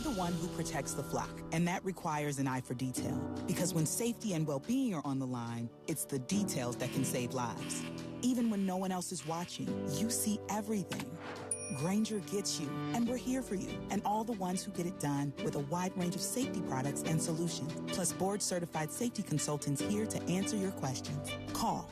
We're the one who protects the flock, and that requires an eye for detail. Because when safety and well-being are on the line, it's the details that can save lives. Even when no one else is watching, you see everything. Grainger gets you, and we're here for you, and all the ones who get it done with a wide range of safety products and solutions, plus board-certified safety consultants here to answer your questions. Call.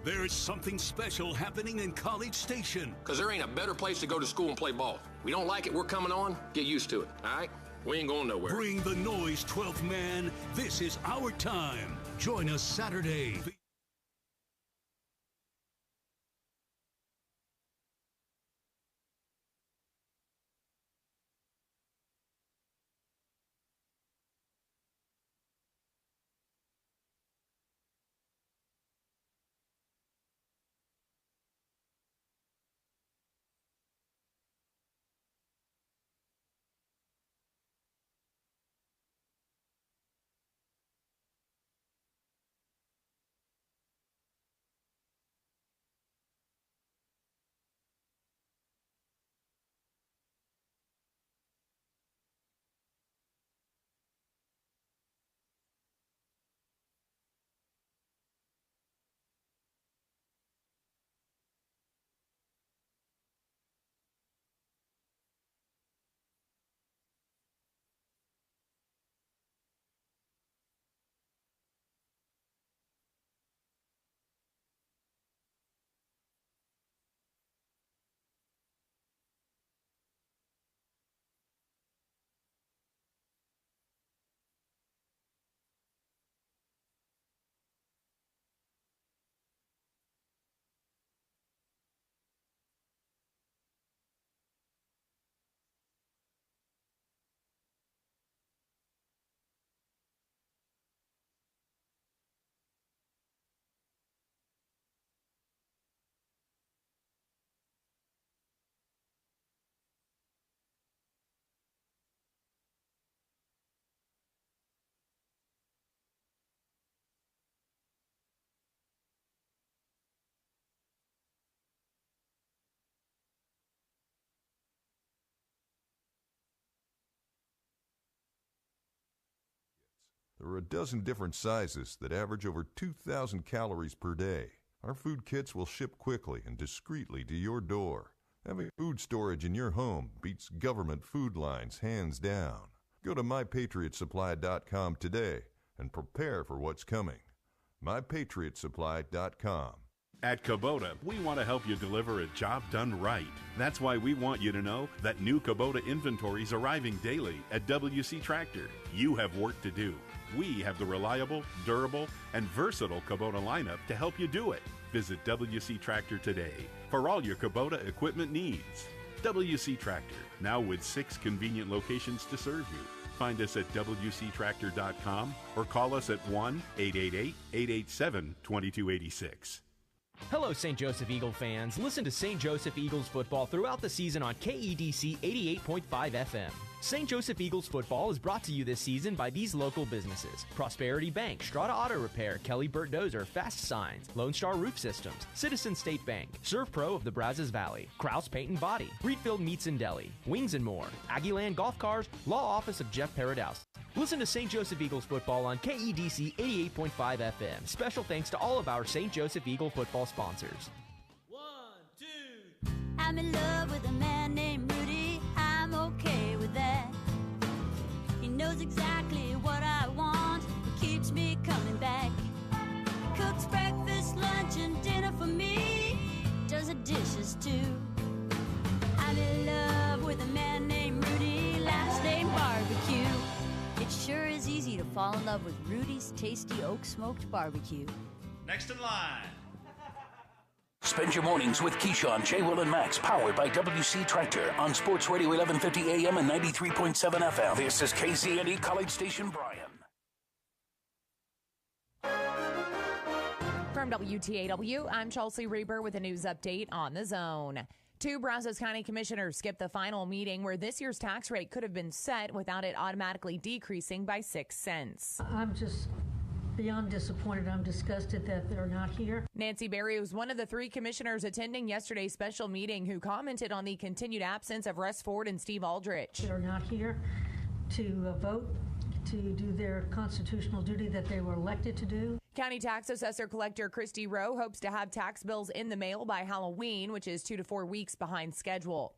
There's something special happening in College Station. Because there ain't a better place to go to school and play ball. We don't like it, we're coming on. Get used to it, all right? We ain't going nowhere. Bring the noise, 12th man. This is our time. Join us Saturday. There are a dozen different sizes that average over 2,000 calories per day. Our food kits will ship quickly and discreetly to your door. Having food storage in your home beats government food lines hands down. Go to MyPatriotSupply.com today and prepare for what's coming. MyPatriotSupply.com. At Kubota, we want to help you deliver a job done right. That's why we want you to know that new Kubota inventory is arriving daily at WC Tractor. You have work to do. We have the reliable, durable, and versatile Kubota lineup to help you do it. Visit WC Tractor today for all your Kubota equipment needs. WC Tractor, now with 6 convenient locations to serve you. Find us at WCTractor.com or call us at 1-888-887-2286. Hello, St. Joseph Eagle fans. Listen to St. Joseph Eagles football throughout the season on KEDC 88.5 FM. St. Joseph Eagles football is brought to you this season by these local businesses: Prosperity Bank, Strata Auto Repair, Kelly Burt Dozer, Fast Signs, Lone Star Roof Systems, Citizen State Bank, Surf Pro of the Brazos Valley, Krause Paint and Body, Reedfield Meats and Deli, Wings and More, Aggie Land Golf Cars, Law Office of Jeff Paradowski. Listen to St. Joseph Eagles football on KEDC 88.5 FM. Special thanks to all of our St. Joseph Eagle football sponsors. 1, 2. I'm in love with a man named Rudy. I'm okay with that. He knows exactly what I want. He keeps me coming back. Cooks breakfast, lunch, and dinner for me. Does the dishes too. I'm in love with a man named Rudy. Last name Barbecue. It sure is easy to fall in love with Rudy's tasty oak smoked barbecue. Next in line. Spend your mornings with Keyshawn, J. Will, and Max, powered by WC Tractor on Sports Radio 1150 AM and 93.7 FM. This is KCNE College Station Bryan. From WTAW, I'm Chelsea Reber with a news update on the Zone. 2 Brazos County commissioners skipped the final meeting where this year's tax rate could have been set without it automatically decreasing by 6 cents. I'm just beyond disappointed. I'm disgusted that they're not here. Nancy Berry was one of the 3 commissioners attending yesterday's special meeting who commented on the continued absence of Russ Ford and Steve Aldrich. They're not here to vote, to do their constitutional duty that they were elected to do. County Tax Assessor Collector Christy Rowe hopes to have tax bills in the mail by Halloween, which is 2 to 4 weeks behind schedule.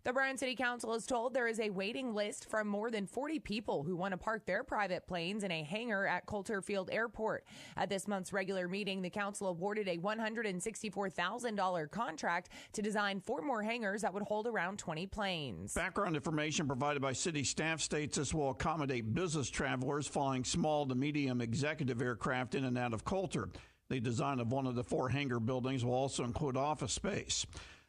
The Bryan City Council is told there is a waiting list from more than 40 people who want to park their private planes in a hangar at Coulter Field Airport. At this month's regular meeting, the council awarded a $164,000 contract to design 4 more hangars that would hold around 20 planes. Background information provided by city staff states this will accommodate business travelers flying small to medium executive aircraft in and out of Coulter. The design of one of the 4 hangar buildings will also include office space.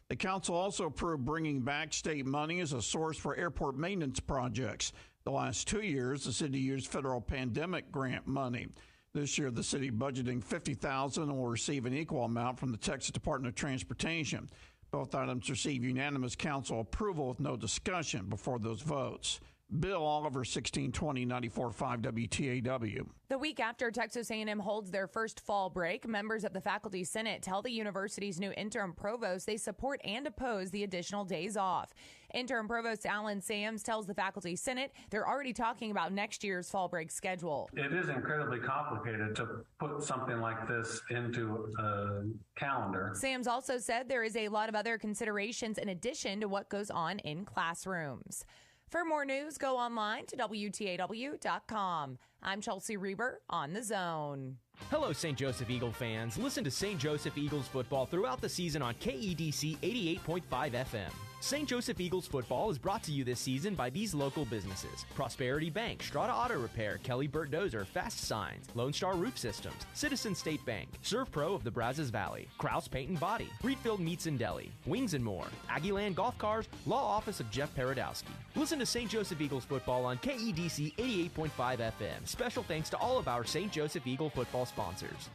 The council also approved bringing back state money as a source for airport maintenance projects. The last 2 years, the city used federal pandemic grant money. This year, the city budgeting $50,000 and will receive an equal amount from the Texas Department of Transportation. Both items received unanimous council approval with no discussion before those votes. Bill Oliver, 1620 94.5 WTAW. The week after Texas A&M holds their first fall break, members of the Faculty Senate tell the university's new interim provost they support and oppose the additional days off. Interim Provost Alan Sams tells the Faculty Senate they're already talking about next year's fall break schedule. It is incredibly complicated to put something like this into a calendar. Sams also said there is a lot of other considerations in addition to what goes on in classrooms. For more news, go online to WTAW.com. I'm Chelsea Reber on The Zone. Hello, St. Joseph Eagle fans. Listen to St. Joseph Eagles football throughout the season on KEDC 88.5 FM. St. Joseph Eagles football is brought to you this season by these local businesses: Prosperity Bank, Strata Auto Repair, Kelly Burt Dozer, Fast Signs, Lone Star Roof Systems, Citizen State Bank, Surf Pro of the Brazos Valley, Krause Paint and Body, Reedfield Meats and Deli, Wings and More, Aggie Land Golf Cars, Law Office of Jeff Paradowski. Listen to St. Joseph Eagles football on KEDC 88.5 FM. Special thanks to all of our St. Joseph Eagle football sponsors.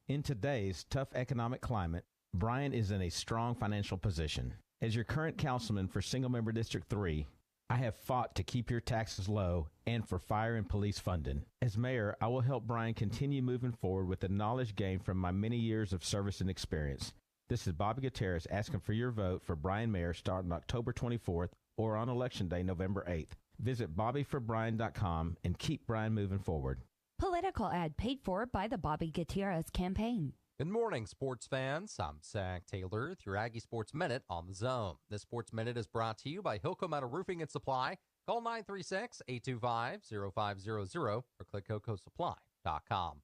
In today's tough economic climate, Bryan is in a strong financial position. As your current councilman for Single-Member District 3, I have fought to keep your taxes low and for fire and police funding. As mayor, I will help Bryan continue moving forward with the knowledge gained from my many years of service and experience. This is Bobby Gutierrez asking for your vote for Bryan Mayor starting October 24th or on Election Day, November 8th. Visit bobbyforbryan.com and keep Bryan moving forward. Political ad paid for by the Bobby Gutierrez campaign. Good morning, sports fans. I'm Zach Taylor with your Aggie Sports Minute on the Zone. This Sports Minute is brought to you by Hilco Metal Roofing and Supply. Call 936-825-0500 or click HilcoSupply.com.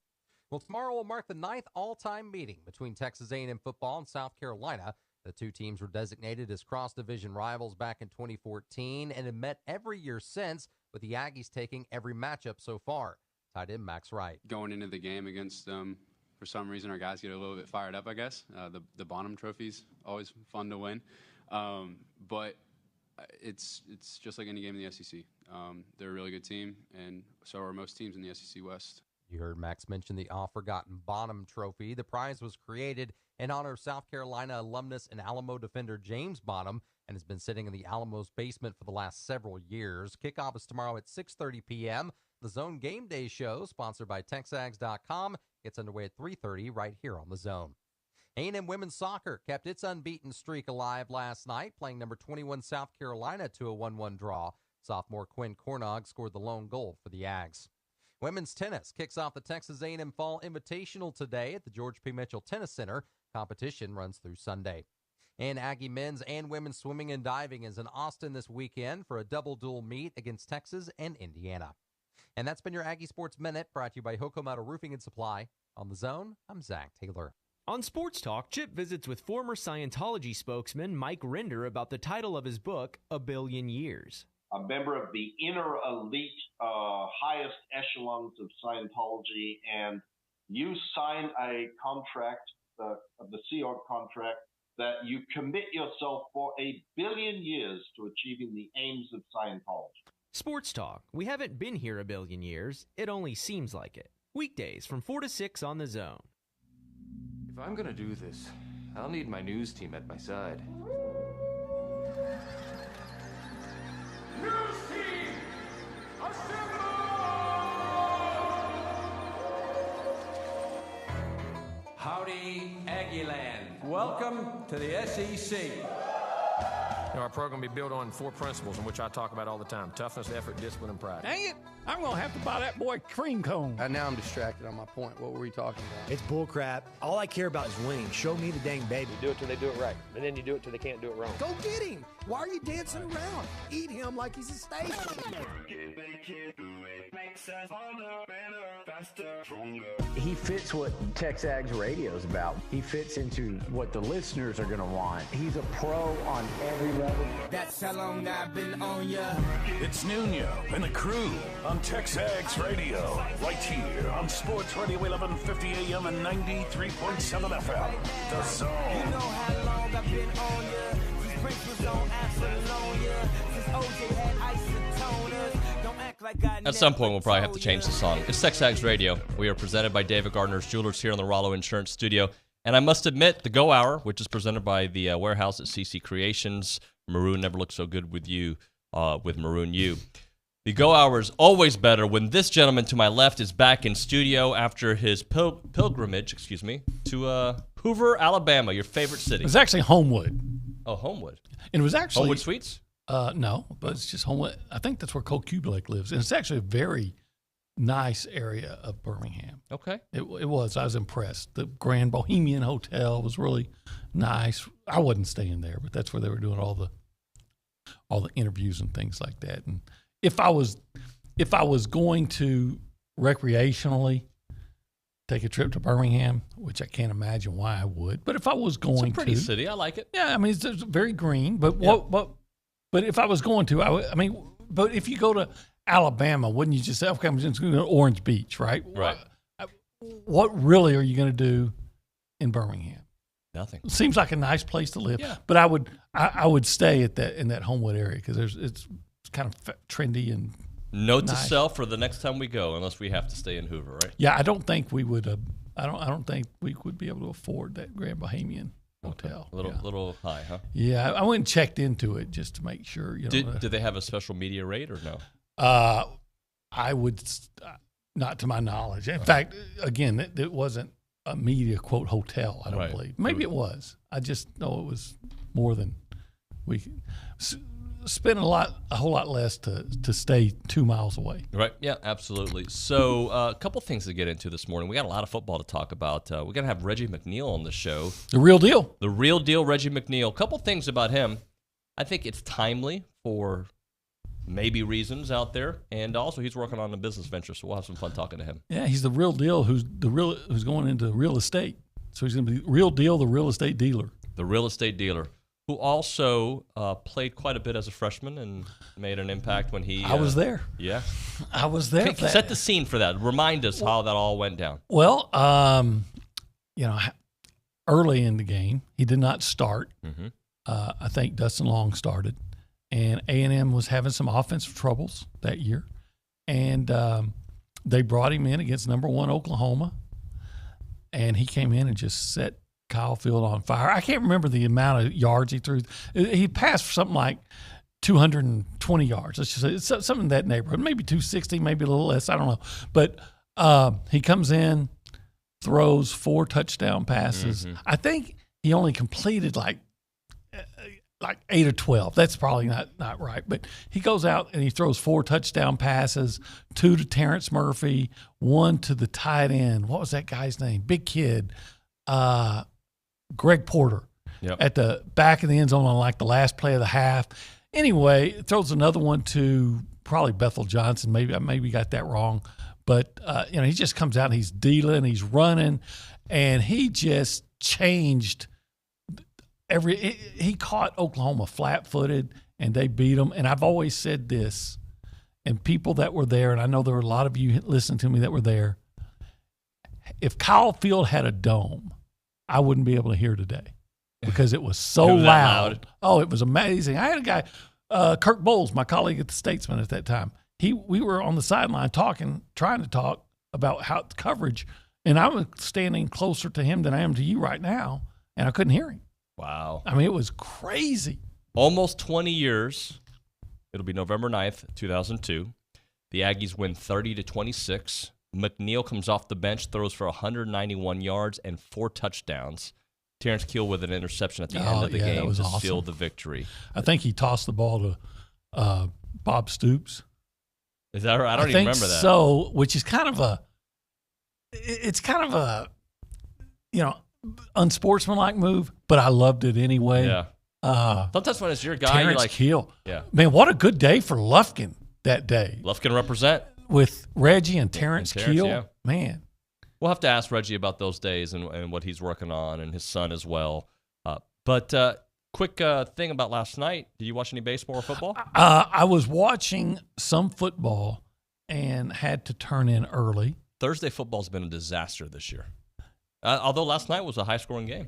Well, tomorrow will mark the 9th all-time meeting between Texas A&M football and South Carolina. The 2 teams were designated as cross-division rivals back in 2014 and have met every year since, with the Aggies taking every matchup so far. Tight end Max Wright. Going into the game against for some reason, our guys get a little bit fired up, I guess. The Bonham Trophy's always fun to win. But it's just like any game in the SEC. They're a really good team, and so are most teams in the SEC West. You heard Max mention the oft-forgotten Bonham Trophy. The prize was created in honor of South Carolina alumnus and Alamo defender James Bonham and has been sitting in the Alamo's basement for the last several years. Kickoff is tomorrow at 6:30 p.m. The Zone Game Day show, sponsored by TexAgs.com, gets underway at 3:30 right here on The Zone. A&M women's soccer kept its unbeaten streak alive last night, playing number 21 South Carolina to a 1-1 draw. Sophomore Quinn Cornog scored the lone goal for the Ags. Women's tennis kicks off the Texas A&M Fall Invitational today at the George P. Mitchell Tennis Center. Competition runs through Sunday. And Aggie men's and women's swimming and diving is in Austin this weekend for a double duel meet against Texas and Indiana. And that's been your Aggie Sports Minute, brought to you by Hilco Metal Roofing and Supply. On The Zone, I'm Zach Taylor. On Sports Talk, Chip visits with former Scientology spokesman Mike Rinder about the title of his book, A Billion Years. A member of the inner elite, highest echelons of Scientology, and you sign a contract the Sea Org contract that you commit yourself for 1 billion years to achieving the aims of Scientology. Sports Talk. We haven't been here 1 billion years. It only seems like it. Weekdays from 4 to 6 on The Zone. If I'm gonna do this, I'll need my news team at my side. News team, assemble! Howdy, Aggieland. Welcome to the SEC. Our program will be built on 4 principles in which I talk about all the time: toughness, effort, discipline, and pride. Dang it! I'm going to have to buy that boy cream cone. Now I'm distracted on my point. What were we talking about? It's bull crap. All I care about is winning. Show me the dang baby. You do it till they do it right, and then you do it till they can't do it wrong. Go get him. Why are you dancing around? Eat him like he's a steak. He fits what TexAgs radio is about. He fits into what the listeners are going to want. He's a pro on every level. That's how long I've been on ya. It's Nuño and the crew on TexAgs Radio, right here on Sports Radio 1150 AM and 93.7 FM. The Zone. You know how long I've been on ya. Since Prince was on Apollonia. Since OJ had isotoners. Don't act like I At some point, we'll probably have to change the song. It's TexAgs Radio. We are presented by David Gardner's Jewelers here in the Rollo Insurance Studio. And I must admit, the Go Hour, which is presented by the warehouse at CC Creations, Maroon never looked so good with you, with Maroon U. The Go Hour is always better when this gentleman to my left is back in studio after his pilgrimage, to Hoover, Alabama, your favorite city. It was actually Homewood. Oh, Homewood. And it was actually Homewood Suites? No, but it's just Homewood. I think that's where Cole Kubelik lives. And it's actually a very nice area of Birmingham. Okay. It was. I was impressed. The Grand Bohemian Hotel was really nice. I wasn't staying there, but that's where they were doing all the interviews and things like that. And if I was going to recreationally take a trip to Birmingham, which I can't imagine why I would, but if I was going to, it's a pretty city. I like it. Yeah, I mean it's very green. But but if I was going to, but if you go to Alabama, wouldn't you just say, okay, I'm just going to Orange Beach, right? Right. What really are you going to do in Birmingham? Nothing. It seems like a nice place to live. Yeah. But I would stay in that Homewood area because it's kind of trendy and Note nice. to self for the next time we go, unless we have to stay in Hoover, right? Yeah, I don't think we would. I don't think we would be able to afford that Grand Bohemian Hotel. A little high, huh? Yeah, I went and checked into it just to make sure. Did they have a special media rate or no? I would not to my knowledge. In fact, again, it wasn't a media quote hotel. I don't believe. Maybe it was. I just know it was more than we spent a whole lot less to stay 2 miles away. Right. Yeah, absolutely. So a couple things to get into this morning. We got a lot of football to talk about. We're going to have Reggie McNeil on the show. The real deal. The real deal, Reggie McNeil. A couple things about him. I think it's timely for maybe reasons out there, and also he's working on a business venture, so we'll have some fun talking to him. Yeah, he's the real deal who's going into real estate. So he's going to be real deal, the real estate dealer. The real estate dealer, who also played quite a bit as a freshman and made an impact when he... I was there. Yeah. I was there. Set the scene for that. Remind us how that all went down. Well, early in the game, he did not start. Mm-hmm. I think Dustin Long started. And A&M was having some offensive troubles that year. And they brought him in against number 1 Oklahoma. And he came in and just set Kyle Field on fire. I can't remember the amount of yards he threw. He passed for something like 220 yards. Let's just say it's something in that neighborhood. Maybe 260, maybe a little less. I don't know. But he comes in, throws 4 touchdown passes. Mm-hmm. I think he only completed like 8 or 12. That's probably not right. But he goes out and he throws 4 touchdown passes, 2 to Terrence Murphy, 1 to the tight end. What was that guy's name? Big kid. Greg Porter. Yep. At the back of the end zone on like the last play of the half. Anyway, throws another one to probably Bethel Johnson. Maybe got that wrong. But, he just comes out and he's dealing, he's running, and he just changed he caught Oklahoma flat-footed, and they beat them. And I've always said this, and people that were there, and I know there were a lot of you listening to me that were there, if Kyle Field had a dome, I wouldn't be able to hear today because it was so It was that loud. loud. Oh, it was amazing. I had a guy, Kirk Bowles, my colleague at the Statesman at that time. We were on the sideline trying to talk about how coverage, and I was standing closer to him than I am to you right now, and I couldn't hear him. Wow. I mean, it was crazy. Almost 20 years. It'll be November 9th, 2002. The Aggies win 30-26. McNeil comes off the bench, throws for 191 yards and 4 touchdowns. Terrence Keel with an interception at the end of the game to seal the victory. I think he tossed the ball to Bob Stoops. Is that right? I don't even remember that. So, which is kind of a unsportsmanlike move, but I loved it anyway. Yeah. Sometimes when it's your guy, Terrence you're like, Keel. Yeah. Man, what a good day for Lufkin that day. Lufkin represent. With Reggie and Terrence Keel. Yeah. Man. We'll have to ask Reggie about those days and what he's working on, and his son as well. But quick thing about last night. Did you watch any baseball or football? I was watching some football and had to turn in early. Thursday football's been a disaster this year. Although last night was a high-scoring game.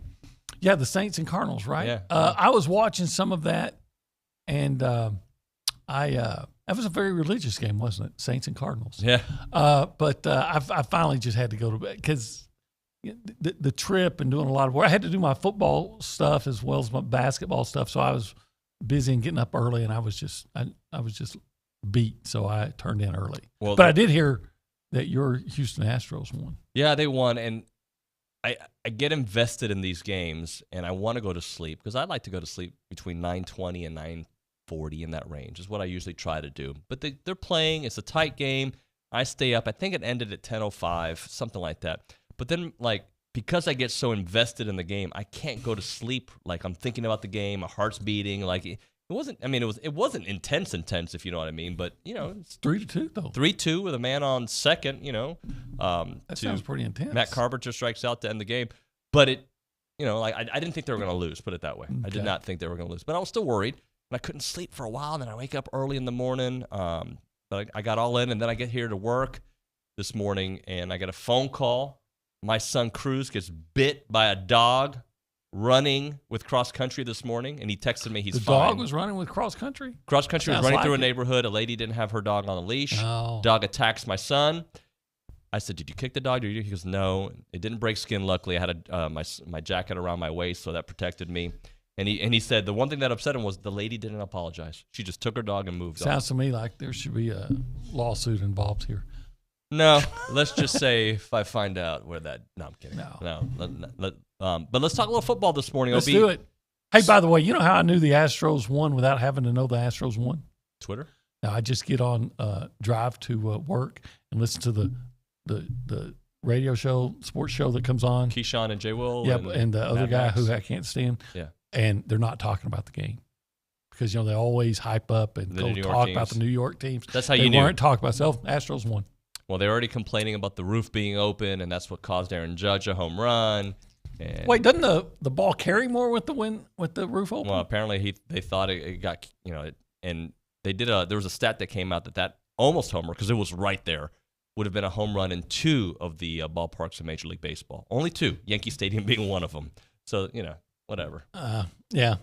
Yeah, the Saints and Cardinals, right? Yeah. I was watching some of that, and that was a very religious game, wasn't it? Saints and Cardinals. Yeah. But I finally just had to go to bed because the trip and doing a lot of work. I had to do my football stuff as well as my basketball stuff, so I was busy and getting up early, and I was just beat, so I turned in early. Well, but I did hear that your Houston Astros won. Yeah, they won, and I get invested in these games, and I want to go to sleep because I like to go to sleep between 9:20 and 9:40 in that range is what I usually try to do. But they're playing. It's a tight game. I stay up. I think it ended at 10:05, something like that. But then, because I get so invested in the game, I can't go to sleep. Like, I'm thinking about the game. My heart's beating. Like, it wasn't. I mean, it wasn't intense, if you know what I mean. But it's 3-2 though. 3-2 with a man on second. That sounds pretty intense. Matt Carpenter strikes out to end the game, but I didn't think they were going to lose. Put it that way. Okay. I did not think they were going to lose, but I was still worried, and I couldn't sleep for a while. And then I wake up early in the morning. But I got all in, and then I get here to work this morning, and I get a phone call. My son Cruz gets bit by a dog running with cross country this morning, and he texted me he's fine. The dog was running with cross country? Cross country was running through a neighborhood. A lady didn't have her dog on a leash. Oh. Dog attacks my son. I said, "Did you kick the dog?" He goes, "No, it didn't break skin. Luckily, I had my jacket around my waist, so that protected me." And he said the one thing that upset him was the lady didn't apologize. She just took her dog and moved on. Sounds to me like there should be a lawsuit involved here. No, let's just say if I find out where that. No, I'm kidding. No. But let's talk a little football this morning. Let's do it. Hey, by the way, you know how I knew the Astros won without having to know the Astros won? Twitter. Now, I just get on drive to work and listen to the radio show, sports show that comes on. Keyshawn and Jay Will. Yep, and the other guy who I can't stand. Yeah. And they're not talking about the game. Because, they always hype up and go talk about the New York teams. That's how you knew. They weren't talking about themselves. Astros won. Well, they're already complaining about the roof being open, and that's what caused Aaron Judge a home run. And wait, doesn't the ball carry more with the roof open? Well, apparently they thought it got, and they did there was a stat that came out that almost homer, because it was right there, would have been a home run in 2 of the ballparks in Major League Baseball. Only 2, Yankee Stadium being one of them. So, whatever. Yeah.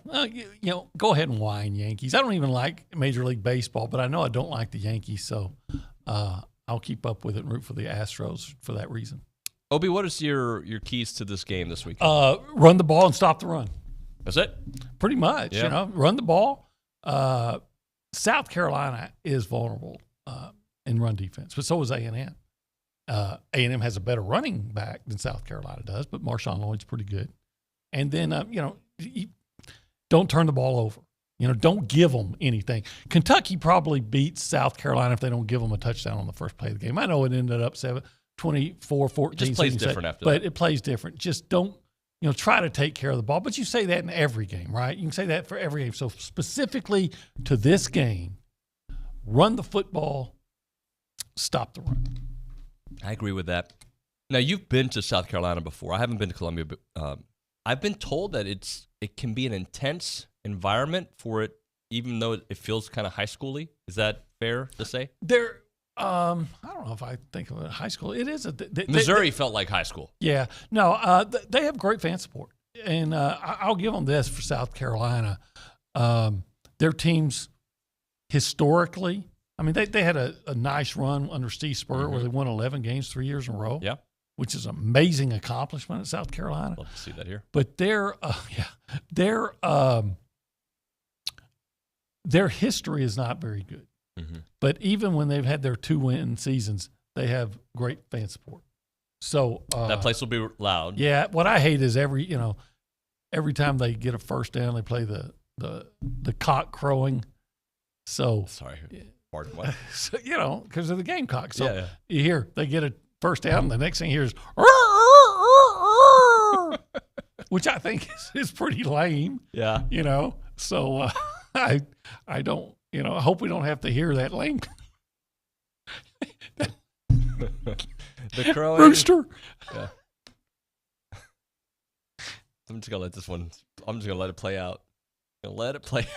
Go ahead and whine, Yankees. I don't even like Major League Baseball, but I know I don't like the Yankees, so I'll keep up with it and root for the Astros for that reason. Obi, what is your keys to this game this week? Run the ball and stop the run. That's it? Pretty much. Yeah. Run the ball. South Carolina is vulnerable in run defense, but so is A&M. A&M has a better running back than South Carolina does, but Marshawn Lloyd's pretty good. And then, don't turn the ball over. Don't give them anything. Kentucky probably beats South Carolina if they don't give them a touchdown on the first play of the game. I know it ended up 24-14. It just plays different after that. But it plays different. Just don't, try to take care of the ball. But you say that in every game, right? You can say that for every game. So specifically to this game, run the football, stop the run. I agree with that. Now, you've been to South Carolina before. I haven't been to Columbia, but I've been told that it can be an intense environment for it, even though it feels kind of high schooly. Is that fair to say? I don't know if I think of it high school. It is Missouri felt like high school. Yeah. No, they have great fan support. And I'll give them this for South Carolina. Their teams historically, I mean, they had a nice run under Steve Spurrier where they won 11 games 3 years in a row. Yeah. Which is an amazing accomplishment at South Carolina. Love to see that here. But their history is not very good. Mm-hmm. But even when they've had their 2-win seasons, they have great fan support. So that place will be loud. Yeah. What I hate is every time they get a first down, they play the cock crowing. So sorry, pardon what? So, because of the Gamecocks. So yeah. You hear they get a first down, and the next thing you hear is, which I think is pretty lame. Yeah. So I don't, I hope we don't have to hear that lame. The crowing. Rooster. Yeah. I'm just going to let it play out. Let it play out.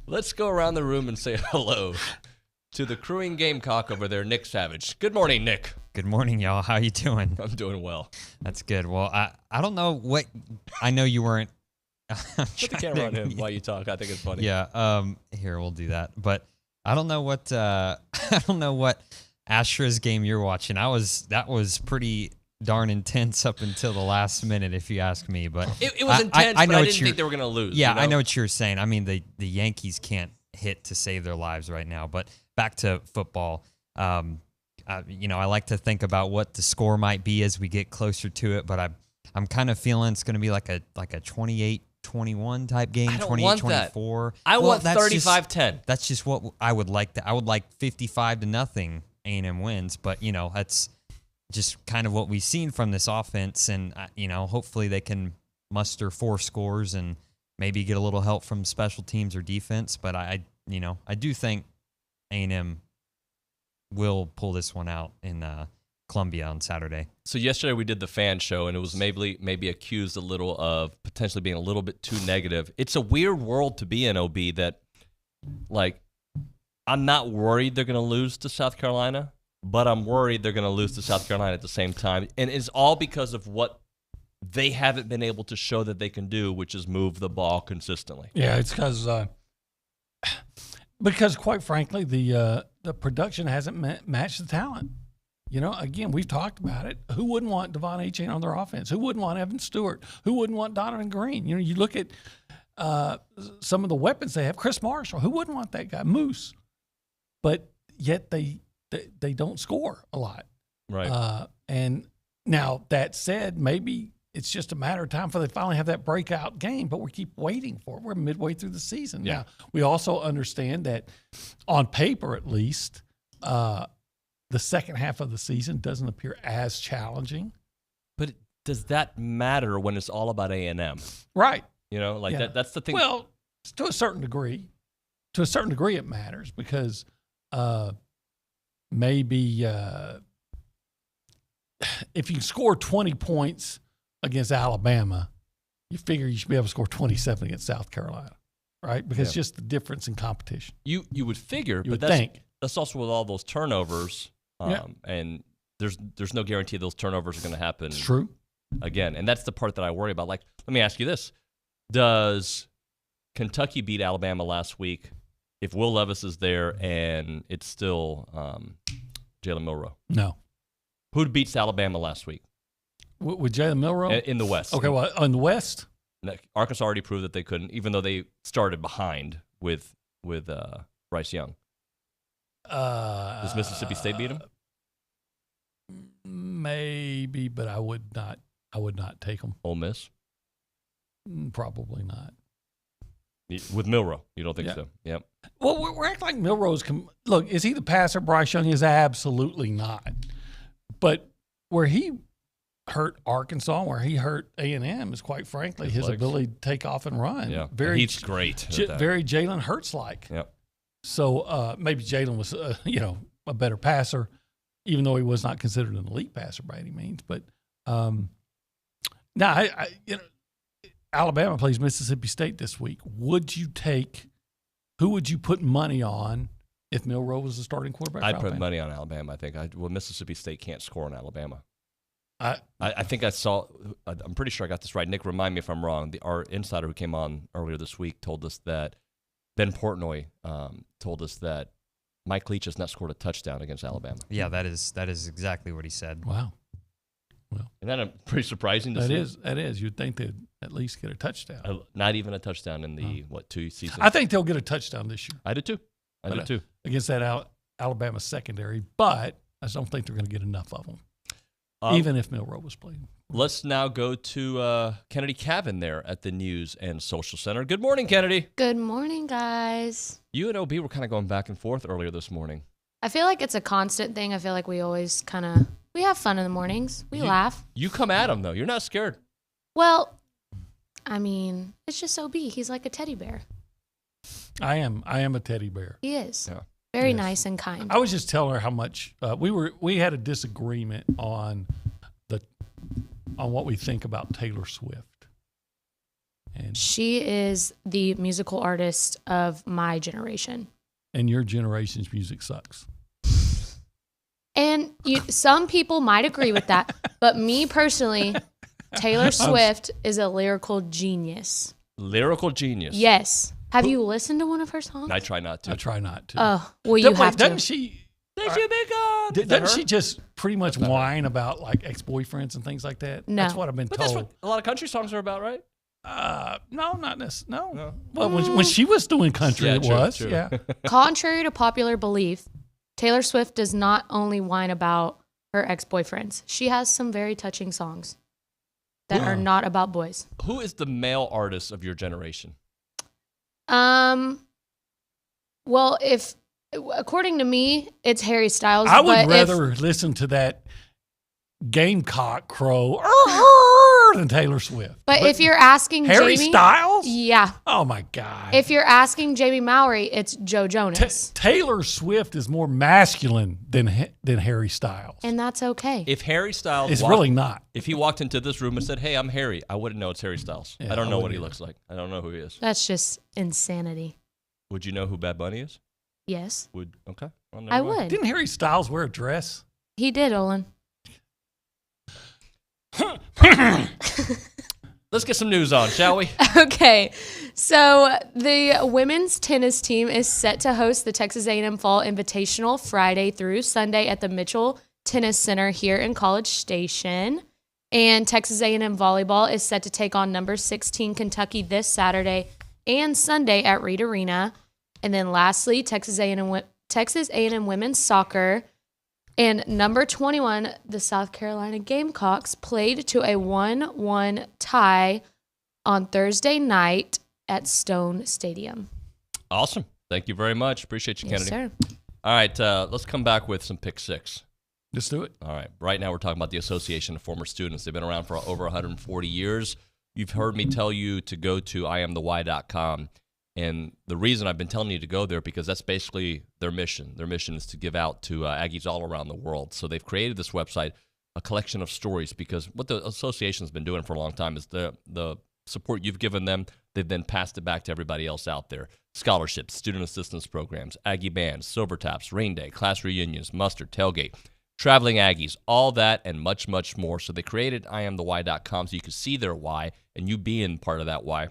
Let's go around the room and say hello to the crewing Gamecock over there, Nick Savage. Good morning, Nick. Good morning, y'all. How you doing? I'm doing well. That's good. Well, I don't know what – I know you weren't – Put the camera on him while you talk. I think it's funny. Yeah. Here, we'll do that. But I don't know what Astros game you're watching. That was pretty darn intense up until the last minute, if you ask me. But it was intense, but I didn't think they were going to lose. Yeah, I know what you're saying. I mean, the Yankees can't hit to save their lives right now. But back to football. I like to think about what the score might be as we get closer to it. But I'm kind of feeling it's going to be like a 28-21 type game, 28-24. I want 35-10. That's just what I would like. I would like 55-0 A&M wins. But that's just kind of what we've seen from this offense, and hopefully they can muster 4 scores and maybe get a little help from special teams or defense. But I do think A&M will pull this one out in Columbia on Saturday. So yesterday we did the fan show, and it was maybe accused a little of potentially being a little bit too negative. It's a weird world to be in, OB, that I'm not worried they're going to lose to South Carolina, but I'm worried they're going to lose to South Carolina at the same time. And it's all because of what they haven't been able to show that they can do, which is move the ball consistently. Yeah, it's because quite frankly, the production hasn't matched the talent. Again, we've talked about it. Who wouldn't want Devon Achane on their offense? Who wouldn't want Evan Stewart? Who wouldn't want Donovan Green? You look at some of the weapons they have. Chris Marshall. Who wouldn't want that guy? Moose. But yet they don't score a lot. Right. And now that said, maybe it's just a matter of time before they finally have that breakout game, but we keep waiting for it. We're midway through the season. Yeah. Now, we also understand that on paper, at least, the second half of the season doesn't appear as challenging. But does that matter when it's all about A&M? Right. That's the thing. Well, to a certain degree. To a certain degree, it matters because maybe if you score 20 points against Alabama, you figure you should be able to score 27 against South Carolina, right? Because just the difference in competition. You would figure, you but that's also with all those turnovers, and there's no guarantee those turnovers are going to happen. It's true. Again, and that's the part that I worry about. Let me ask you this. Does Kentucky beat Alabama last week if Will Levis is there and it's still Jalen Milroe? No. Who beats Alabama last week? With Jalen Milroe? In the West. Okay, well, in the West? Arkansas already proved that they couldn't, even though they started behind with Bryce Young. Does Mississippi State beat them? Maybe, but I would not take them. Ole Miss? Probably not. With Milroe, you don't think so? Yep. Well, we're acting like Milroe's look, is he the passer? Bryce Young is absolutely not. But where he hurt Arkansas, where he hurt A&M is quite frankly his ability to take off and run. Yeah, he's great. Very Jalen Hurts-like. Yep. So maybe Jalen was, a better passer, even though he was not considered an elite passer by any means. But now, Alabama plays Mississippi State this week. Who would you put money on if Milroe was the starting quarterback. I'd put money on Alabama. I think. Mississippi State can't score on Alabama. I think I saw. I'm pretty sure I got this right. Nick, remind me if I'm wrong. Our insider who came on earlier this week told us that Ben Portnoy told us that Mike Leach has not scored a touchdown against Alabama. Yeah, that is exactly what he said. Wow. Well, isn't that pretty surprising to see? That is. You'd think they'd at least get a touchdown. Not even a touchdown in the 2 seasons. I think they'll get a touchdown this year. I do too. Against that Alabama secondary, but I just don't think they're going to get enough of them. Even if Milroe was playing. Let's now go to Kennedy Cavan there at the News and Social Center. Good morning, Kennedy. Good morning, guys. You and OB were kind of going back and forth earlier this morning. I feel like it's a constant thing. I feel like we always we have fun in the mornings. We laugh. You come at him, though. You're not scared. Well, I mean, it's just OB. He's like a teddy bear. I am a teddy bear. He is. Yeah. Very nice and kind. I was just telling her how much we had a disagreement on what we think about Taylor Swift. And she is the musical artist of my generation. And your generation's music sucks. And some people might agree with that, but me personally, Taylor Swift is a lyrical genius. Lyrical genius. Yes. Have you listened to one of her songs? I try not to. Oh, well, you have to. Doesn't she? Doesn't she just pretty much whine about like ex-boyfriends and things like that? No. That's what I've been told. That's what a lot of country songs are about, right? No, not necessarily. No. Well, when she was doing country, it was. True. Yeah. Contrary to popular belief, Taylor Swift does not only whine about her ex-boyfriends. She has some very touching songs that are not about boys. Who is the male artist of your generation? Well, according to me, it's Harry Styles. I would rather listen to that gamecock crow than Taylor Swift. But if you're asking Harry Jamie Styles? Yeah. Oh, my God. If you're asking Jamie Mowry, it's Joe Jonas. Taylor Swift is more masculine than Harry Styles. And that's okay. If Harry Styles... It's really not. If he walked into this room and said, hey, I'm Harry, I wouldn't know it's Harry Styles. Yeah, I don't know what he looks like. I don't know who he is. That's just insanity. Would you know who Bad Bunny is? Yes. Okay. Well, I would. Didn't Harry Styles wear a dress? He did, Olin. Let's get some news on, shall we? Okay. So the women's tennis team is set to host the Texas A&M Fall Invitational Friday through Sunday at the Mitchell Tennis Center here in College Station. And Texas A&M Volleyball is set to take on number 16 Kentucky this Saturday and Sunday at Reed Arena. And then lastly, Texas A&M Women's Soccer and number 21, the South Carolina Gamecocks, played to a 1-1 tie on Thursday night at Stone Stadium. Awesome. Thank you very much. Appreciate you, Yes, Kennedy. sir. All right, let's come back with some Pick Six. Let's do it. All right. Right now we're talking about the Association of Former Students. They've been around for over 140 years. You've heard me tell you to go to IamTheWhy.com. And the reason I've been telling you to go there, because that's basically their mission. Their mission is to give out to Aggies all around the world. So they've created this website, a collection of stories, because what the association has been doing for a long time is the support you've given them, they've then passed it back to everybody else out there. Scholarships, student assistance programs, Aggie bands, Silver Taps, Rain Day, class reunions, muster, tailgate, traveling Aggies, all that and much, much more. So they created IamTheWhy.com so you can see their why and you being part of that why.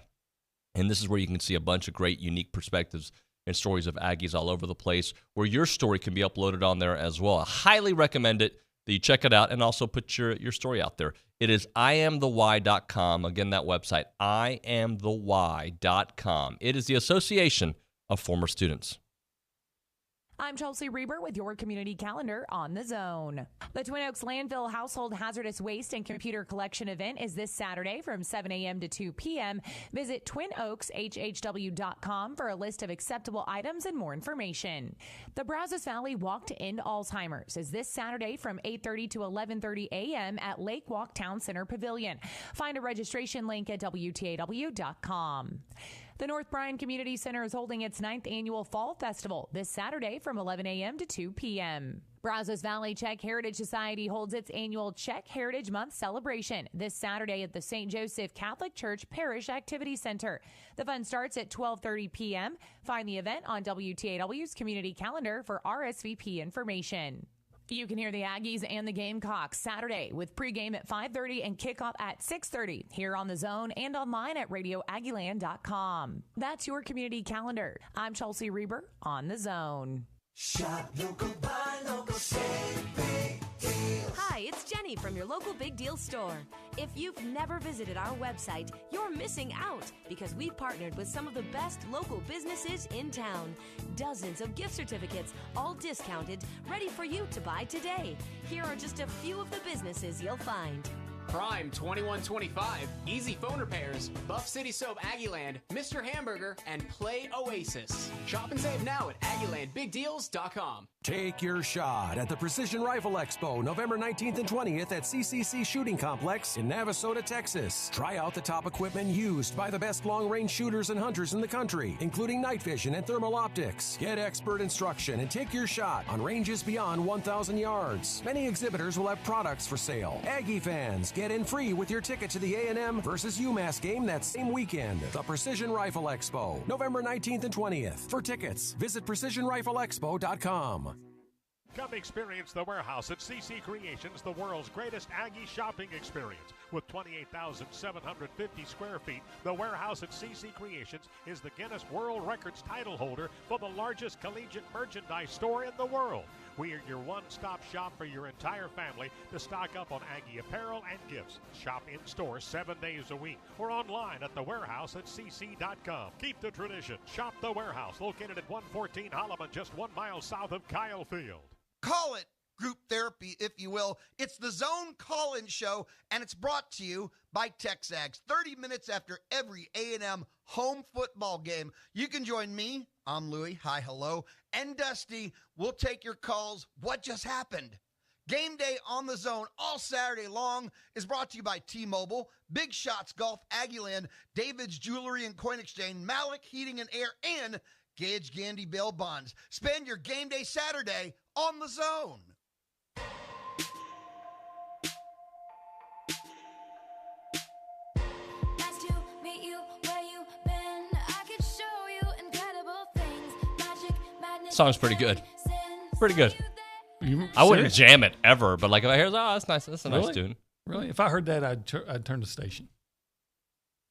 And this is where you can see a bunch of great, unique perspectives and stories of Aggies all over the place, where your story can be uploaded on there as well. I highly recommend it that you check it out and also put your story out there. It is IamTheWhy.com. Again, that website, IamTheWhy.com. It is the Association of Former Students. I'm Chelsea Reber with your community calendar on The Zone. The Twin Oaks Landfill Household Hazardous Waste and Computer Collection event is this Saturday from 7 a.m. to 2 p.m. Visit twinoakshhw.com for a list of acceptable items and more information. The Brazos Valley Walk to End Alzheimer's is this Saturday from 8:30 to 11:30 a.m. at Lake Walk Town Center Pavilion. Find a registration link at WTAW.com. The North Bryan Community Center is holding its 9th annual Fall Festival this Saturday from 11 a.m. to 2 p.m. Brazos Valley Czech Heritage Society holds its annual Czech Heritage Month celebration this Saturday at the St. Joseph Catholic Church Parish Activity Center. The fun starts at 12:30 p.m. Find the event on WTAW's community calendar for RSVP information. You can hear the Aggies and the Gamecocks Saturday with pregame at 5:30 and kickoff at 6:30 here on The Zone and online at radioaggieland.com. That's your community calendar. I'm Chelsea Reber on The Zone. Shop local, buy local, save big deals. Hi, it's Jenny from your local Big Deal store. If you've never visited our website, you're missing out because we've partnered with some of the best local businesses in town. Dozens of gift certificates, all discounted, ready for you to buy today. Here are just a few of the businesses you'll find. Prime 2125, Easy Phone Repairs, Buff City Soap Aggieland, Mr. Hamburger, and Play Oasis. Shop and save now at AggielandBigDeals.com. Take your shot at the Precision Rifle Expo, November 19th and 20th at CCC Shooting Complex in Navasota, Texas. Try out the top equipment used by the best long-range shooters and hunters in the country, including night vision and thermal optics. Get expert instruction and take your shot on ranges beyond 1,000 yards. Many exhibitors will have products for sale. Aggie fans, get in free with your ticket to the A&M versus UMass game that same weekend. The Precision Rifle Expo, November 19th and 20th. For tickets, visit precisionrifleexpo.com. Come experience the warehouse at CC Creations, the world's greatest Aggie shopping experience. With 28,750 square feet, the warehouse at CC Creations is the Guinness World Records title holder for the largest collegiate merchandise store in the world. We are your one-stop shop for your entire family to stock up on Aggie apparel and gifts. Shop in-store 7 days a week or online at thewarehouseatcc.com. Keep the tradition. Shop the warehouse, located at 114 Holloman, just 1 mile south of Kyle Field. Call it group therapy, if you will. It's the Zone Call-In Show, and it's brought to you by TexAgs. 30 minutes after every A&M home football game, you can join me. I'm Louie. Hi, hello. And Dusty. We'll take your calls. What just happened? Game day on the Zone all Saturday long is brought to you by T-Mobile, Big Shots Golf, Aggieland, David's Jewelry and Coin Exchange, Malik Heating and Air, and Gage Gandy Bail Bonds. Spend your game day Saturday on the Zone. Nice to meet you where you been. I could show you incredible things. Magic, madness. Song's pretty good. Pretty good. I wouldn't jam it ever, but like if I hear, oh, that's nice. That's a nice tune. Really? If I heard that, I'd turn the station.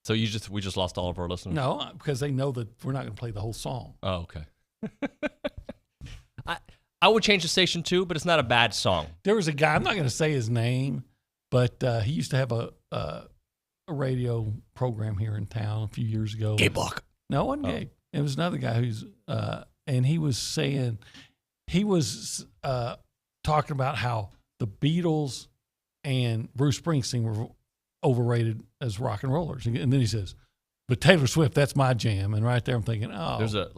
So we just lost all of our listeners? No, because they know that we're not going to play the whole song. Oh, okay. I would change the station too, but it's not a bad song. There was a guy, I'm not going to say his name, but he used to have a radio program here in town a few years ago. Gabe Block. No, it wasn't Gabe. It was another guy who's, and he was saying, talking about how the Beatles and Bruce Springsteen were overrated as rock and rollers. And then he says, but Taylor Swift, that's my jam. And right there I'm thinking, oh. There's a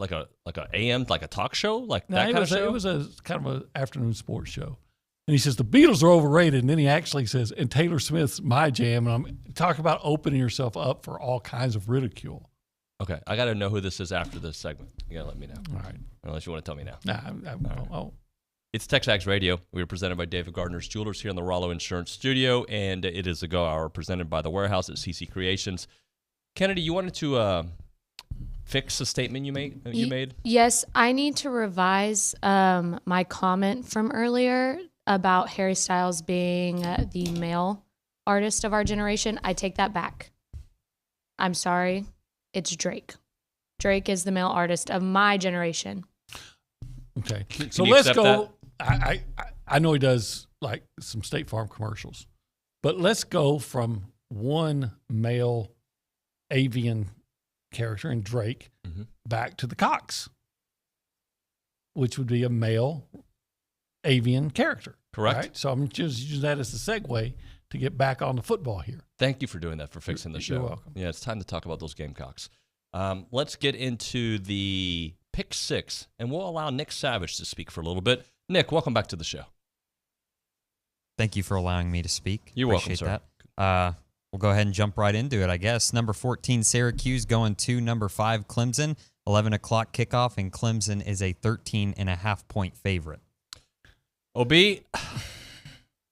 AM, like a talk show? Like no, that kind of show? It was a kind of an afternoon sports show. And he says, the Beatles are overrated. And then he actually says, and Taylor Swift's my jam. And I'm talking about opening yourself up for all kinds of ridicule. Okay, I got to know who this is after this segment. You got to let me know. All right. Unless you want to tell me now. Nah, It's TexAgs Radio. We are presented by David Gardner's Jewelers here in the Rollo Insurance Studio, and it is the Go Hour presented by the Warehouse at CC Creations. Kennedy, you wanted to fix a statement you made? Yes, I need to revise my comment from earlier about Harry Styles being the male artist of our generation. I take that back. I'm sorry. It's Drake. Drake is the male artist of my generation. Okay. So let's go. I know he does like some State Farm commercials, but let's go from one male avian character in Drake back to the Cox, which would be a male avian character. Correct. Right? So I'm just using that as a segue to get back on the football here. Thank you for doing that, for fixing the show. You're welcome. Yeah, it's time to talk about those Gamecocks. Let's get into the Pick Six, and we'll allow Nick Savage to speak for a little bit. Nick, welcome back to the show. Thank you for allowing me to speak. You're welcome, sir. That. We'll go ahead and jump right into it, I guess. Number 14, Syracuse going to number 5, Clemson. 11 o'clock kickoff, and Clemson is a 13.5-point favorite. OB,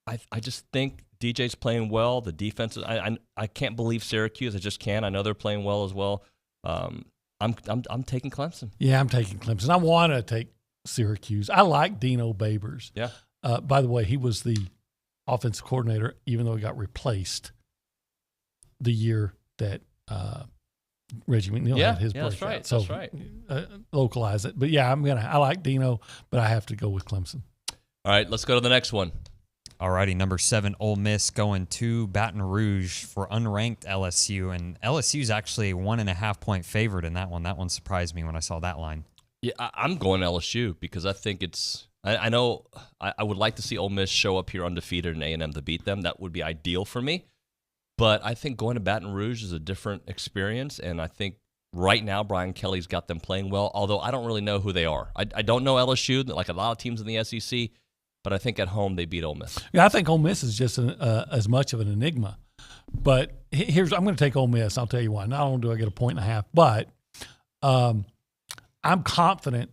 I just think DJ's playing well. The defense, I can't believe Syracuse. I just can't. I know they're playing well as well. I'm taking Clemson. Yeah, I'm taking Clemson. I want to take Syracuse. I like Dino Babers. Yeah. By the way, he was the offensive coordinator, even though he got replaced the year that Reggie McNeil had his breakout. That's right. So, that's right. Localize it. But yeah, I like Dino, but I have to go with Clemson. All right, let's go to the next one. All righty, number 7, Ole Miss going to Baton Rouge for unranked LSU, and LSU's actually a 1.5-point favorite in that one. That one surprised me when I saw that line. Yeah, I'm going LSU because I think it's. I know I would like to see Ole Miss show up here undefeated and A&M to beat them. That would be ideal for me. But I think going to Baton Rouge is a different experience, and I think right now Brian Kelly's got them playing well, although I don't really know who they are. I don't know LSU, like a lot of teams in the SEC, but I think at home they beat Ole Miss. Yeah, I think Ole Miss is just as much of an enigma. But I'm going to take Ole Miss. I'll tell you why. Not only do I get a 1.5, but I'm confident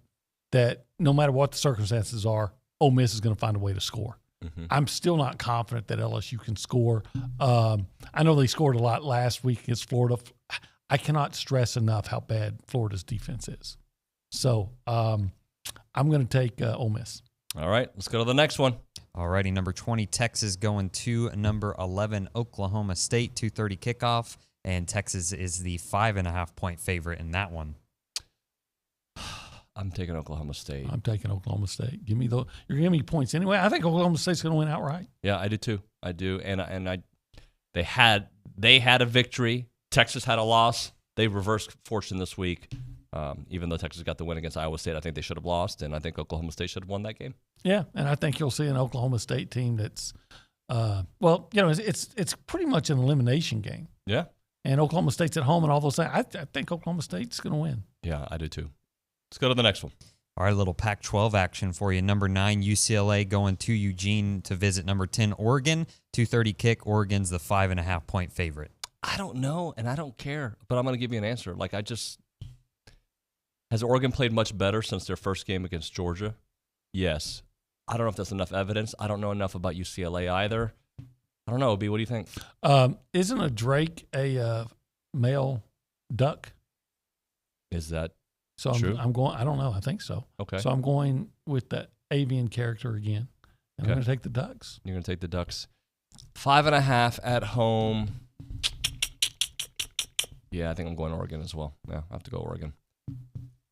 that no matter what the circumstances are, Ole Miss is going to find a way to score. Mm-hmm. I'm still not confident that LSU can score. I know they scored a lot last week against Florida. I cannot stress enough how bad Florida's defense is. So I'm going to take Ole Miss. All right, let's go to the next one. All righty, number 20, Texas going to number 11, Oklahoma State, 2:30 kickoff, and Texas is the 5.5-point favorite in that one. I'm taking Oklahoma State. I'm taking Oklahoma State. You're giving me points anyway. I think Oklahoma State's going to win outright. Yeah, I do too. I do, and they had a victory. Texas had a loss. They reversed fortune this week. Even though Texas got the win against Iowa State, I think they should have lost, and I think Oklahoma State should have won that game. Yeah, and I think you'll see an Oklahoma State team that's, it's pretty much an elimination game. Yeah. And Oklahoma State's at home and all those things. I think Oklahoma State's going to win. Yeah, I do too. Let's go to the next one. All right, a little Pac-12 action for you. Number 9, UCLA going to Eugene to visit number 10, Oregon. 2:30 kick. Oregon's the 5.5-point favorite. I don't know, and I don't care, but I'm going to give you an answer. Has Oregon played much better since their first game against Georgia? Yes. I don't know if that's enough evidence. I don't know enough about UCLA either. I don't know, B, what do you think? Isn't a drake a male duck? Is that so? True? I'm going. I don't know. I think so. Okay. So I'm going with the avian character again. And I'm going to take the Ducks. You're going to take the Ducks. 5.5 at home. Yeah, I think I'm going Oregon as well. Yeah, I have to go Oregon.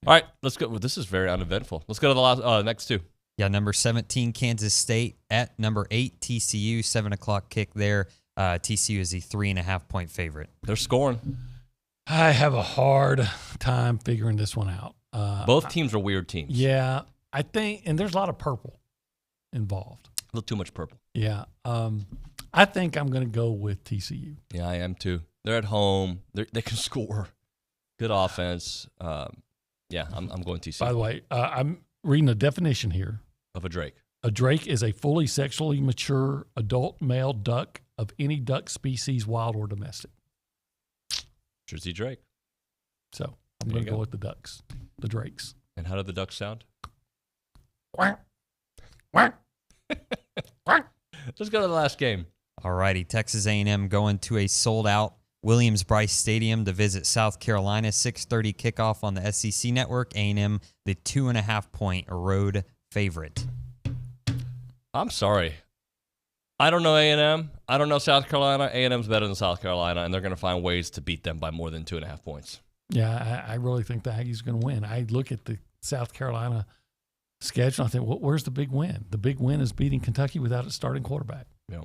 All right, let's go. Well, this is very uneventful. Let's go to the next two. Yeah, number 17, Kansas State at number 8, TCU, 7 o'clock kick there. TCU is the 3.5-point favorite. They're scoring. I have a hard time figuring this one out. Both teams are weird teams. Yeah, I think, and there's a lot of purple involved. A little too much purple. Yeah. I think I'm going to go with TCU. Yeah, I am too. They're at home. They can score. Good offense. Yeah, I'm going TCU. By the way, I'm reading a definition here. Of a drake. A drake is a fully sexually mature adult male duck of any duck species, wild or domestic. Jersey drake. So I'm going to go with the ducks, the drakes. And how do the ducks sound? Quack. Quack. Quack. Let's go to the last game. All righty, Texas A&M going to a sold-out Williams-Brice Stadium to visit South Carolina. 6:30 kickoff on the SEC Network. A&M, the 2.5-point road favorite. I'm sorry. I don't know A&M. I don't know South Carolina. A&M's better than South Carolina, and they're going to find ways to beat them by more than 2.5 points. Yeah, I really think the Aggies are going to win. I look at the South Carolina schedule, and I think, well, where's the big win? The big win is beating Kentucky without a starting quarterback. Yeah.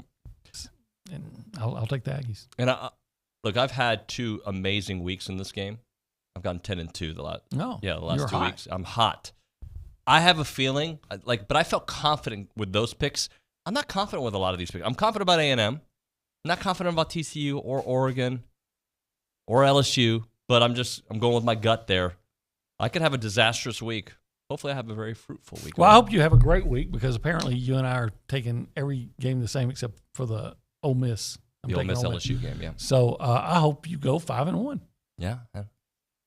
And I'll take the Aggies. And look, I've had 2 amazing weeks in this game. I've gotten 10-2 the last 2 weeks. I'm hot. I have a feeling, but I felt confident with those picks. I'm not confident with a lot of these picks. I'm confident about A&M. I'm not confident about TCU or Oregon or LSU, but I'm going with my gut there. I could have a disastrous week. Hopefully I have a very fruitful week. Well, I hope you have a great week because apparently you and I are taking every game the same except for the Ole Miss The Ole Miss LSU game, yeah. So I hope you go 5-1. Yeah,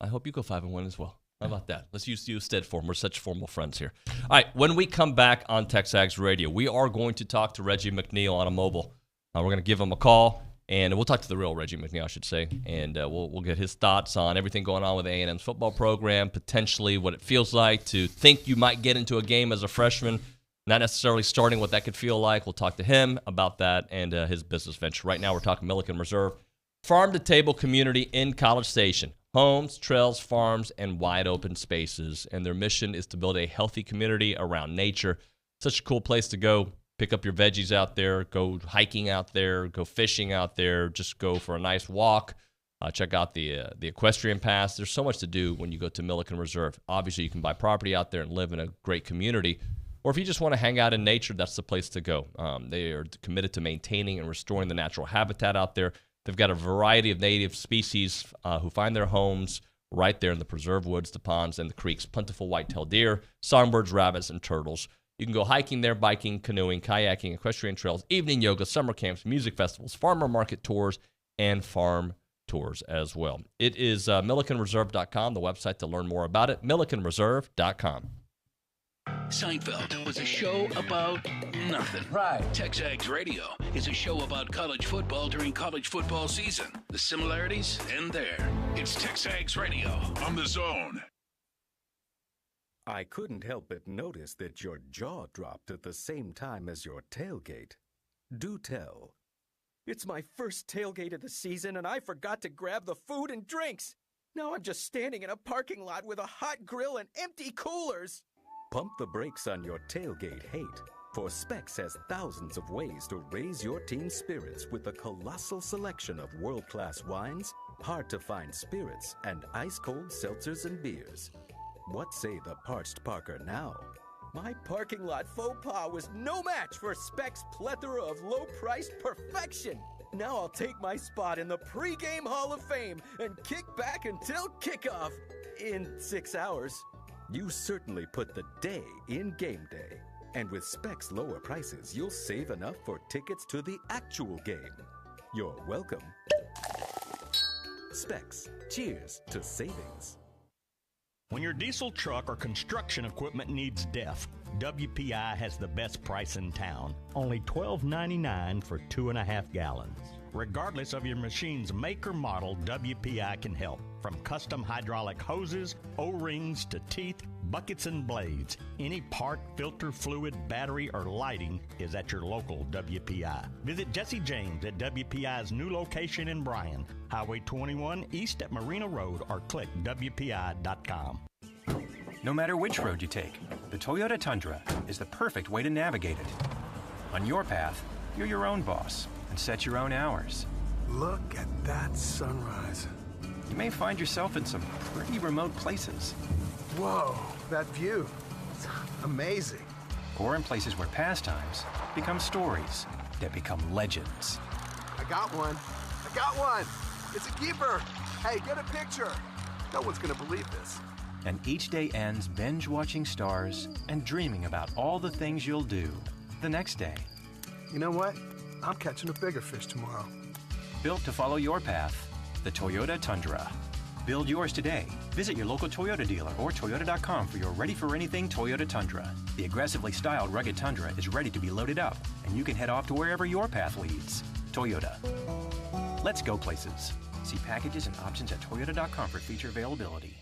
I hope you go 5-1 as well. How about that? Let's use you instead for 'em. We're such formal friends here. All right, when we come back on TexAgs Radio, we are going to talk to Reggie McNeil on a mobile. We're going to give him a call, and we'll talk to the real Reggie McNeil, I should say, and we'll get his thoughts on everything going on with A&M's football program, potentially what it feels like to think you might get into a game as a freshman, not necessarily starting, what that could feel like. We'll talk to him about that and his business venture. Right now, we're talking Milliken Reserve, farm-to-table community in College Station. Homes, trails, farms, and wide open spaces. And their mission is to build a healthy community around nature. Such a cool place to go. Pick up your veggies out there, go hiking out there, go fishing out there, just go for a nice walk. Check out the equestrian pass. There's so much to do when you go to Milliken Reserve. Obviously, you can buy property out there and live in a great community. Or if you just want to hang out in nature, that's the place to go. They are committed to maintaining and restoring the natural habitat out there. They've got a variety of native species who find their homes right there in the preserved woods, the ponds, and the creeks. Plentiful white-tailed deer, songbirds, rabbits, and turtles. You can go hiking there, biking, canoeing, kayaking, equestrian trails, evening yoga, summer camps, music festivals, farmer market tours, and farm tours as well. It is MillikenReserve.com, the website to learn more about it, MillikenReserve.com. Seinfeld was a show about nothing. Right. TexAgs Radio is a show about college football during college football season. The similarities end there. It's TexAgs Radio on the Zone. I couldn't help but notice that your jaw dropped at the same time as your tailgate. Do tell. It's my first tailgate of the season, and I forgot to grab the food and drinks. Now I'm just standing in a parking lot with a hot grill and empty coolers. Pump the brakes on your tailgate hate, for Specs has thousands of ways to raise your team's spirits with a colossal selection of world-class wines, hard-to-find spirits, and ice-cold seltzers and beers. What say the parched Parker now? My parking lot faux pas was no match for Specs' plethora of low-priced perfection. Now I'll take my spot in the pregame Hall of Fame and kick back until kickoff in 6 hours. You certainly put the day in game day. And with Specs' lower prices, you'll save enough for tickets to the actual game. You're welcome. Specs. Cheers to savings. When your diesel truck or construction equipment needs DEF, WPI has the best price in town. Only $12.99 for 2.5 gallons. Regardless of your machine's make or model, WPI can help. From custom hydraulic hoses, O-rings to teeth, buckets and blades. Any part, filter, fluid, battery, or lighting is at your local WPI. Visit Jesse James at WPI's new location in Bryan, Highway 21 east at Marina Road, or click WPI.com. No matter which road you take, the Toyota Tundra is the perfect way to navigate it. On your path, you're your own boss and set your own hours. Look at that sunrise. You may find yourself in some pretty remote places. Whoa, that view. It's amazing. Or in places where pastimes become stories that become legends. I got one. It's a keeper. Hey, get a picture. No one's gonna believe this. And each day ends binge watching stars and dreaming about all the things you'll do the next day. You know what? I'm catching a bigger fish tomorrow. Built to follow your path, the Toyota Tundra. Build yours today. Visit your local Toyota dealer or Toyota.com for your ready-for-anything Toyota Tundra. The aggressively styled rugged Tundra is ready to be loaded up, and you can head off to wherever your path leads. Toyota. Let's go places. See packages and options at Toyota.com for feature availability.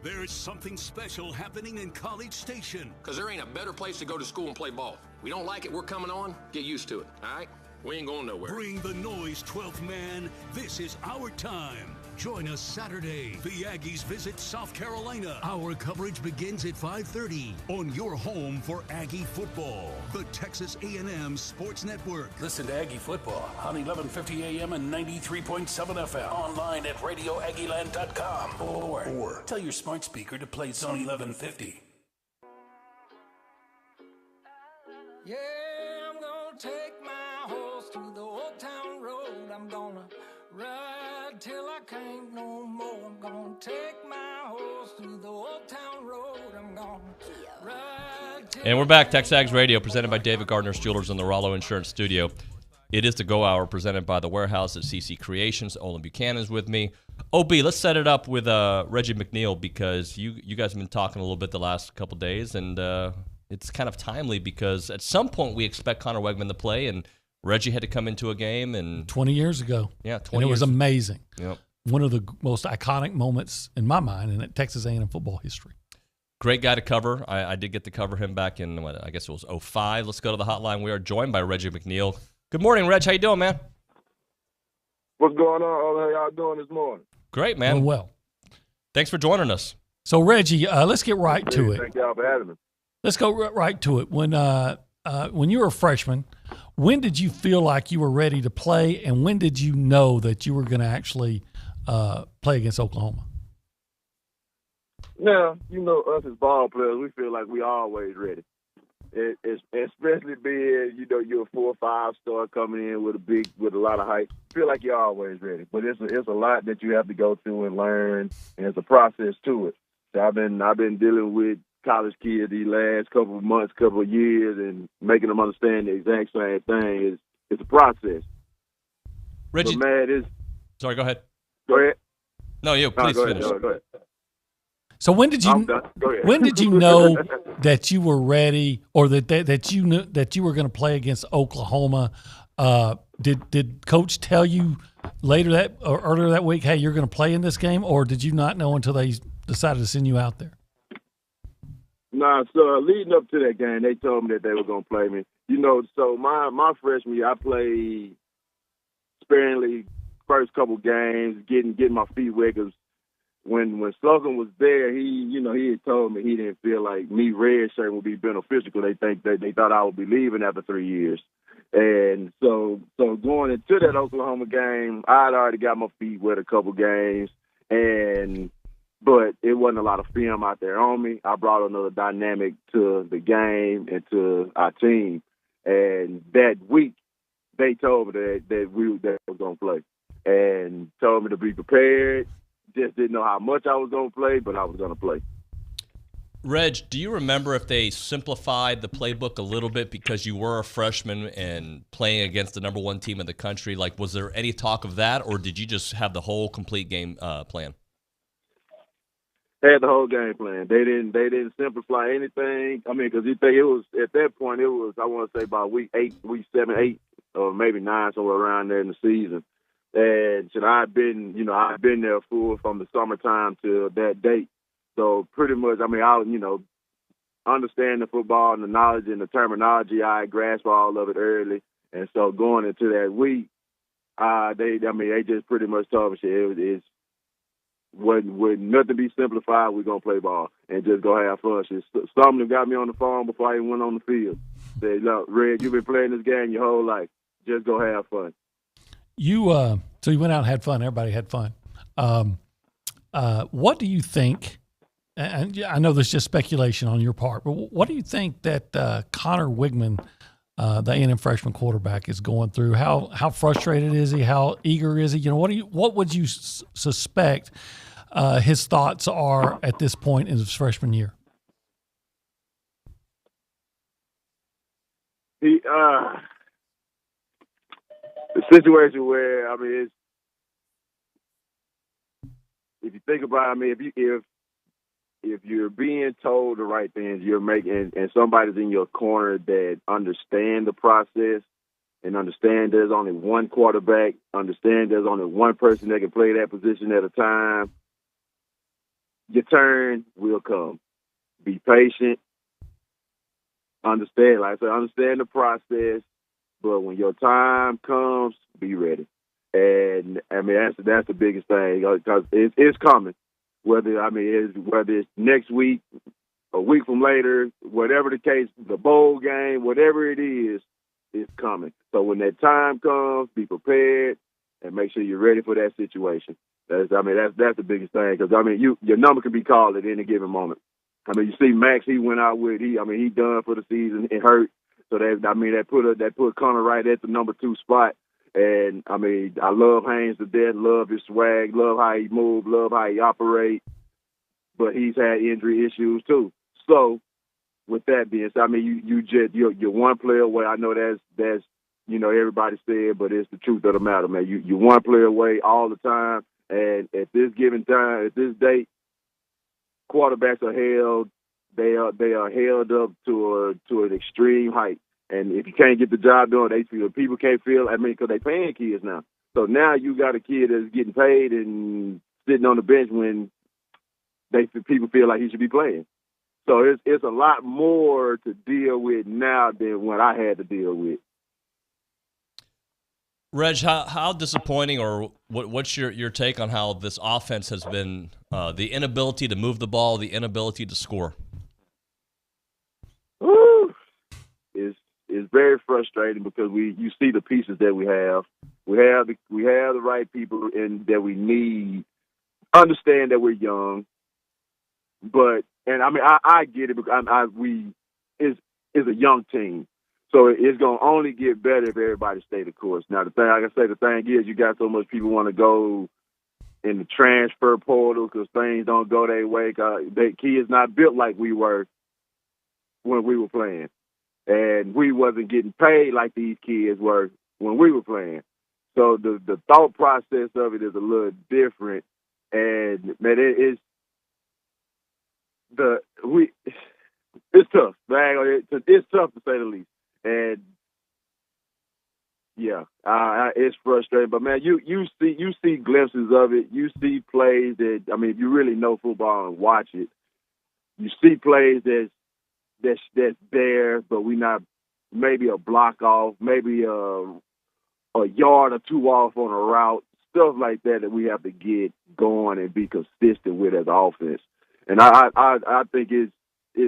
There's something special happening in College Station. Because there ain't a better place to go to school and play ball. We don't like it, we're coming on. Get used to it, all right? We ain't going nowhere. Bring the noise, 12th man. This is our time. Join us Saturday. The Aggies visit South Carolina. Our coverage begins at 5:30 on your home for Aggie football. The Texas A&M Sports Network. Listen to Aggie football on 1150 AM and 93.7 FM. Online at RadioAggieland.com. Or tell your smart speaker to play Zone 1150. Yeah, I'm gonna take my horse to the old town road. I'm gonna ride till I can't no more. I'm gonna take my horse to the old town road. I'm gonna ride till. And we're back, TexAgs Radio, presented by David Gardner's Jewelers in the Rollo Insurance Studio. It is the Go Hour presented by the Warehouse at CC Creations. Olin Buchanan is with me. OB, let's set it up with Reggie McNeil because you guys have been talking a little bit the last couple days, and it's kind of timely because at some point we expect Connor Wegman to play, and Reggie had to come into a game. And 20 years ago. Yeah, 20 and it was amazing. Yep. One of the most iconic moments in my mind in Texas A&M football history. Great guy to cover. I did get to cover him back in, I guess it was 2005. Let's go to the hotline. We are joined by Reggie McNeil. Good morning, Reg. How you doing, man? What's going on? How y'all doing this morning? Great, man. Doing well. Thanks for joining us. So, Reggie, let's get right to it. Thank y'all for having me. Let's go right to it. When you were a freshman, when did you feel like you were ready to play, and when did you know that you were going to actually play against Oklahoma? Now, us as ball players, we feel like we always ready. Especially being, you're a 4 or 5 star coming in with a lot of hype. Feel like you're always ready, but it's a lot that you have to go through and learn, and it's a process to it. So I've been dealing with college kids these last couple of months, couple of years, and making them understand the exact same thing. It's a process. Reggie, but man, sorry, go ahead. Go ahead. No, please go finish. Ahead, go ahead. So when did you know that you were ready, or that you knew that you were going to play against Oklahoma? Did Coach tell you earlier that week, hey, you're going to play in this game, or did you not know until they decided to send you out there? Nah, so leading up to that game, they told me that they were going to play me. So my freshman year, I played sparingly first couple games, getting my feet wet. Cause when Slocum was there, he had told me he didn't feel like me redshirt would be beneficial because they thought I would be leaving after 3 years. And so going into that Oklahoma game, I'd already got my feet wet a couple games, but it wasn't a lot of film out there on me. I brought another dynamic to the game and to our team. And that week, they told me that we was going to play and told me to be prepared. Just didn't know how much I was going to play, but I was going to play. Reg, do you remember if they simplified the playbook a little bit because you were a freshman and playing against the number 1 team in the country? Like, was there any talk of that, or did you just have the whole complete game plan? Had the whole game plan. They didn't simplify anything. I mean, because it was at that point I want to say about week 7, 8, or maybe 9, somewhere around there in the season. And I've been there from the summertime to that date. So pretty much, I understand the football and the knowledge and the terminology. I grasped all of it early. And so going into that week, they just pretty much told me it would nothing be simplified. We're gonna play ball and just go have fun. Some of them got me on the phone before I even went on the field. Said, "Look, Red, you've been playing this game your whole life. Just go have fun." So you went out and had fun. Everybody had fun. What do you think? And I know this is just speculation on your part, but what do you think that Connor Wegman, the A&M freshman quarterback, is going through? How frustrated is he? How eager is he? What would you suspect his thoughts are at this point in his freshman year? The situation where if you think about it, if you're being told the right things, you're making, and somebody's in your corner that understand the process and understand there's only one quarterback, understand there's only one person that can play that position at a time, your turn will come. Be patient. Understand the process. But when your time comes, be ready. And that's the biggest thing because it's coming. Whether it's next week, a week from later, whatever the case, the bowl game, whatever it is, it's coming. So when that time comes, be prepared and make sure you're ready for that situation. That's the biggest thing because your number can be called at any given moment. You see Max, he went out with he done for the season. It hurt. So that put Connor right at the number 2 spot. And I love Haynes to death, love his swag, love how he moves, love how he operates. But he's had injury issues too. So with that being said, you're one player away. I know that's everybody said, but it's the truth of the matter, man. You one player away all the time, and at this given time, at this date, quarterbacks are held. They are held up to an extreme height, and if you can't get the job done, people can't feel. Because they paying kids now. So now you got a kid that's getting paid and sitting on the bench when people feel like he should be playing. So it's a lot more to deal with now than what I had to deal with. Reg, how disappointing, or what's your take on how this offense has been, the inability to move the ball, the inability to score? It's very frustrating because you see the pieces that we have. We have the right people that we need. Understand that we're young, I get it because it's a young team. So it's going to only get better if everybody stay the course. Now, the thing is, you got so much people want to go in the transfer portal because things don't go their way. Kids not built like we were when we were playing. And we wasn't getting paid like these kids were when we were playing. So the thought process of it is a little different. And, man, it's tough. It's tough to say the least. And yeah, it's frustrating. But man, you see glimpses of it. You see plays that if you really know football and watch it, you see plays that's there, but we not maybe a block off, maybe a yard or two off on a route, stuff like that we have to get going and be consistent with as offense. And I think it's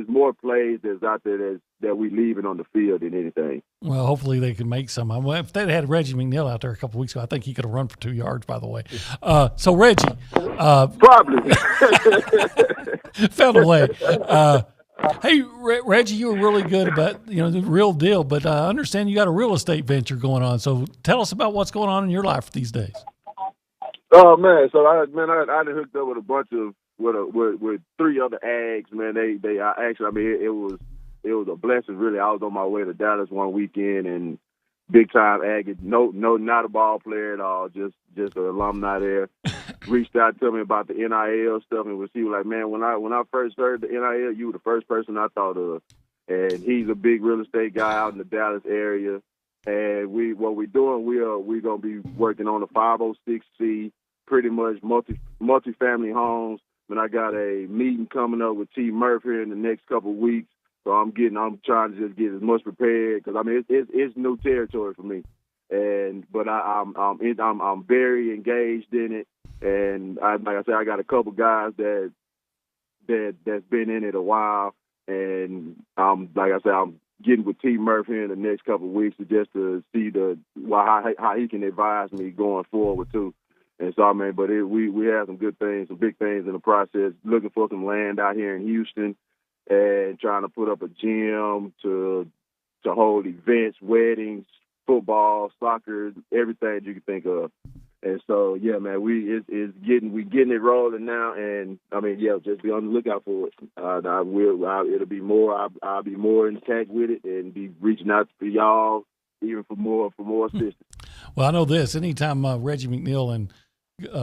more plays that's out there that we leaving on the field than anything. Well, hopefully they can make some. If they'd had Reggie McNeil out there a couple weeks ago, I think he could have run for 2 yards, by the way. So, Reggie. Probably. Found a way. Hey, Reggie, you were really good about, the real deal, but I understand you got a real estate venture going on. So tell us about what's going on in your life these days. Oh, man. So, I done hooked up with a bunch of, with 3 other Ags, man. It was a blessing, really. I was on my way to Dallas one weekend, and big time Aggie, no, not a ball player at all, just an alumni there. Reached out to me about the NIL stuff, and she was like, man, when I first heard the NIL, you were the first person I thought of. And he's a big real estate guy out in the Dallas area. And we're gonna be working on a 506C, pretty much multi-family homes. And I got a meeting coming up with T. Murphy here in the next couple of weeks. So I'm trying to just get as much prepared because it's new territory for me, but I'm very engaged in it, and like I said, I got a couple guys that's been in it a while, and like I said, I'm getting with T. Murphy in the next couple of weeks to see how he can advise me going forward too. And so we have some good things, some big things in the process. Looking for some land out here in Houston. And trying to put up a gym to hold events, weddings, football, soccer, everything you can think of. And so, yeah, man, we getting it rolling now. And just be on the lookout for it. It'll be more. I'll be more in touch with it and be reaching out to y'all even for more assistance. Well, I know this. Anytime Reggie McNeil and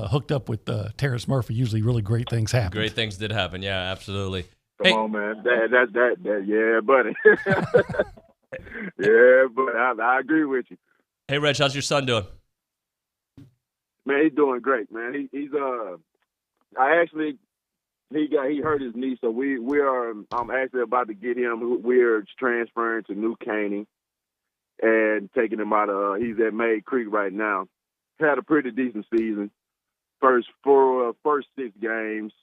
hooked up with Terrence Murphy, usually really great things happen. Great things did happen. Yeah, absolutely. Come on, man. That, yeah, buddy. Yeah, but I agree with you. Hey, Reg, how's your son doing? Man, he's doing great, man. He hurt his knee, so I'm actually about to get him. We're transferring to New Caney and taking him out of. He's at May Creek right now. Had a pretty decent season. First 6 games.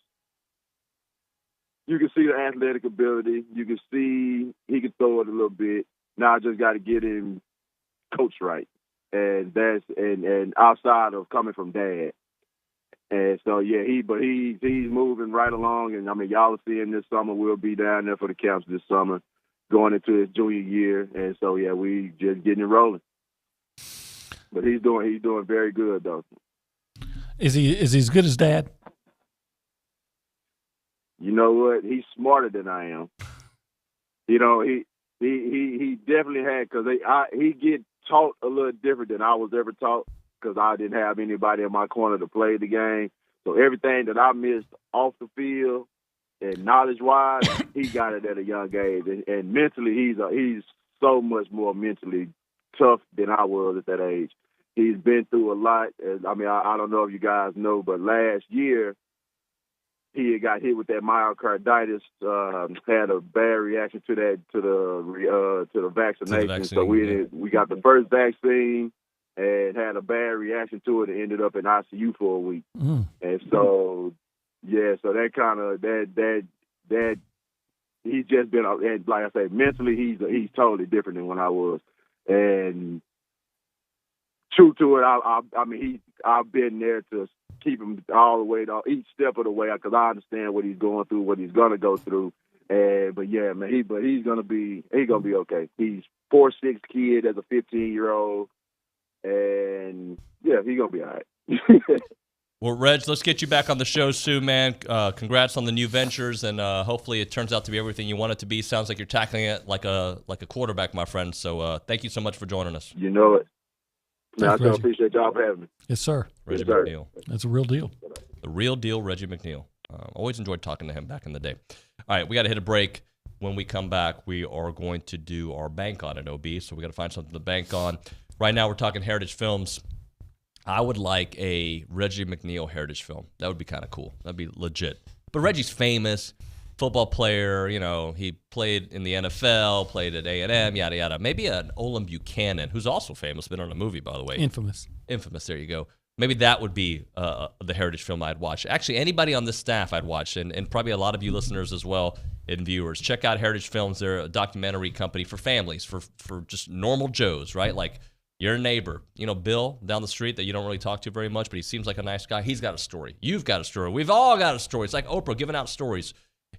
You can see the athletic ability. You can see he can throw it a little bit. Now I just got to get him coached right, and that's and outside of coming from dad. And so yeah, he's moving right along. And y'all will see him this summer. We'll be down there for the camps this summer, going into his junior year. And so yeah, we just getting it rolling. But he's doing very good though. Is he as good as dad? You know what? He's smarter than I am. He definitely had, because he get taught a little different than I was ever taught because I didn't have anybody in my corner to play the game. So everything that I missed off the field and knowledge-wise, he got it at a young age. And mentally, he's so much more mentally tough than I was at that age. He's been through a lot. I don't know if you guys know, but last year he had got hit with that myocarditis. Had a bad reaction to the vaccination. So we got the first vaccine and had a bad reaction to it and ended up in ICU for a week. And so so that kind of that he's just been, and like I say, mentally he's totally different than when I was. And true to it, I've been there to keep him all the way, each step of the way, because I understand what he's going through, what he's gonna go through. But he's gonna be okay. He's 4'6" kid as a 15-year-old, and he's gonna be all right. Well, Reg, let's get you back on the show soon, man. Congrats on the new ventures, and hopefully it turns out to be everything you want it to be. Sounds like you're tackling it like a quarterback, my friend. So thank you so much for joining us. You know it. I Reggie. appreciate y'all for having me. Yes, sir. Reggie McNeil. That's a real deal. The real deal, Reggie McNeil. Always enjoyed talking to him back in the day. All right, we got to hit a break. When we come back, we are going to do our bank on it, OB. So we got to find something to bank on. Right now, we're talking Heritage Films. I would like a Reggie McNeil Heritage film. That would be kind of cool. That'd be legit. But Reggie's famous, football player. You know, he played in the NFL, played at A&M, yada, yada. Maybe an Olin Buchanan, who's also famous, been on a movie, by the way. Infamous, there you go. Maybe that would be the Heritage film I'd watch. Actually, anybody on this staff I'd watch, and probably a lot of you listeners as well and viewers. Check out Heritage Films. They're a documentary company for families, for just normal Joes, right? Like, your neighbor, Bill down the street that you don't really talk to very much, but he seems like a nice guy. He's got a story. You've got a story. We've all got a story. It's like Oprah giving out stories.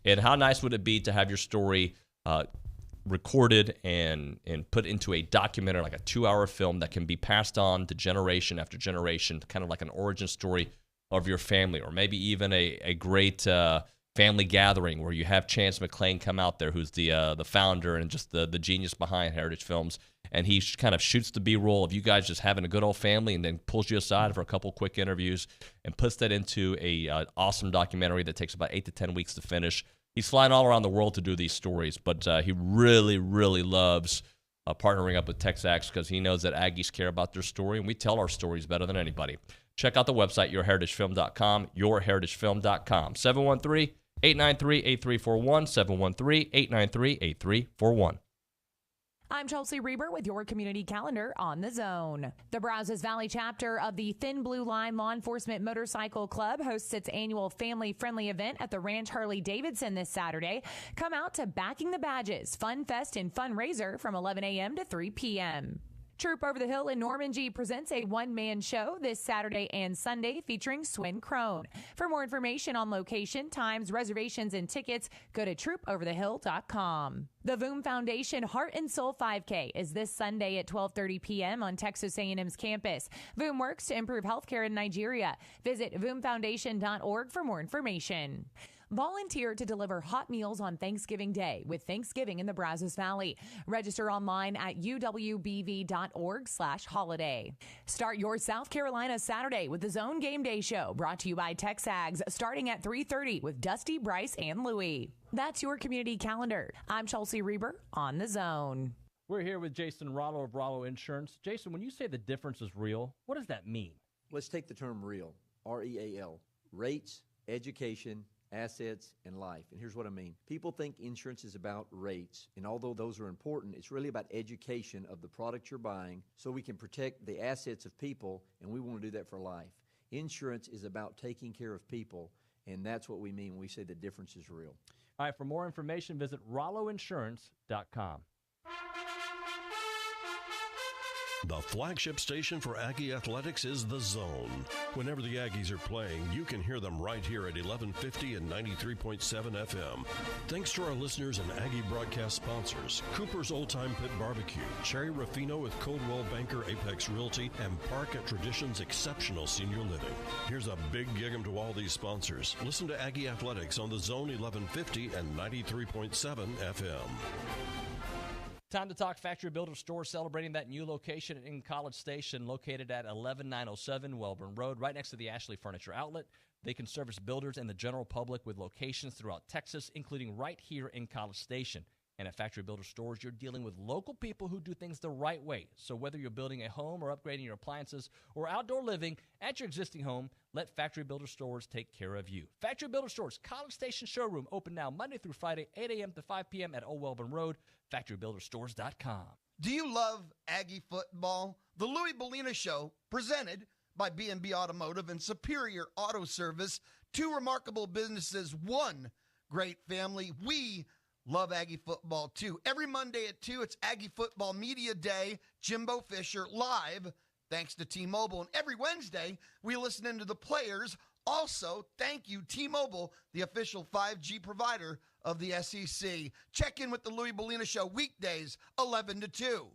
And how nice would it be to have your story recorded and put into a documentary, like a 2-hour film that can be passed on to generation after generation, kind of like an origin story of your family, or maybe even a great family gathering where you have Chance McClain come out there, who's the founder and just the genius behind Heritage Films. And he kind of shoots the B-roll of you guys just having a good old family, and then pulls you aside for a couple quick interviews and puts that into a awesome documentary that takes about 8 to 10 weeks to finish. He's flying all around the world to do these stories, but he really, really loves partnering up with TexAgs because he knows that Aggies care about their story, and we tell our stories better than anybody. Check out the website, yourheritagefilm.com, yourheritagefilm.com, 713-893-8341, 713-893-8341. I'm Chelsea Reber with your community calendar on the Zone. The Brazos Valley chapter of the Thin Blue Line Law Enforcement Motorcycle Club hosts its annual family-friendly event at the Ranch Harley-Davidson this Saturday. Come out to Backing the Badges, Fun Fest and Fundraiser from 11 a.m. to 3 p.m. Troop Over the Hill in Norman G presents a one-man show this Saturday and Sunday featuring Swin Crone. For more information on location, times, reservations, and tickets, go to troopoverthehill.com. The VOOM Foundation Heart and Soul 5K is this Sunday at 12:30 p.m. on Texas A&M's campus. VOOM works to improve healthcare in Nigeria. Visit voomfoundation.org for more information. Volunteer to deliver hot meals on Thanksgiving Day with Thanksgiving in the Brazos Valley. Register online at uwbv.org/holiday. Start your South Carolina Saturday with the Zone Game Day Show, brought to you by TexAgs, starting at 3:30 with Dusty, Bryce, and Louie. That's your community calendar. I'm Chelsea Reber on the Zone. We're here with Jason Rollo of Rollo Insurance. Jason, when you say the difference is real, what does that mean? Let's take the term real, R-E-A-L. Rates, education, assets, and life. And here's what I mean. People think insurance is about rates, and although those are important, it's really about education of the product you're buying so we can protect the assets of people, and we want to do that for life. Insurance is about taking care of people, and that's what we mean when we say the difference is real. All right, for more information, visit RolloInsurance.com. The flagship station for Aggie Athletics is The Zone. Whenever the Aggies are playing, you can hear them right here at 1150 and 93.7 FM. Thanks to our listeners and Aggie broadcast sponsors, Cooper's Old Time Pit Barbecue, Cherry Ruffino with Coldwell Banker Apex Realty, and Park at Traditions Exceptional Senior Living. Here's a big gig-em to all these sponsors. Listen to Aggie Athletics on The Zone 1150 and 93.7 FM. Time to talk Factory Builder Store, celebrating that new location in College Station, located at 11907 Welborn Road, right next to the Ashley Furniture Outlet. They can service builders and the general public with locations throughout Texas, including right here in College Station. And at Factory Builder Stores, you're dealing with local people who do things the right way. So whether you're building a home or upgrading your appliances or outdoor living at your existing home, let Factory Builder Stores take care of you. Factory Builder Stores, College Station Showroom, open now Monday through Friday, 8 a.m. to 5 p.m. at Old Welborn Road, factorybuilderstores.com. Do you love Aggie football? The Louis Bellina Show, presented by B&B Automotive and Superior Auto Service, two remarkable businesses, one great family. We love Aggie football, too. Every Monday at 2, it's Aggie Football Media Day. Jimbo Fisher live, thanks to T-Mobile. And every Wednesday, we listen into the players. Also, thank you, T-Mobile, the official 5G provider of the SEC. Check in with the Louis Bellina Show weekdays, 11 to 2.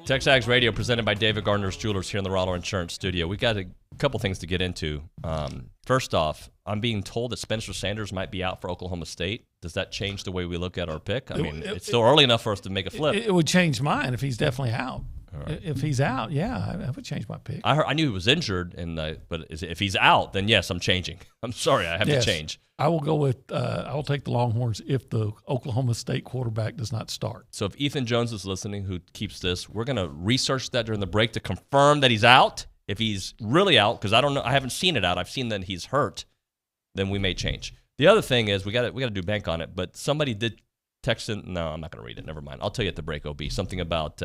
TexAgs Radio, presented by David Gardner's Jewelers here in the Rollo Insurance Studio. We got a couple things to get into. First off, I'm being told that Spencer Sanders might be out for Oklahoma State. Does that change the way we look at our pick? I mean, it's still early enough for us to make a flip. It would change mine if he's definitely out. Right. If he's out, yeah, I would change my pick. I knew he was injured, but if he's out, then yes, I'm changing. I'm sorry, I have to change. I will go with I will take the Longhorns if the Oklahoma State quarterback does not start. So if Ethan Jones is listening, who keeps this, we're going to research that during the break to confirm that he's out. If he's really out, because I don't know, I haven't seen it out. I've seen that he's hurt. Then we may change. The other thing is we got to do bank on it. But somebody did text in. No, I'm not going to read it. Never mind. I'll tell you at the break. OB something about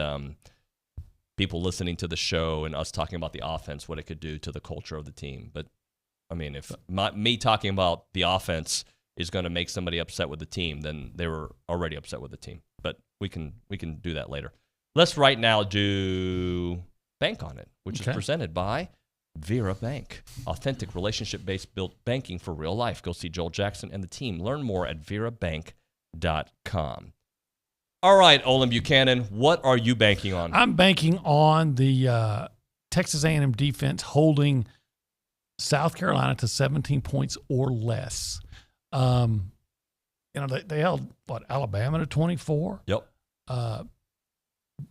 people listening to the show and us talking about the offense, what it could do to the culture of the team. But I mean, if me talking about the offense is going to make somebody upset with the team, then they were already upset with the team. But we can do that later. Let's right now do bank on it, which is presented by Vera Bank. Authentic relationship-based built banking for real life. Go see Joel Jackson and the team. Learn more at verabank.com. All right, Olin Buchanan, what are you banking on? I'm banking on the Texas A&M defense holding South Carolina to 17 points or less. They held, Alabama to 24? Yep.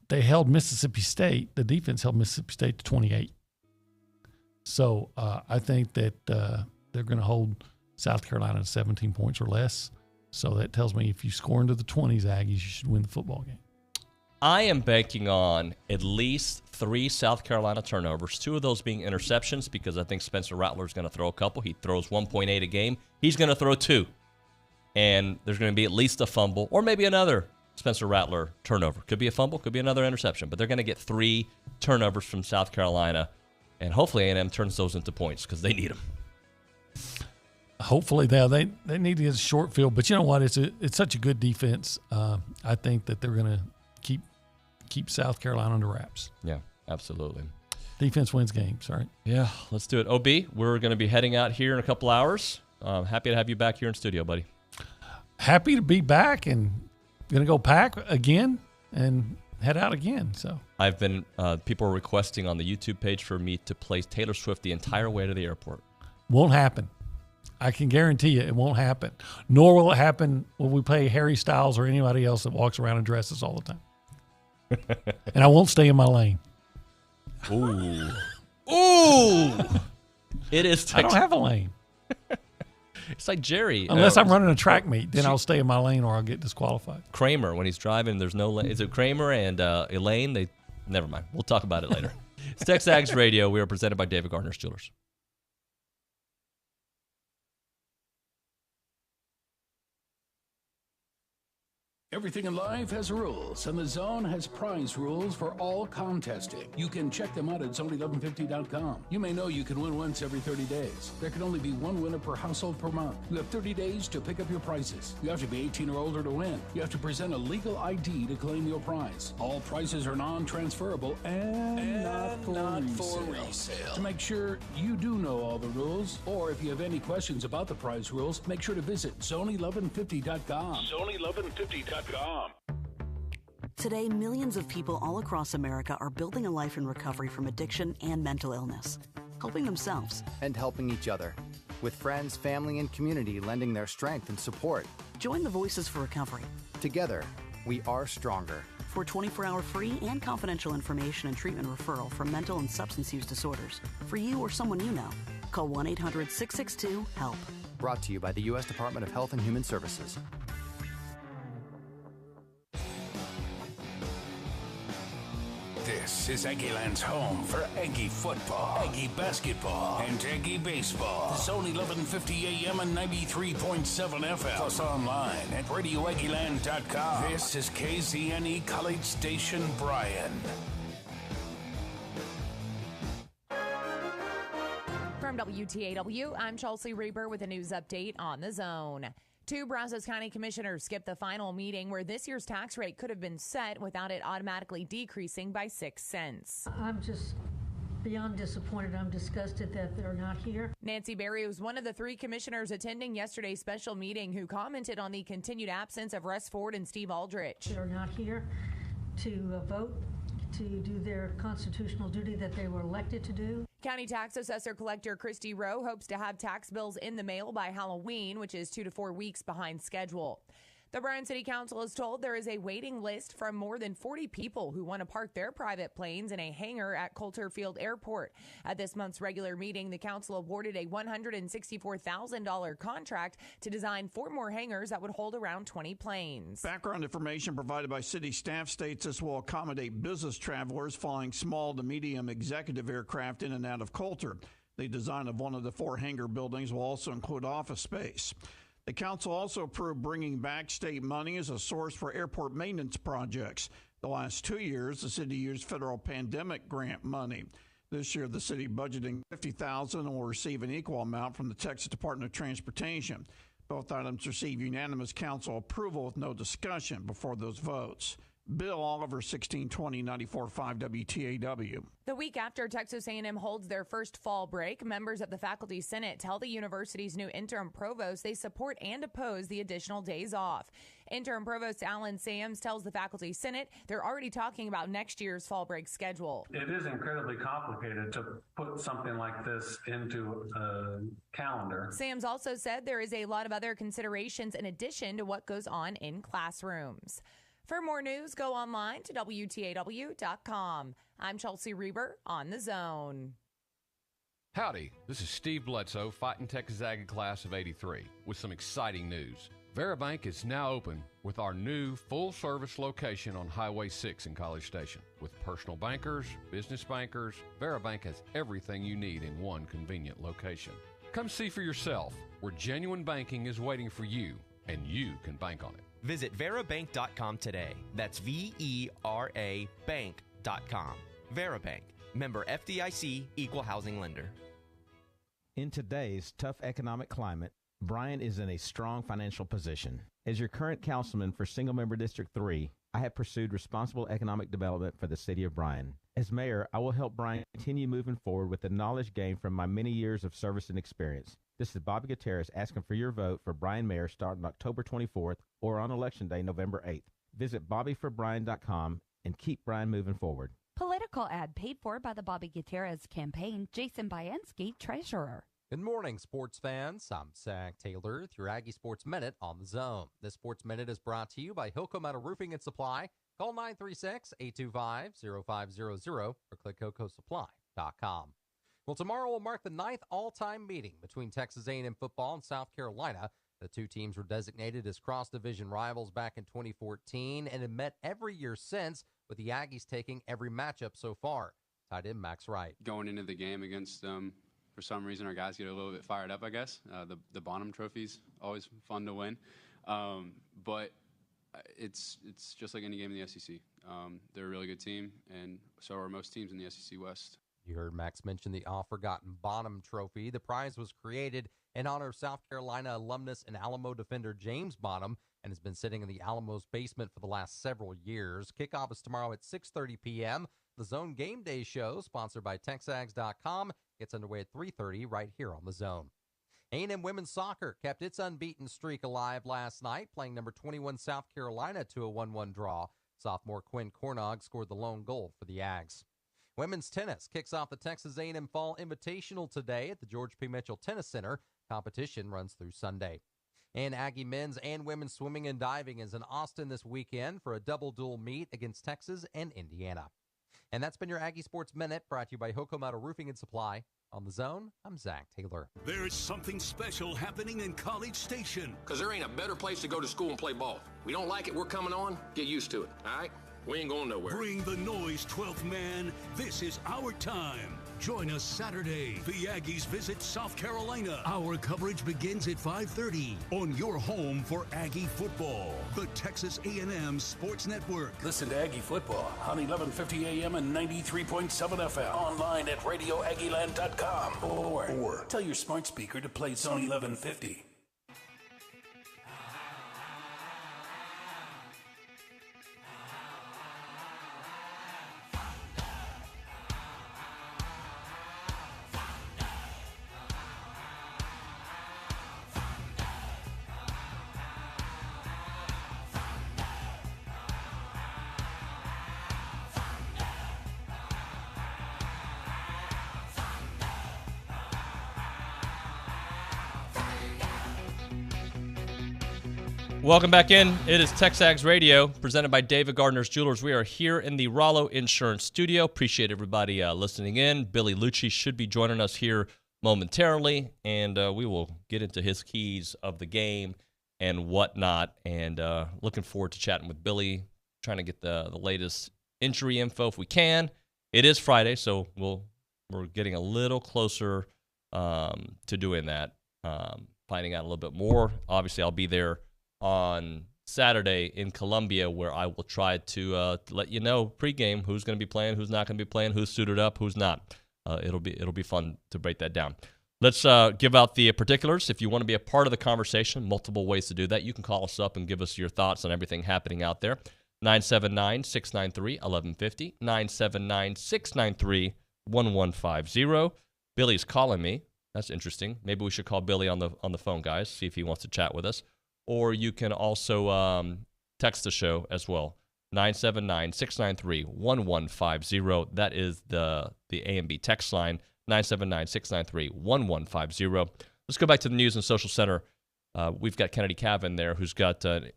They held Mississippi State. The defense held Mississippi State to 28. So I think that they're going to hold South Carolina to 17 points or less. So that tells me if you score into the 20s, Aggies, you should win the football game. I am banking on at least 3 South Carolina turnovers, 2 of those being interceptions, because I think Spencer Rattler is going to throw a couple. He throws 1.8 a game. He's going to throw 2. And there's going to be at least a fumble or maybe another Spencer Rattler turnover. Could be a fumble, could be another interception. But they're going to get 3 turnovers from South Carolina. And hopefully A&M turns those into points because they need them. Hopefully they need to get a short field. But you know what? It's such a good defense. I think that they're going to keep South Carolina under wraps. Yeah, absolutely. Defense wins games, right? Yeah, let's do it. OB, we're going to be heading out here in a couple hours. Happy to have you back here in studio, buddy. Happy to be back and going to go pack again and head out again. So I've been people are requesting on the YouTube page for me to play Taylor Swift the entire way to the airport. Won't happen. I can guarantee you it won't happen. Nor will it happen when we play Harry Styles or anybody else that walks around in dresses all the time. And I won't stay in my lane. Ooh. Ooh. It is. I don't have a lane. It's like Jerry. Unless I'm running a track meet, then I'll stay in my lane or I'll get disqualified. Kramer, when he's driving, there's no lane. Is it Kramer and Elaine? Never mind. We'll talk about it later. It's TexAgs Radio. We are presented by David Gardner's Jewelers. Everything in life has rules, and the Zone has prize rules for all contesting. You can check them out at zone1150.com. You may know you can win once every 30 days. There can only be one winner per household per month. You have 30 days to pick up your prizes. You have to be 18 or older to win. You have to present a legal ID to claim your prize. All prizes are non-transferable and not for resale. To make sure you do know all the rules, or if you have any questions about the prize rules, make sure to visit zone1150.com. Zone1150.com. Today, millions of people all across America are building a life in recovery from addiction and mental illness, helping themselves and helping each other, with friends, family, and community lending their strength and support. Join the Voices for Recovery. Together, we are stronger. For 24-hour free and confidential information and treatment referral for mental and substance use disorders, for you or someone you know, call 1-800-662-HELP. Brought to you by the U.S. Department of Health and Human Services. This is Aggieland's home for Aggie football, Aggie basketball, and Aggie baseball. The Zone 1150 AM and 93.7 FM. Plus online at RadioAggieland.com. This is KZNE College Station, Bryan. From WTAW, I'm Chelsea Reaper with a news update on the Zone. 2 Brazos County commissioners skipped the final meeting where this year's tax rate could have been set without it automatically decreasing by 6 cents. I'm just beyond disappointed. I'm disgusted that they're not here. Nancy Berry was one of the 3 commissioners attending yesterday's special meeting who commented on the continued absence of Russ Ford and Steve Aldrich. They're not here to vote, to do their constitutional duty that they were elected to do. County Tax Assessor Collector Christy Rowe hopes to have tax bills in the mail by Halloween, which is 2 to 4 weeks behind schedule. The Bryan City Council is told there is a waiting list from more than 40 people who want to park their private planes in a hangar at Coulter Field Airport. At this month's regular meeting, the council awarded a $164,000 contract to design 4 more hangars that would hold around 20 planes. Background information provided by city staff states this will accommodate business travelers flying small to medium executive aircraft in and out of Coulter. The design of one of the 4 hangar buildings will also include office space. The council also approved bringing back state money as a source for airport maintenance projects. The last 2 years, the city used federal pandemic grant money. This year, the city budgeting $50,000 and will receive an equal amount from the Texas Department of Transportation. Both items received unanimous council approval with no discussion before those votes. Bill Oliver, 1620 94.5 WTAW. The week after Texas A&M holds their first fall break, members of the Faculty Senate tell the university's new interim provost they support and oppose the additional days off. Interim Provost Alan Sams tells the Faculty Senate they're already talking about next year's fall break schedule. It is incredibly complicated to put something like this into a calendar. Sams also said there is a lot of other considerations in addition to what goes on in classrooms. For more news, go online to WTAW.com. I'm Chelsea Reaver on The Zone. Howdy, this is Steve Bledsoe, fighting TexAgs class of '83, with some exciting news. Verabank is now open with our new full-service location on Highway 6 in College Station. With personal bankers, business bankers, Verabank has everything you need in one convenient location. Come see for yourself where genuine banking is waiting for you, and you can bank on it. Visit Verabank.com today. That's VERA Bank.com. Verabank. Member FDIC, Equal Housing Lender. In today's tough economic climate, Bryan is in a strong financial position. As your current councilman for Single Member District 3, I have pursued responsible economic development for the city of Bryan. As mayor, I will help Bryan continue moving forward with the knowledge gained from my many years of service and experience. This is Bobby Gutierrez asking for your vote for Bryan Mayor starting October 24th or on Election Day, November 8th. Visit bobbyforbryan.com and keep Bryan moving forward. Political ad paid for by the Bobby Gutierrez campaign. Jason Bianski, treasurer. Good morning, sports fans. I'm Zach Taylor with your Aggie Sports Minute on the Zone. This Sports Minute is brought to you by Hilco Metal Roofing and Supply. Call 936-825-0500 or click HilcoSupply.com. Well, tomorrow will mark the 9th all-time meeting between Texas A&M football and South Carolina. The two teams were designated as cross-division rivals back in 2014 and have met every year since, with the Aggies taking every matchup so far. Tight end Max Wright. Going into the game against, for some reason, our guys get a little bit fired up, I guess. The Bonham Trophy's always fun to win. But it's just like any game in the SEC. They're a really good team, and so are most teams in the SEC West. You heard Max mention the oft-forgotten Bonham Trophy. The prize was created in honor of South Carolina alumnus and Alamo defender James Bonham and has been sitting in the Alamo's basement for the last several years. Kickoff is tomorrow at 6:30 p.m. The Zone Game Day Show, sponsored by TexAgs.com, gets underway at 3:30 right here on The Zone. A&M women's soccer kept its unbeaten streak alive last night, playing number 21 South Carolina to a 1-1 draw. Sophomore Quinn Cornog scored the lone goal for the Ags. Women's tennis kicks off the Texas A&M Fall Invitational today at the George P. Mitchell Tennis Center. Competition runs through Sunday. And Aggie men's and women's swimming and diving is in Austin this weekend for a double duel meet against Texas and Indiana. And that's been your Aggie Sports Minute, brought to you by Hokomata Roofing and Supply. On The Zone, I'm Zach Taylor. There's something special happening in College Station. Because there ain't a better place to go to school and play ball. We don't like it, we're coming on. Get used to it, all right? We ain't going nowhere. Bring the noise, 12th man. This is our time. Join us Saturday. The Aggies visit South Carolina. Our coverage begins at 5:30 on your home for Aggie football. The Texas A&M Sports Network. Listen to Aggie football on 1150 AM and 93.7 FM. Online at radioaggieland.com. Or tell your smart speaker to play Zone 1150. Welcome back in. It is TexAgs Radio, presented by David Gardner's Jewelers. We are here in the Rollo Insurance Studio. Appreciate everybody listening in. Billy Lucci should be joining us here momentarily, and we will get into his keys of the game and whatnot. And looking forward to chatting with Billy, trying to get the latest injury info if we can. It is Friday, so we're getting a little closer to doing that, finding out a little bit more. Obviously, I'll be there on Saturday in Columbia, where I will try to let you know pregame who's going to be playing, who's not going to be playing, who's suited up, who's not. It'll be fun to break that down. Let's give out the particulars. If you want to be a part of the conversation, multiple ways to do that. You can call us up and give us your thoughts on everything happening out there. 979-693-1150, 979-693-1150. Billy's calling me. That's interesting. Maybe we should call Billy on the phone, guys, see if he wants to chat with us. Or you can also text the show as well, 979-693-1150. That is the A&B text line, 979-693-1150. Let's go back to the News and Social Center. We've got Kennedy Cavan there, who's got a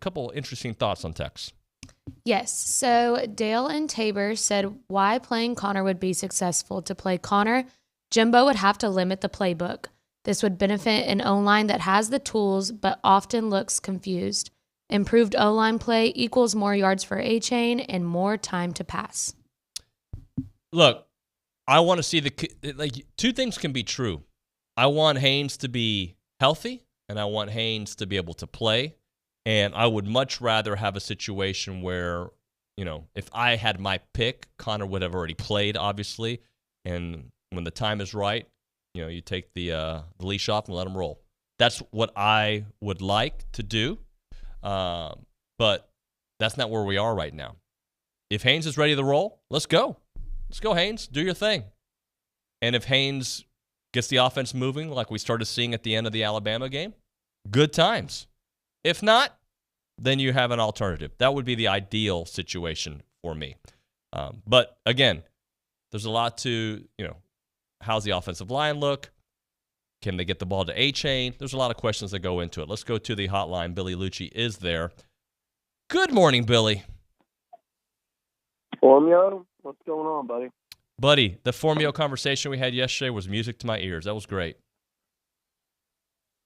couple interesting thoughts on text. Yes. So Dale and Tabor said why playing Connor would be successful. To play Connor, Jimbo would have to limit the playbook. This would benefit an O-line that has the tools but often looks confused. Improved O-line play equals more yards for A-Chain and more time to pass. Look, I want to see two things can be true. I want Haynes to be healthy, and I want Haynes to be able to play. And I would much rather have a situation where, if I had my pick, Connor would have already played, obviously. And when the time is right, you take the leash off and let him roll. That's what I would like to do, but that's not where we are right now. If Haynes is ready to roll, let's go. Let's go, Haynes. Do your thing. And if Haynes gets the offense moving like we started seeing at the end of the Alabama game, good times. If not, then you have an alternative. That would be the ideal situation for me. But, again, there's a lot to, how's the offensive line look? Can they get the ball to A-Chain? There's a lot of questions that go into it. Let's go to the hotline. Billy Lucci is there. Good morning, Billy. Formio, what's going on, buddy? Buddy, the Formio conversation we had yesterday was music to my ears. That was great.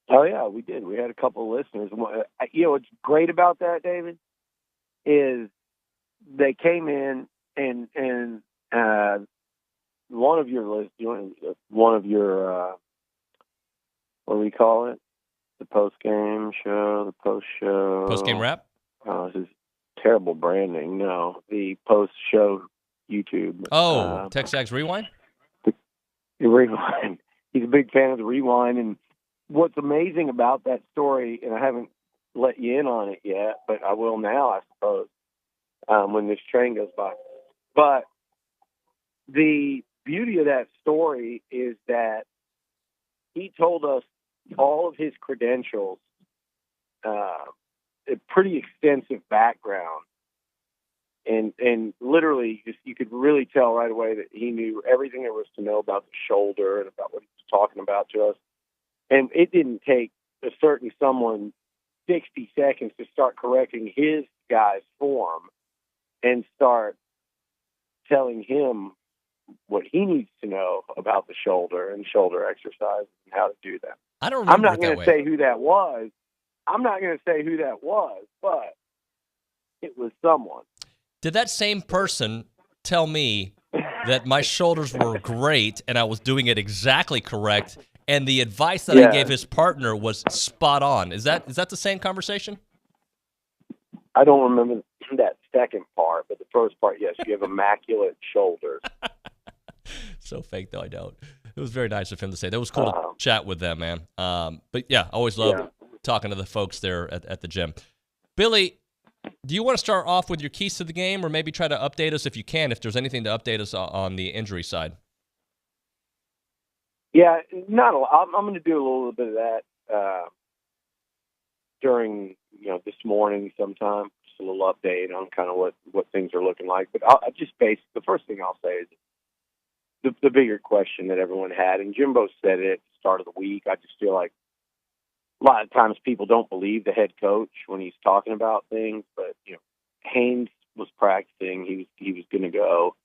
Oh, yeah, we did. We had a couple of listeners. What's great about that, David, is they came in and one of your what do we call it? The post-game show, the post-show. Post-game rap? This is terrible branding. No, the post-show YouTube. Oh, TexAgs Rewind? The Rewind. He's a big fan of the Rewind. And what's amazing about that story, and I haven't let you in on it yet, but I will now, I suppose, when this train goes by. But the beauty of that story is that he told us all of his credentials, a pretty extensive background and literally you could really tell right away that he knew everything there was to know about the shoulder and about what he was talking about to us. And it didn't take a certain someone 60 seconds to start correcting his guy's form and start telling him what he needs to know about the shoulder and shoulder exercise and how to do that. I don't remember. I'm not going to say who that was. But it was someone. Did that same person tell me that my shoulders were great and I was doing it exactly correct, and the advice that I gave his partner was spot on? Is that the same conversation? I don't remember that second part, but the first part, yes, you have immaculate shoulders. So fake, though, I don't. It was very nice of him to say. That was cool to chat with them, man. But, yeah, I always love talking to the folks there at the gym. Billy, do you want to start off with your keys to the game, or maybe try to update us if you can, if there's anything to update us on the injury side? Yeah, not a lot. I'm going to do a little bit of that during this morning sometime. Just a little update on kind of what things are looking like. But I'll just the first thing I'll say is the bigger question that everyone had, and Jimbo said it at the start of the week. I just feel like a lot of times people don't believe the head coach when he's talking about things, but Haynes was practicing. He was going to go.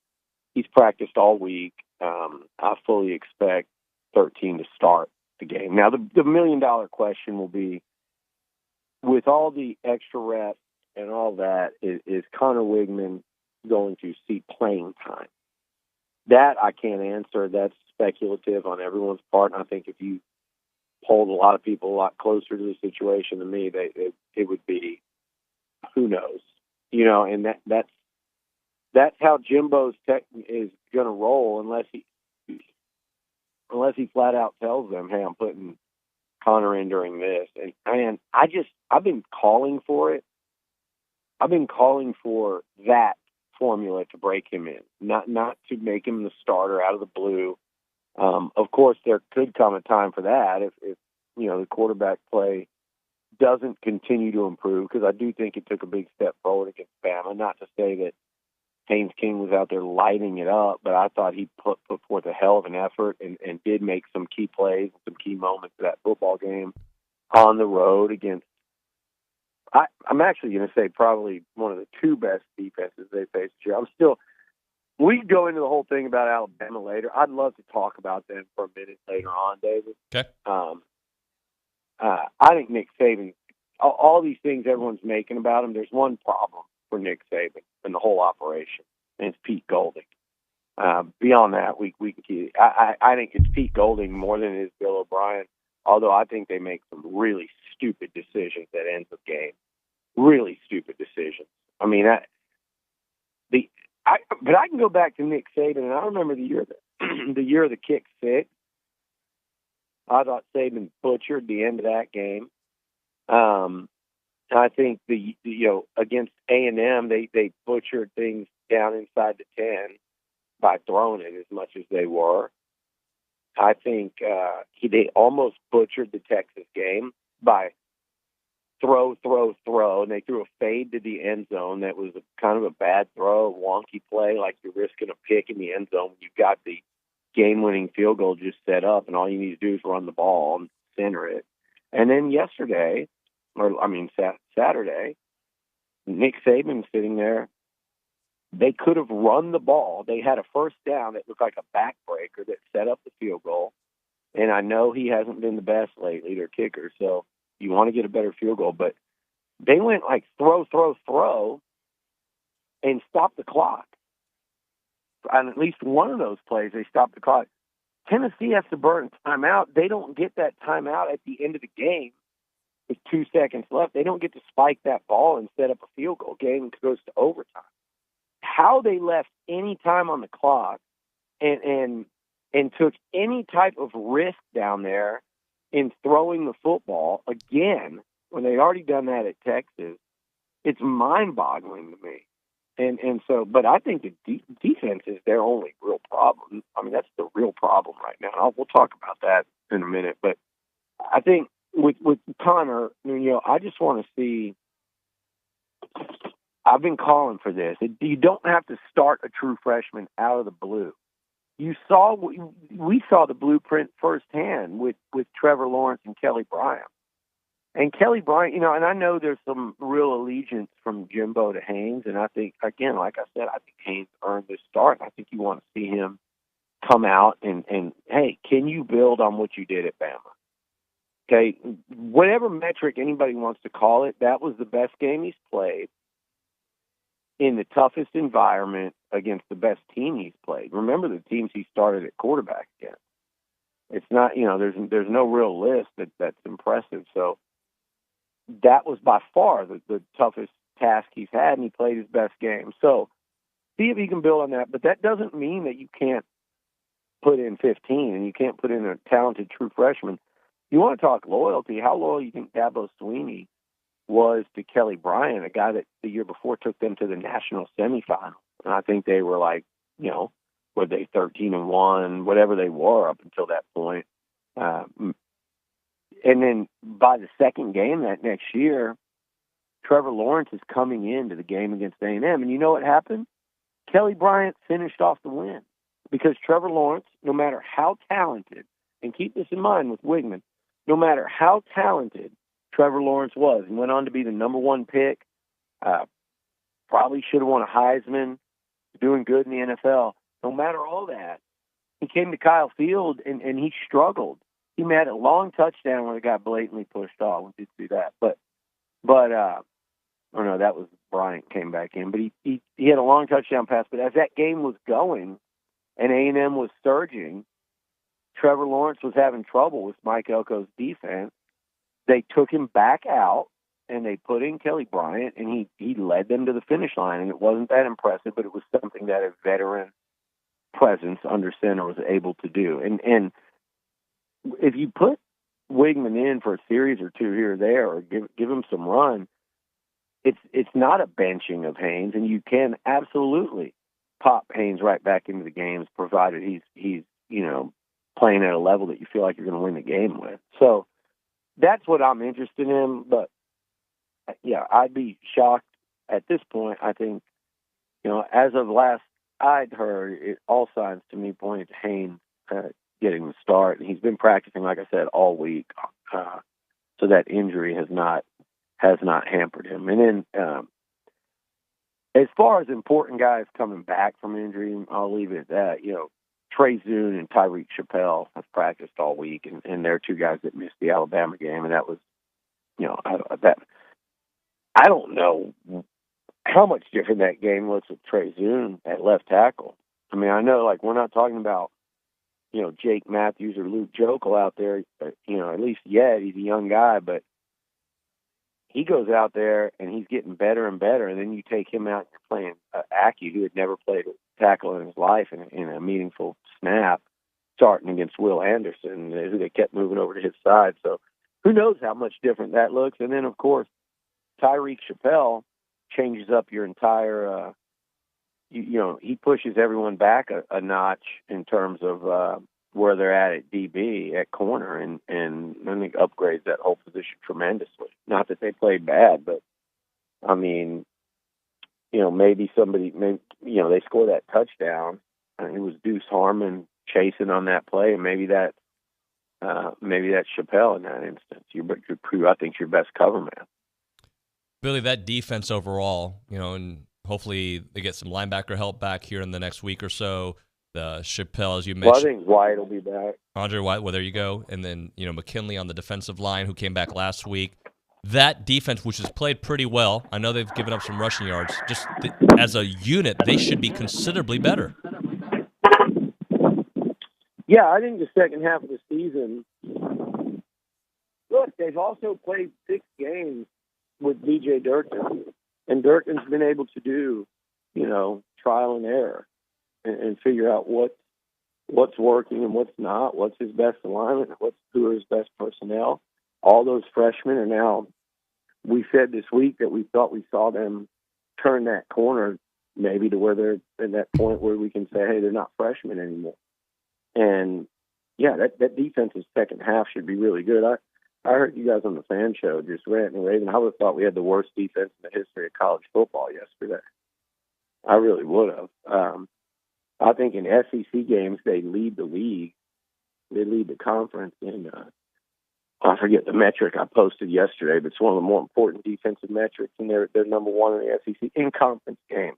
He's practiced all week. I fully expect 13 to start the game. Now, the million-dollar question will be, with all the extra reps and all that, is Connor Wigman going to see playing time? That I can't answer. That's speculative on everyone's part, and I think if you polled a lot of people a lot closer to the situation than me, it would be, who knows, and that's how Jimbo's tech is going to roll unless he flat out tells them, hey, I'm putting Connor in during this. And man, I've been calling for it. I've been calling for that formula to break him in, not to make him the starter out of the blue. Of course, there could come a time for that if the quarterback play doesn't continue to improve, because I do think it took a big step forward against Bama. Not to say that Haynes King was out there lighting it up, but I thought he put forth a hell of an effort and did make some key plays and some key moments of that football game on the road against, I'm actually going to say, probably one of the two best defenses they faced this year. We can go into the whole thing about Alabama later. I'd love to talk about them for a minute later on, David. Okay. I think Nick Saban, all these things everyone's making about him, there's one problem for Nick Saban and the whole operation, and it's Pete Golding. Beyond that, I think it's Pete Golding more than it is Bill O'Brien, although I think they make some really stupid decisions at ends of game. Really stupid decisions. I mean, but I can go back to Nick Saban, and I remember the year of the kick six. I thought Saban butchered the end of that game. I think against A&M, they butchered things down inside the 10 by throwing it as much as they were. I think they almost butchered the Texas game by throw, and they threw a fade to the end zone that was kind of a bad throw, a wonky play, like you're risking a pick in the end zone. You've got the game-winning field goal just set up, and all you need to do is run the ball and center it. And then Saturday, Nick Saban sitting there, they could have run the ball. They had a first down that looked like a backbreaker that set up the field goal. And I know he hasn't been the best lately, their kicker, so you want to get a better field goal. But they went like throw, and stopped the clock. On at least one of those plays, they stopped the clock. Tennessee has to burn timeout. They don't get that timeout at the end of the game with 2 seconds left. They don't get to spike that ball and set up a field goal. Game goes to overtime. How they left any time on the clock and took any type of risk down there in throwing the football again when they'd already done that at Texas, it's mind-boggling to me. And so, but I think the defense is their only real problem. I mean, that's the real problem right now. We'll talk about that in a minute. But I think with Connor, I just want to see I've been calling for this. You don't have to start a true freshman out of the blue. We saw the blueprint firsthand with Trevor Lawrence and Kelly Bryant. And Kelly Bryant, and I know there's some real allegiance from Jimbo to Haynes, and I think, again, like I said, I think Haynes earned this start. I think you want to see him come out and hey, can you build on what you did at Bama? Okay, whatever metric anybody wants to call it, that was the best game he's played in the toughest environment against the best team he's played. Remember the teams he started at quarterback against. It's not, there's no real list that's impressive. So that was by far the toughest task he's had, and he played his best game. So see if he can build on that. But that doesn't mean that you can't put in 15 and you can't put in a talented true freshman. You want to talk loyalty. How loyal do you think Dabo Swinney was to Kelly Bryant, a guy that the year before took them to the national semifinal? And I think they were like, were they 13-1, whatever they were up until that point. And then by the second game that next year, Trevor Lawrence is coming into the game against A&M. And you know what happened? Kelly Bryant finished off the win because Trevor Lawrence, no matter how talented, and keep this in mind with Wigman, no matter how talented Trevor Lawrence was and went on to be the number one pick, probably should have won a Heisman, doing good in the NFL. No matter all that, he came to Kyle Field and he struggled. He had a long touchdown where it got blatantly pushed off. We did see that. But no, that was Bryant came back in. But he had a long touchdown pass. But as that game was going and A&M was surging, Trevor Lawrence was having trouble with Mike Elko's defense. They took him back out, and they put in Kelly Bryant, and he led them to the finish line. And it wasn't that impressive, but it was something that a veteran presence under center was able to do. And if you put Wigman in for a series or two here or there, or give him some run, it's not a benching of Haynes, and you can absolutely pop Haynes right back into the games, provided he's playing at a level that you feel like you're going to win the game with. So that's what I'm interested in. But yeah, I'd be shocked at this point. I think, as of last I'd heard, all signs to me pointed to Haynes getting the start. And he's been practicing, like I said, all week. So that injury has not hampered him. And then as far as important guys coming back from injury, I'll leave it at that. Trey Zune and Tyreek Chappelle have practiced all week, and they're two guys that missed the Alabama game, and that was, I don't know how much different that game looks with Trey Zune at left tackle. I mean, I know, we're not talking about, Jake Matthews or Luke Jokel out there, at least yet. He's a young guy, but he goes out there and he's getting better and better, and then you take him out and you're playing Aggie, who had never played tackle in his life in a meaningful snap, starting against Will Anderson, who they kept moving over to his side. So who knows how much different that looks. And then, of course, Tyreek Chappelle changes up your entire he pushes everyone back a notch in terms of where they're at DB, at corner, and I think upgrades that whole position tremendously. Not that they played bad, but, I mean, maybe they score that touchdown, and it was Deuce Harmon chasing on that play, and maybe that's Chappelle in that instance. I think your best cover man. Billy, that defense overall, and hopefully they get some linebacker help back here in the next week or so. The Chappelle, as you mentioned. Well, I think White will be back. Andre White, well, there you go. And then, McKinley on the defensive line, who came back last week. That defense, which has played pretty well, I know they've given up some rushing yards. Just as a unit, they should be considerably better. Yeah, I think the second half of the season, look, they've also played 6 games with DJ Durkin, and Durkin's been able to do, trial and error and figure out what's working and what's not, what's his best alignment, who are his best personnel. All those freshmen are now, we said this week that we thought we saw them turn that corner maybe to where they're at that point where we can say, hey, they're not freshmen anymore. And, yeah, that defense's second half should be really good. I heard you guys on the fan show just ranting and raving. I would have thought we had the worst defense in the history of college football yesterday. I really would have. I think in SEC games, they lead the league. They lead the conference in, I forget the metric I posted yesterday, but it's one of the more important defensive metrics, and they're number one in the SEC in conference games.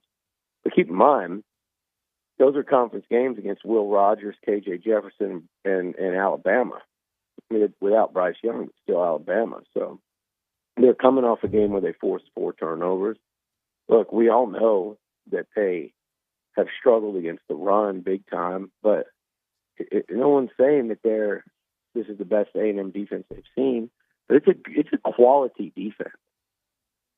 But keep in mind, those are conference games against Will Rogers, KJ Jefferson, and Alabama. I mean, without Bryce Young, it's still Alabama. So they're coming off a game where they forced 4 turnovers. Look, we all know that they have struggled against the run big time, but no one's saying that this is the best A&M defense they've seen. But it's a quality defense,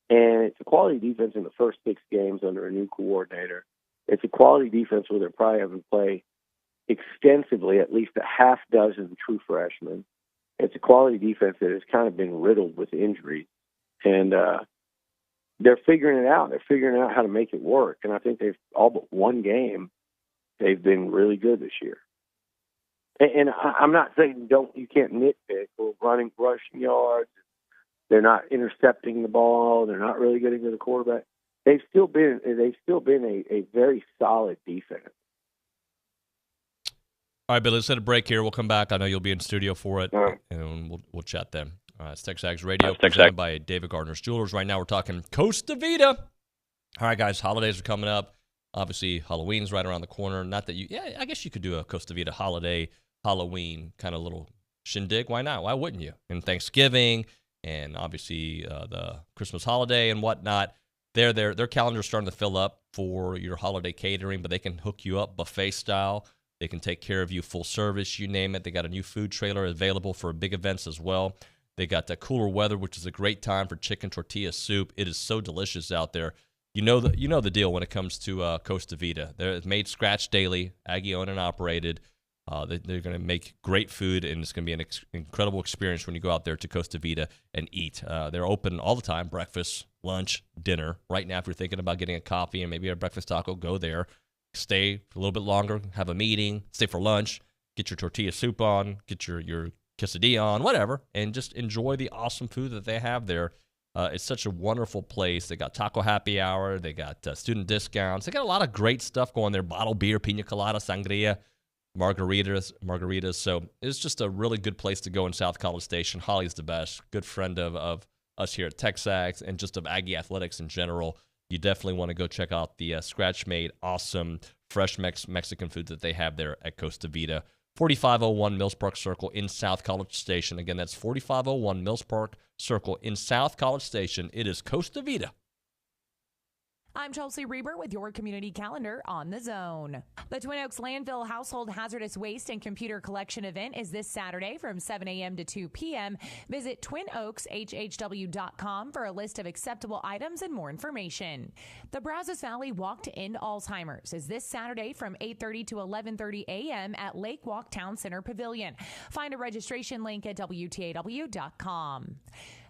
and it's a quality defense in the first 6 games under a new coordinator. It's a quality defense where they're probably having to play extensively at least a half dozen true freshmen. It's a quality defense that has kind of been riddled with injuries, and they're figuring it out. They're figuring out how to make it work, and I think they've all but one game. They've been really good this year. And I'm not saying you can't nitpick or rushing yards. They're not intercepting the ball. They're not really getting to the quarterback. They've still been a very solid defense. All right, Billy, let's hit a break here. We'll come back. I know you'll be in studio for it, and we'll chat then. It's TexAgs Radio, presented by David Gardner's Jewelers. Right now we're talking Costa Vida. All right, guys, holidays are coming up. Obviously, Halloween's right around the corner. Not that I guess you could do a Costa Vida holiday, Halloween kind of little shindig. Why not? Why wouldn't you? And Thanksgiving and obviously the Christmas holiday and whatnot. Their calendar's starting to fill up for your holiday catering, but they can hook you up buffet style. They can take care of you full service, you name it. They got a new food trailer available for big events as well. They got that cooler weather, which is a great time for chicken tortilla soup. It is so delicious out there. You know the deal when it comes to Costa Vida. They're made scratch daily, Aggie owned and operated. They're going to make great food, and it's going to be an incredible experience when you go out there to Costa Vida and eat. They're open all the time, breakfast, lunch, dinner. Right now, if you're thinking about getting a coffee and maybe a breakfast taco, go there. Stay for a little bit longer, have a meeting, stay for lunch, get your tortilla soup on, get your quesadilla on, whatever, and just enjoy the awesome food that they have there. It's such a wonderful place. They got taco happy hour. They got student discounts. They got a lot of great stuff going there. Bottled beer, pina colada, sangria, margaritas. So it's just a really good place to go in South College Station. Holly's the best. Good friend of us here at TexAgs and just of Aggie athletics in general. You definitely want to go check out the scratch-made, awesome, fresh Mexican food that they have there at Costa Vida. 4501 Mills Park Circle in South College Station. Again, that's 4501 Mills Park Circle in South College Station. It is Costa Vida. I'm Chelsea Reber with your community calendar on The Zone. The Twin Oaks Landfill Household Hazardous Waste and Computer Collection event is this Saturday from 7 a.m. to 2 p.m. Visit twinoakshhw.com for a list of acceptable items and more information. The Brazos Valley Walk to End Alzheimer's is this Saturday from 8:30 to 11:30 a.m. at Lake Walk Town Center Pavilion. Find a registration link at WTAW.com.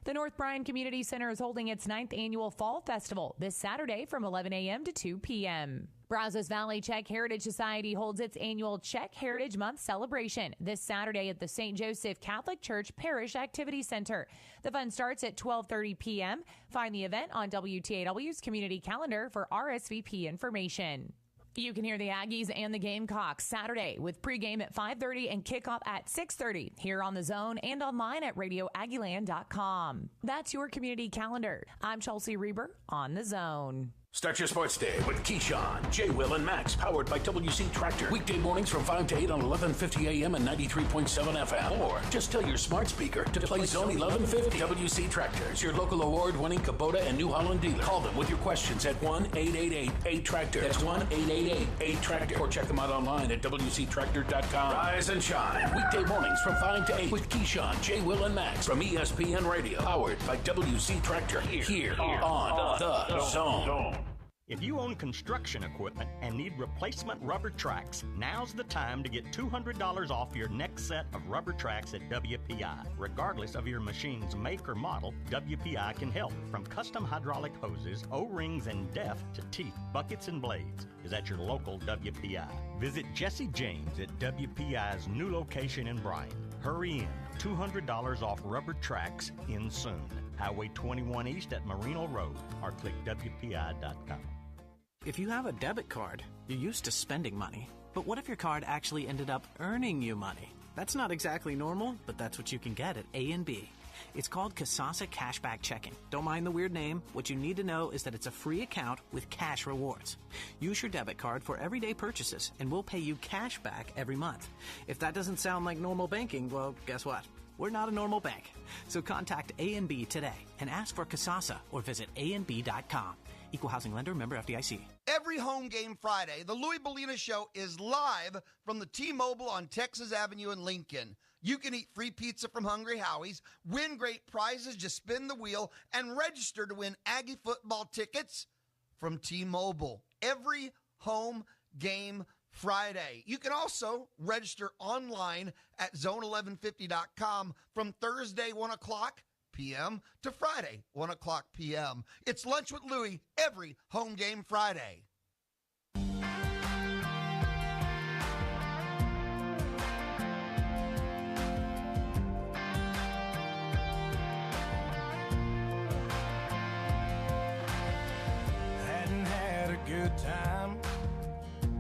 The North Bryan Community Center is holding its 9th annual Fall Festival this Saturday from 11 a.m. to 2 p.m. Brazos Valley Czech Heritage Society holds its annual Czech Heritage Month celebration this Saturday at the St. Joseph Catholic Church Parish Activity Center. The fun starts at 12:30 p.m. Find the event on WTAW's community calendar for RSVP information. You can hear the Aggies and the Gamecocks Saturday with pregame at 5:30 and kickoff at 6:30 here on The Zone and online at RadioAggieland.com. That's your community calendar. I'm Chelsea Reber on The Zone. Start your sports day with Keyshawn, J. Will, and Max, powered by WC Tractor. Weekday mornings from 5 to 8 on 1150 AM and 93.7 FM. Or just tell your smart speaker to play Zone 1150. WC Tractors, your local award-winning Kubota and New Holland dealer. Call them with your questions at 1-888-8-TRACTOR. That's 1-888-8-TRACTOR. Or check them out online at WCTractor.com. Rise and shine. Weekday mornings from 5 to 8 with Keyshawn, J. Will, and Max from ESPN Radio. Powered by WC Tractor. Here on The Zone. If you own construction equipment and need replacement rubber tracks, now's the time to get $200 off your next set of rubber tracks at WPI. Regardless of your machine's make or model, WPI can help. From custom hydraulic hoses, O-rings, and depth to teeth, buckets, and blades is at your local WPI. Visit Jesse James at WPI's new location in Bryan. Hurry in. $200 off rubber tracks in soon. Highway 21 East at Marino Road or click WPI.com. If you have a debit card, you're used to spending money. But what if your card actually ended up earning you money? That's not exactly normal, but that's what you can get at A&B. It's called Kasasa Cashback Checking. Don't mind the weird name. What you need to know is that it's a free account with cash rewards. Use your debit card for everyday purchases, and we'll pay you cash back every month. If that doesn't sound like normal banking, well, guess what? We're not a normal bank. So contact A&B today and ask for Kasasa or visit ANB.com. Equal housing lender, member FDIC. Every home game Friday, the Louis Bellina Show is live from the T-Mobile on Texas Avenue in Lincoln. You can eat free pizza from Hungry Howie's, win great prizes, just spin the wheel, and register to win Aggie football tickets from T-Mobile. Every home game Friday. You can also register online at zone1150.com from Thursday, 1 o'clock p.m. to Friday, 1 o'clock p.m. It's Lunch with Louie every home game Friday. Hadn't had a good time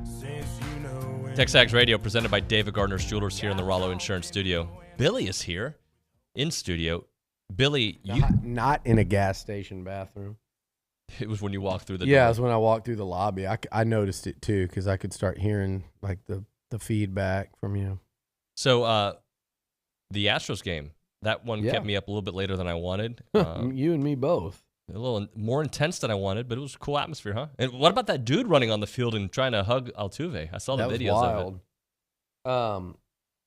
since you know. TexAgs Radio presented by David Gardner's Jewelers here in the Rollo Insurance Studio. Billy is here in studio. Billy, you not in a gas station bathroom. It was when you walked through the Yeah, door. it was when I walked through the lobby. I noticed it too because I could start hearing like the feedback from you. So the Astros game, that one kept me up a little bit later than I wanted. You and me both. A little more intense than I wanted, but it was a cool atmosphere, huh? And what about that dude running on the field and trying to hug Altuve? I saw the videos wild. of it.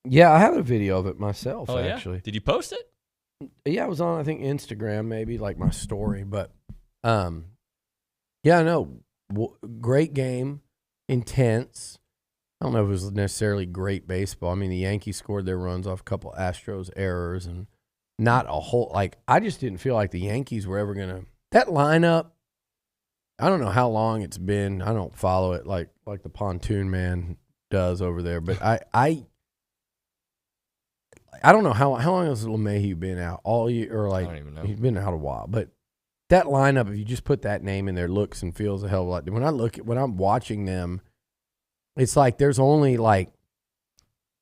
Yeah, I have a video of it myself, Oh, yeah? actually. Did you post it? Yeah, it was on, I think, Instagram, maybe, like my story. But, yeah, no, great game, intense. I don't know if it was necessarily great baseball. I mean, the Yankees scored their runs off a couple Astros errors and not a whole, like, I just didn't feel like the Yankees were ever going to. That lineup, I don't know how long it's been. I don't follow it like the pontoon man does over there. But I don't know how long has LeMahieu been out all year, or like I don't even know. He's been out a while. But that lineup, if you just put that name in there, looks and feels a hell of a lot. When I'm watching them, it's like there's only like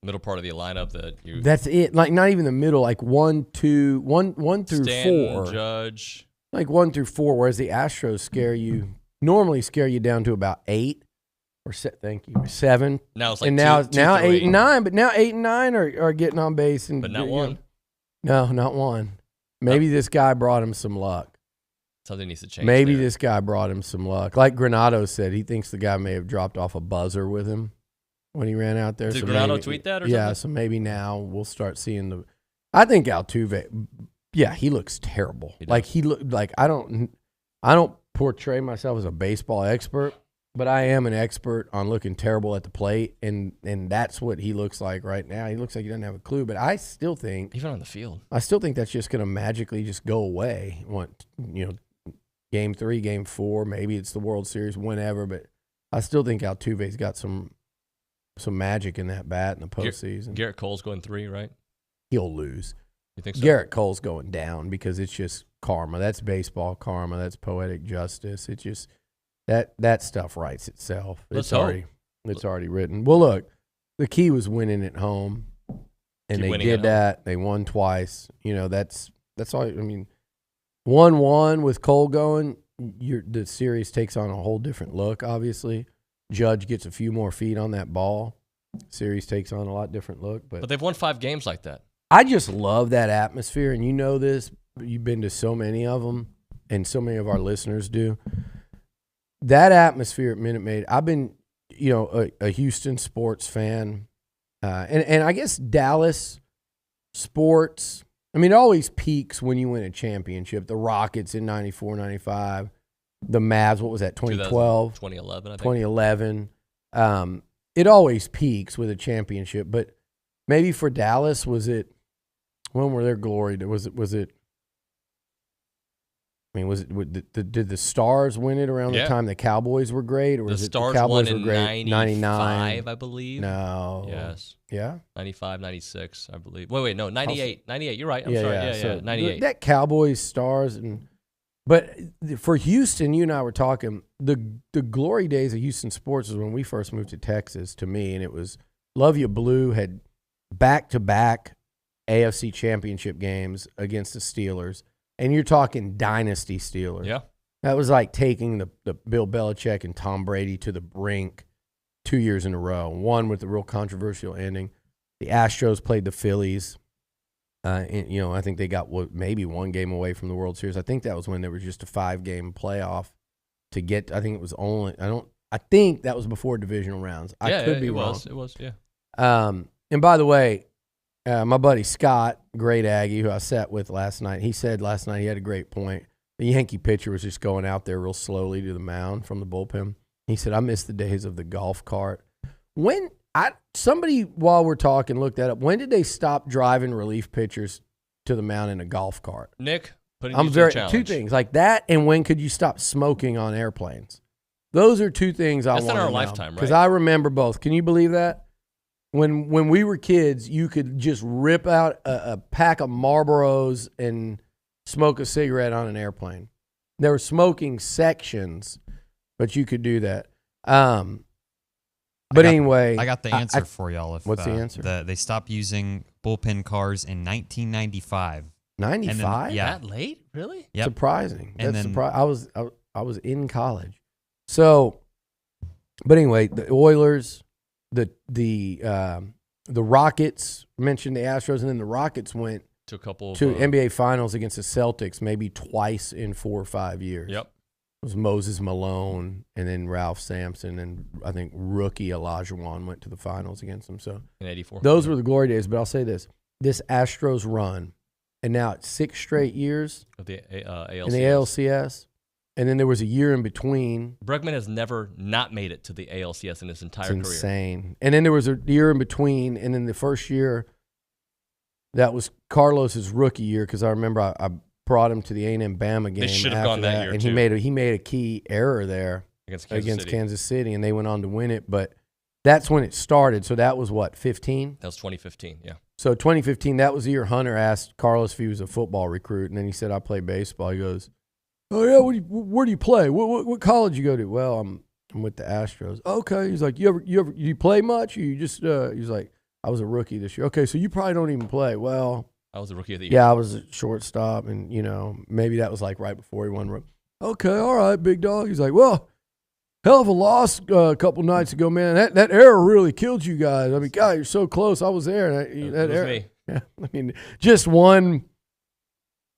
Middle part of the lineup that you. that's it. Like not even the middle. Like 1 through Stanton, 4. Judge. Like 1 through 4. Whereas the Astros normally scare you down to about 8. Or 7. Now it's like and now 8 and 9, but now 8 and 9 are getting on base, and But not one. No, not one. Maybe this guy brought him some luck. Something needs to change. Maybe there. this guy brought him some luck. Like Granado said, he thinks the guy may have dropped off a buzzer with him when he ran out there. Did So Granado maybe- tweet that or yeah, something? so maybe now we'll start seeing the. I think Altuve. Yeah, he looks terrible. He looked like I don't portray myself as a baseball expert. But I am an expert on looking terrible at the plate, and that's what he looks like right now. He looks like he doesn't have a clue, but I still think even on the field, I still think that's just going to magically just go away. Game 3, Game 4, maybe it's the World Series, whenever. But I still think Altuve's got some magic in that bat in the postseason. Garrett Cole's going 3, right? He'll lose. You think so? Garrett Cole's going down because it's just karma. That's baseball karma. That's poetic justice. It's just. That stuff writes itself. It's already written. Well, look, the key was winning at home, and they did that. They won twice. That's all. I mean, 1-1 with Cole going, the series takes on a whole different look. Obviously, Judge gets a few more feet on that ball. Series takes on a lot different look. But they've won 5 games like that. I just love that atmosphere, and you know this. You've been to so many of them, and so many of our listeners do. That atmosphere at Minute Maid, I've been, a Houston sports fan, and I guess Dallas sports. I mean, it always peaks when you win a championship. The Rockets in 94, 95, the Mavs. What was that? 2012, 2011. I think. 2011. It always peaks with a championship, but maybe for Dallas, was it? When were their glory? Was it? I mean, did the Stars win it around the time the Cowboys were great, or the was it Stars the Cowboys won were in great? 99, I believe. No. Yes. Yeah. 95, 96, I believe. Wait, no, 98. 98. You're right. I'm yeah, sorry. Yeah, Yeah, so 98. That Cowboys, Stars, but for Houston, you and I were talking. The glory days of Houston sports was when we first moved to Texas. To me, and it was Love You Blue had back-to-back AFC Championship games against the Steelers. And you're talking dynasty Steelers. Yeah. That was like taking the Bill Belichick and Tom Brady to the brink 2 years in a row. One with a real controversial ending. The Astros played the Phillies. And, I think they got maybe one game away from the World Series. I think that was when there was just a 5-game playoff to get. I think it was only. I think that was before divisional rounds. I could be wrong. It was. Yeah. And by the way, my buddy Scott, great Aggie, who I sat with last night, he said last night he had a great point. The Yankee pitcher was just going out there real slowly to the mound from the bullpen. He said, I miss the days of the golf cart. Somebody, while we're talking, looked that up. When did they stop driving relief pitchers to the mound in a golf cart? Nick, putting you to the challenge. Two things, like that, and when could you stop smoking on airplanes? Those are two things I want to know. That's in our lifetime, right? Because I remember both. Can you believe that? When we were kids, you could just rip out a pack of Marlboros and smoke a cigarette on an airplane. There were smoking sections, but you could do that. Anyway, I got the answer for y'all. What's the answer? They stopped using bullpen cars in 1995. 95? Yeah. That late? Really? Yep. Surprising. And That's then I was in college. So, but anyway, the Oilers, the Rockets, mentioned the Astros, and then the Rockets went to a couple to NBA Finals against the Celtics maybe twice in 4 or 5 years. Yep. It was Moses Malone and then Ralph Sampson, and I think rookie Olajuwon went to the finals against them. So in 84. Those were the glory days. But I'll say this Astros run, and now it's 6 straight years of the ALCS. In the ALCS. And then there was a year in between. Bregman has never not made it to the ALCS in his entire career. It's insane. And then there was a year in between, and then the first year, that was Carlos's rookie year, because I remember I brought him to the A&M Bama game. They should have gone that year, and too. he made a key error there against Kansas City, and they went on to win it. But that's when it started. So that was what, 15? That was 2015, yeah. So 2015, that was the year Hunter asked Carlos if he was a football recruit, and then he said, I play baseball. He goes, oh, yeah, where do you play? What college you go to? Well, I'm with the Astros. Okay. He's like, you play much? Or you just, he's like, I was a rookie this year. Okay, so you probably don't even play. Well, I was a rookie of the year. Yeah, I was a shortstop, and, maybe that was like right before he won. Okay, all right, big dog. He's like, well, hell of a loss a couple nights ago, man. That error really killed you guys. I mean, God, you're so close. I was there. That error. Me. Yeah, I mean, just one,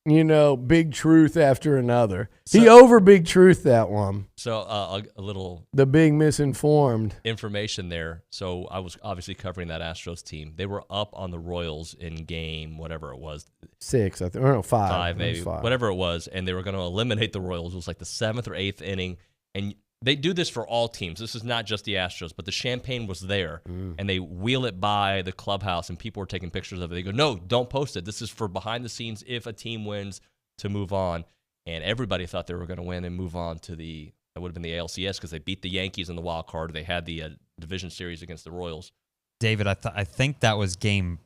big truth after another. He over big truth that one. So a little. The big misinformed. Information there. So I was obviously covering that Astros team. They were up on the Royals in game, whatever it was. 6, I think. Or no, 5. 5, maybe. 5. Whatever it was. And they were going to eliminate the Royals. It was like the 7th or 8th inning. And they do this for all teams. This is not just the Astros, but the champagne was there, and they wheel it by the clubhouse, and people were taking pictures of it. They go, no, don't post it. This is for behind the scenes if a team wins to move on. And everybody thought they were going to win and move on to that would have been the ALCS, because they beat the Yankees in the wild card. They had the division series against the Royals. David, I think that was game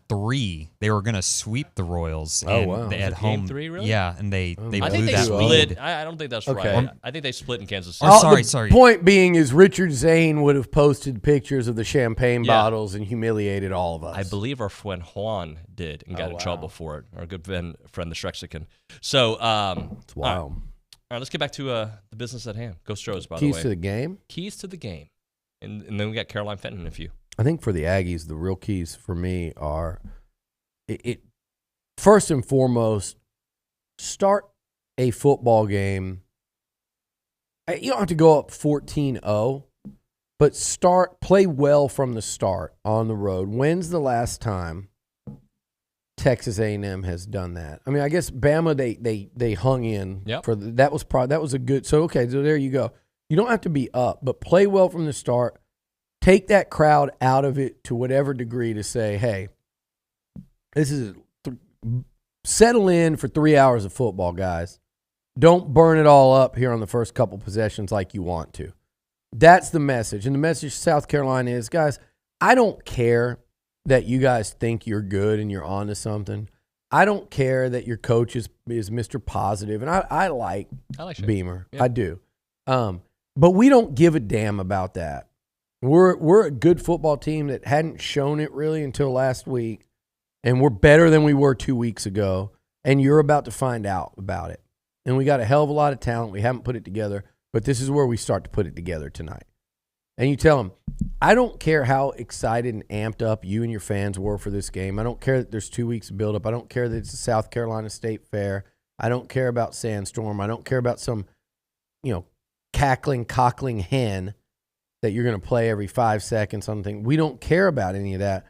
3. They were going to sweep the Royals. Oh, wow. They had game home. 3, really? Yeah, and they blew I think they that split. lead. I don't think that's Okay. right. I think they split in Kansas City. Sorry. Point being is Richard Zane would have posted pictures of the champagne bottles and humiliated all of us. I believe our friend Juan did and got in trouble for it. Our good friend the Shrexican. So it's wild. All right, let's get back to the business at hand. Go Stros, by the Keys way. to the game? Keys to the game. And then we got Caroline Fenton in a few. I think for the Aggies, the real keys for me are it first and foremost, start a football game. You don't have to go up 14-0, but play well from the start on the road. When's the last time Texas A&M has done that? I mean, I guess Bama they hung in for that was a good. So okay, so there you go. You don't have to be up, but play well from the start. Take that crowd out of it to whatever degree to say, hey, this is settle in for 3 hours of football, guys. Don't burn it all up here on the first couple possessions like you want to. That's the message. And the message to South Carolina is, guys, I don't care that you guys think you're good and you're on to something. I don't care that your coach is Mr. Positive. And I like Beamer. Yeah. I do. But we don't give a damn about that. We're a good football team that hadn't shown it really until last week. And we're better than we were 2 weeks ago. And you're about to find out about it. And we got a hell of a lot of talent. We haven't put it together. But this is where we start to put it together tonight. And you tell them, I don't care how excited and amped up you and your fans were for this game. I don't care that there's 2 weeks of build-up. I don't care that it's a South Carolina State Fair. I don't care about Sandstorm. I don't care about some, cackling, cockling hen that you're going to play every 5 seconds. Something. We don't care about any of that.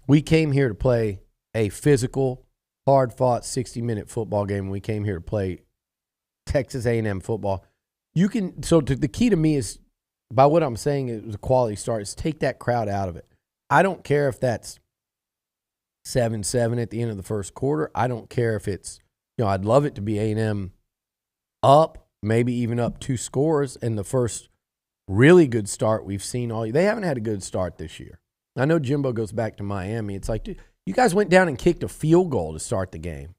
We came here to play a physical, hard-fought 60-minute football game. We came here to play Texas A&M football. The key to me is, by what I'm saying, it was a quality start, is take that crowd out of it. I don't care if that's 7-7 at the end of the first quarter. I don't care if it's, I'd love it to be A&M up, maybe even up 2 scores, and the first really good start we've seen all year. They haven't had a good start this year. I know Jimbo goes back to Miami. It's like, dude, you guys went down and kicked a field goal to start the game.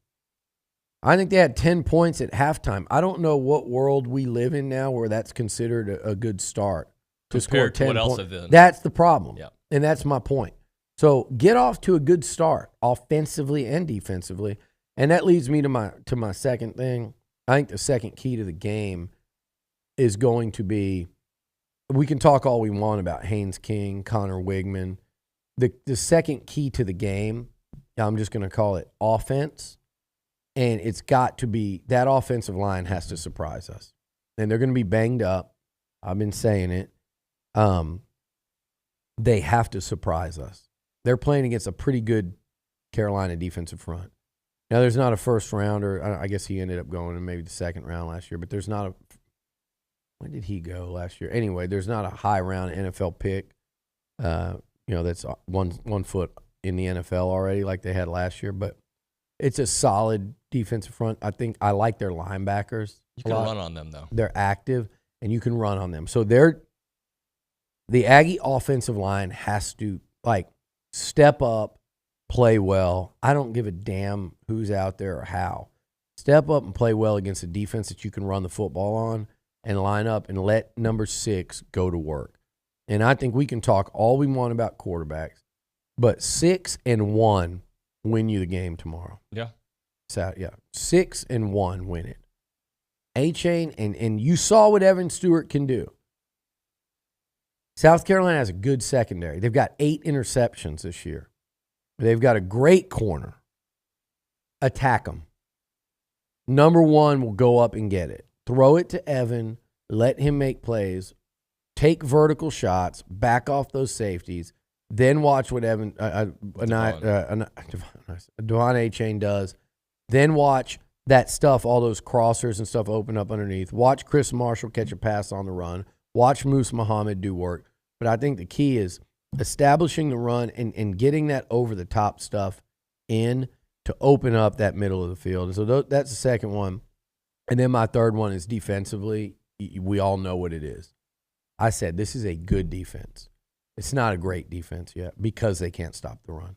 I think they had 10 points at halftime. I don't know what world we live in now where that's considered a good start to score 10 points. That's the problem, and that's my point. So get off to a good start offensively and defensively, and that leads me to my second thing. I think the second key to the game is going to be, we can talk all we want about Haynes King, Connor Wigman. The second key to the game, I'm just going to call it offense. And it's got to be, that offensive line has to surprise us. And they're going to be banged up. I've been saying it. They have to surprise us. They're playing against a pretty good Carolina defensive front. Now, there's not a first rounder. I guess he ended up going in maybe the second round last year, but there's not a, when did he go last year? Anyway, there's not a high round NFL pick, that's one foot in the NFL already like they had last year, but it's a solid defensive front. I think I like their linebackers. You can run on them, though. They're active, and you can run on them. So the Aggie offensive line has to, step up, play well. I don't give a damn who's out there or how. Step up and play well against a defense that you can run the football on and line up and let number 6 go to work. And I think we can talk all we want about quarterbacks, but 6-1 win you the game tomorrow. Yeah. 6-1 win it. A-Chain, and you saw what Evan Stewart can do. South Carolina has a good secondary. They've got 8 interceptions this year. They've got a great corner. Attack them. Number 1 will go up and get it. Throw it to Evan. Let him make plays. Take vertical shots. Back off those safeties. Then watch what Devon A-Chain does. Then watch that stuff, all those crossers and stuff open up underneath. Watch Chris Marshall catch a pass on the run. Watch Moose Muhammad do work. But I think the key is establishing the run and getting that over-the-top stuff in to open up that middle of the field. And so that's the second one. And then my third one is defensively. We all know what it is. I said this is a good defense. It's not a great defense yet because they can't stop the run.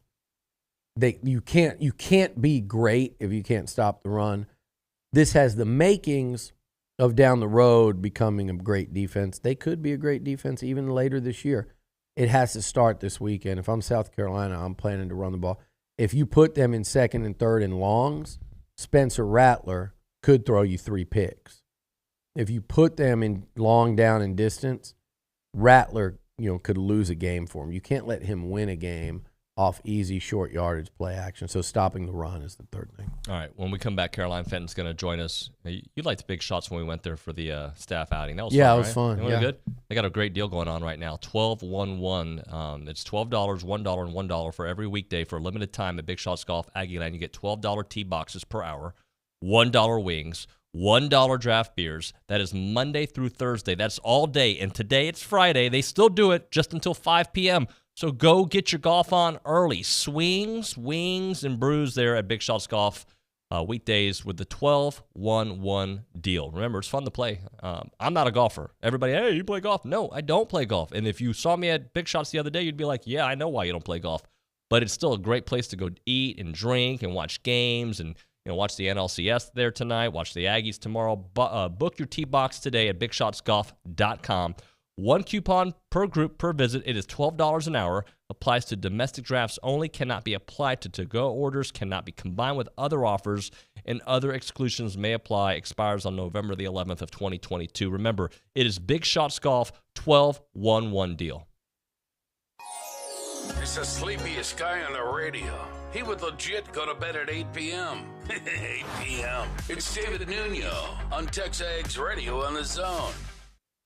You can't be great if you can't stop the run. This has the makings of down the road becoming a great defense. They could be a great defense even later this year. It has to start this weekend. If I'm South Carolina, I'm planning to run the ball. If you put them in second and third and longs, Spencer Rattler could throw you 3 picks. If you put them in long down and distance, Rattler could lose a game for him. You can't let him win a game off easy short yardage play action. So stopping the run is the third thing. All right. When we come back, Caroline Fenton's going to join us. You liked the big shots when we went there for the staff outing. That was fun, it right? was fun. It was good. They got a great deal going on right now. 12-1-1. It's $12, $1, and $1 for every weekday for a limited time at Big Shots Golf Aggie Land. You get $12 tee boxes per hour, $1 wings, $1 draft beers. That is Monday through Thursday. That's all day. And today it's Friday. They still do it just until 5 p.m. So go get your golf on early. Swings, wings, and brews there at Big Shots Golf weekdays with the 12-1-1 deal. Remember, it's fun to play. I'm not a golfer. Everybody, hey, you play golf? No, I don't play golf. And if you saw me at Big Shots the other day, you'd be like, yeah, I know why you don't play golf. But it's still a great place to go eat and drink and watch games and watch the NLCS there tonight, watch the Aggies tomorrow. Book your tee box today at BigShotsGolf.com. 1 coupon per group per visit. It is $12 an hour. Applies to domestic drafts only. Cannot be applied to to-go orders. Cannot be combined with other offers. And other exclusions may apply. Expires on November the 11th of 2022. Remember, it is Big Shots Golf 12-1-1 deal. It's the sleepiest guy on the radio. He would legit go to bed at 8 p.m. 8 p.m. It's David Nuño on TexAgs Radio on the Zone.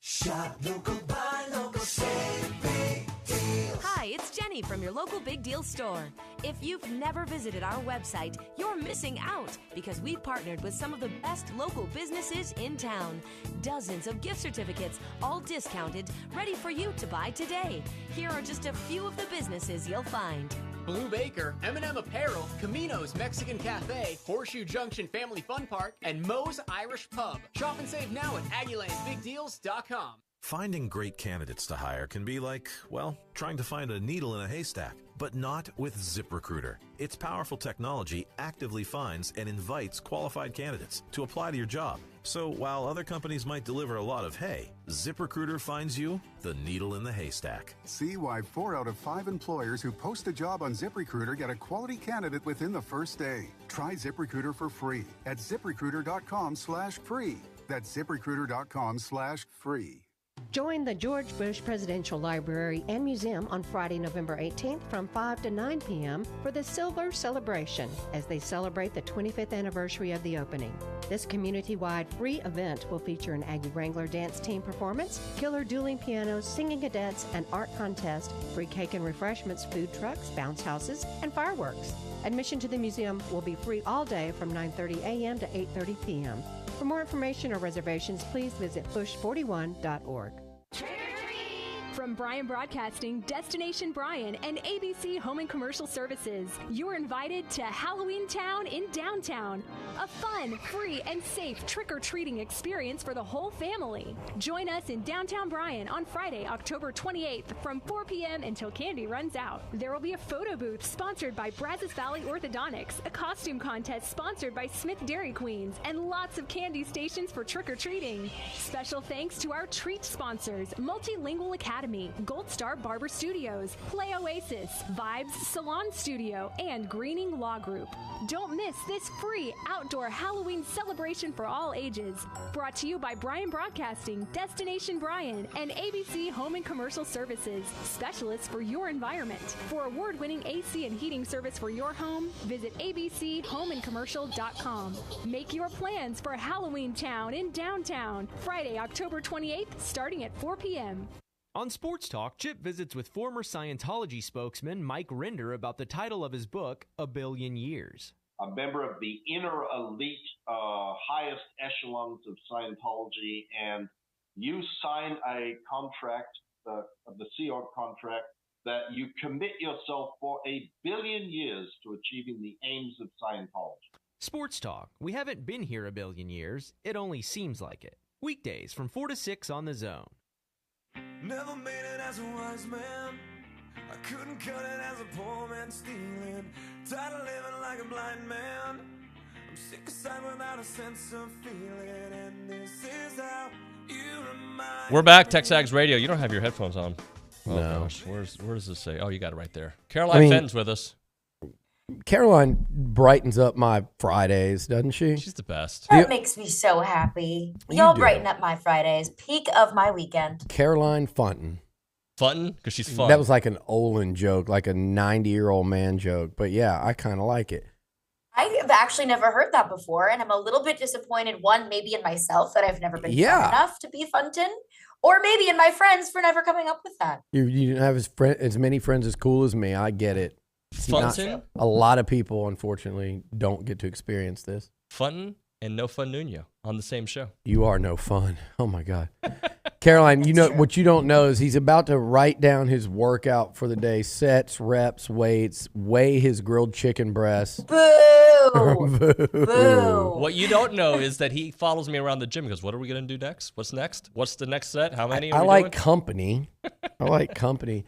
Shop local, buy local, save big deals. Hi, it's Jenny from your local Big Deal store. If you've never visited our website, you're missing out because we've partnered with some of the best local businesses in town. Dozens of gift certificates, all discounted, ready for you to buy today. Here are just a few of the businesses you'll find. Blue Baker, M&M Apparel, Camino's Mexican Cafe, Horseshoe Junction Family Fun Park, and Moe's Irish Pub. Shop and save now at AggielandBigDeals.com. Finding great candidates to hire can be like, well, trying to find a needle in a haystack, but not with ZipRecruiter. Its powerful technology actively finds and invites qualified candidates to apply to your job. So while other companies might deliver a lot of hay, ZipRecruiter finds you the needle in the haystack. See why 4 out of 5 employers who post a job on ZipRecruiter get a quality candidate within the first day. Try ZipRecruiter for free at ZipRecruiter.com/free. That's ZipRecruiter.com/free. Join the George Bush Presidential Library and Museum on Friday, November 18th from 5 to 9 p.m. for the Silver Celebration as they celebrate the 25th anniversary of the opening. This community-wide free event will feature an Aggie Wrangler dance team performance, killer dueling pianos, singing cadets, an art contest, free cake and refreshments, food trucks, bounce houses, and fireworks. Admission to the museum will be free all day from 9:30 a.m. to 8:30 p.m. For more information or reservations, please visit bush41.org. From Bryan Broadcasting, Destination Bryan, and ABC Home and Commercial Services, you're invited to Halloween Town in downtown. A fun, free, and safe trick-or-treating experience for the whole family. Join us in downtown Bryan on Friday, October 28th from 4 p.m. until candy runs out. There will be a photo booth sponsored by Brazos Valley Orthodontics, a costume contest sponsored by Smith Dairy Queens, and lots of candy stations for trick-or-treating. Special thanks to our treat sponsors, Multilingual Academy, Gold Star Barber Studios, Play Oasis, Vibes Salon Studio, and Greening Law Group. Don't miss this free outdoor Halloween celebration for all ages. Brought to you by Bryan Broadcasting, Destination Bryan, and ABC Home and Commercial Services, specialists for your environment. For award-winning AC and heating service for your home, visit abchomeandcommercial.com. Make your plans for Halloween Town in downtown, Friday, October 28th, starting at 4 p.m. On Sports Talk, Chip visits with former Scientology spokesman Mike Rinder about the title of his book, A Billion Years. A member of the inner elite, highest echelons of Scientology, and you sign a contract, the Sea Org contract, that you commit yourself for 1 billion years to achieving the aims of Scientology. Sports Talk. We haven't been here 1 billion years. It only seems like it. Weekdays from 4 to 6 on The Zone. Never made it as a wise man. I couldn't cut it as a poor man stealing. Tired of living like a blind man. I'm sick aside without a sense of feeling. And this is how you remind We're back, TexAgs Radio. You don't have your headphones on. Oh, No. gosh. Where does this say? Oh, you got it right there. Caroline Fenton's with us. Caroline brightens up my Fridays, doesn't she? She's the best. That makes me so happy. Y'all brighten up my Fridays. Peak of my weekend. Caroline Fenton. Fenton? Because she's fun. That was like an Olin joke, like a 90-year-old man joke. But yeah, I kind of like it. I've actually never heard that before, and I'm a little bit disappointed, one, maybe in myself that I've never been fun enough to be Fenton, or maybe in my friends for never coming up with that. You didn't have as many friends as cool as me. I get it. Fenton? A lot of people, unfortunately, don't get to experience this. Fenton and No Fun Nuño on the same show. You are no fun. Oh, my God. Caroline, you know what you don't know is he's about to write down his workout for the day, sets, reps, weights, weigh his grilled chicken breast. Boo! Boo. What you don't know is that he follows me around the gym. He goes, what are we going to do next? What's next? What's the next set? How many are we like doing? company. I like company.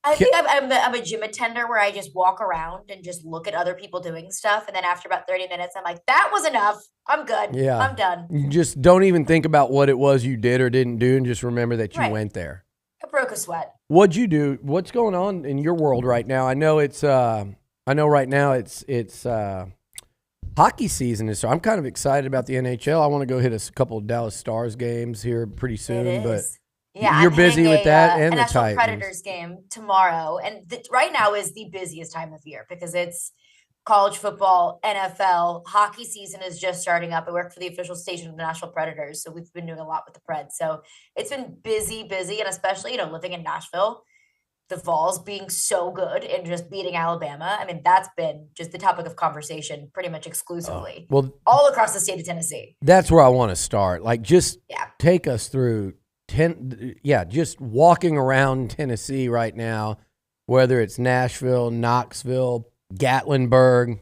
I think I'm a gym attender where I just walk around and just look at other people doing stuff. And then after about 30 minutes, I'm like, that was enough. I'm good. Yeah. I'm done. You just don't even think about what it was you did or didn't do and just remember that you Right. went there. I broke a sweat. What'd you do? What's going on in your world right now? I know it's right now it's hockey season is, so I'm kind of excited about the NHL. I want to go hit a couple of Dallas Stars games here pretty soon, but Yeah, you're I'm busy hitting with that a and the National Titans. Predators game tomorrow, and right now is the busiest time of year because it's college football, NFL, hockey season is just starting up. I work for the official station of the National Predators, so we've been doing a lot with the Preds. So it's been busy, and especially living in Nashville, the Vols being so good and just beating Alabama. I mean, that's been just the topic of conversation pretty much exclusively. Well, all across the state of Tennessee. that's where I want to start. Like, just take us through just walking around Tennessee right now, whether it's Nashville, Knoxville, Gatlinburg.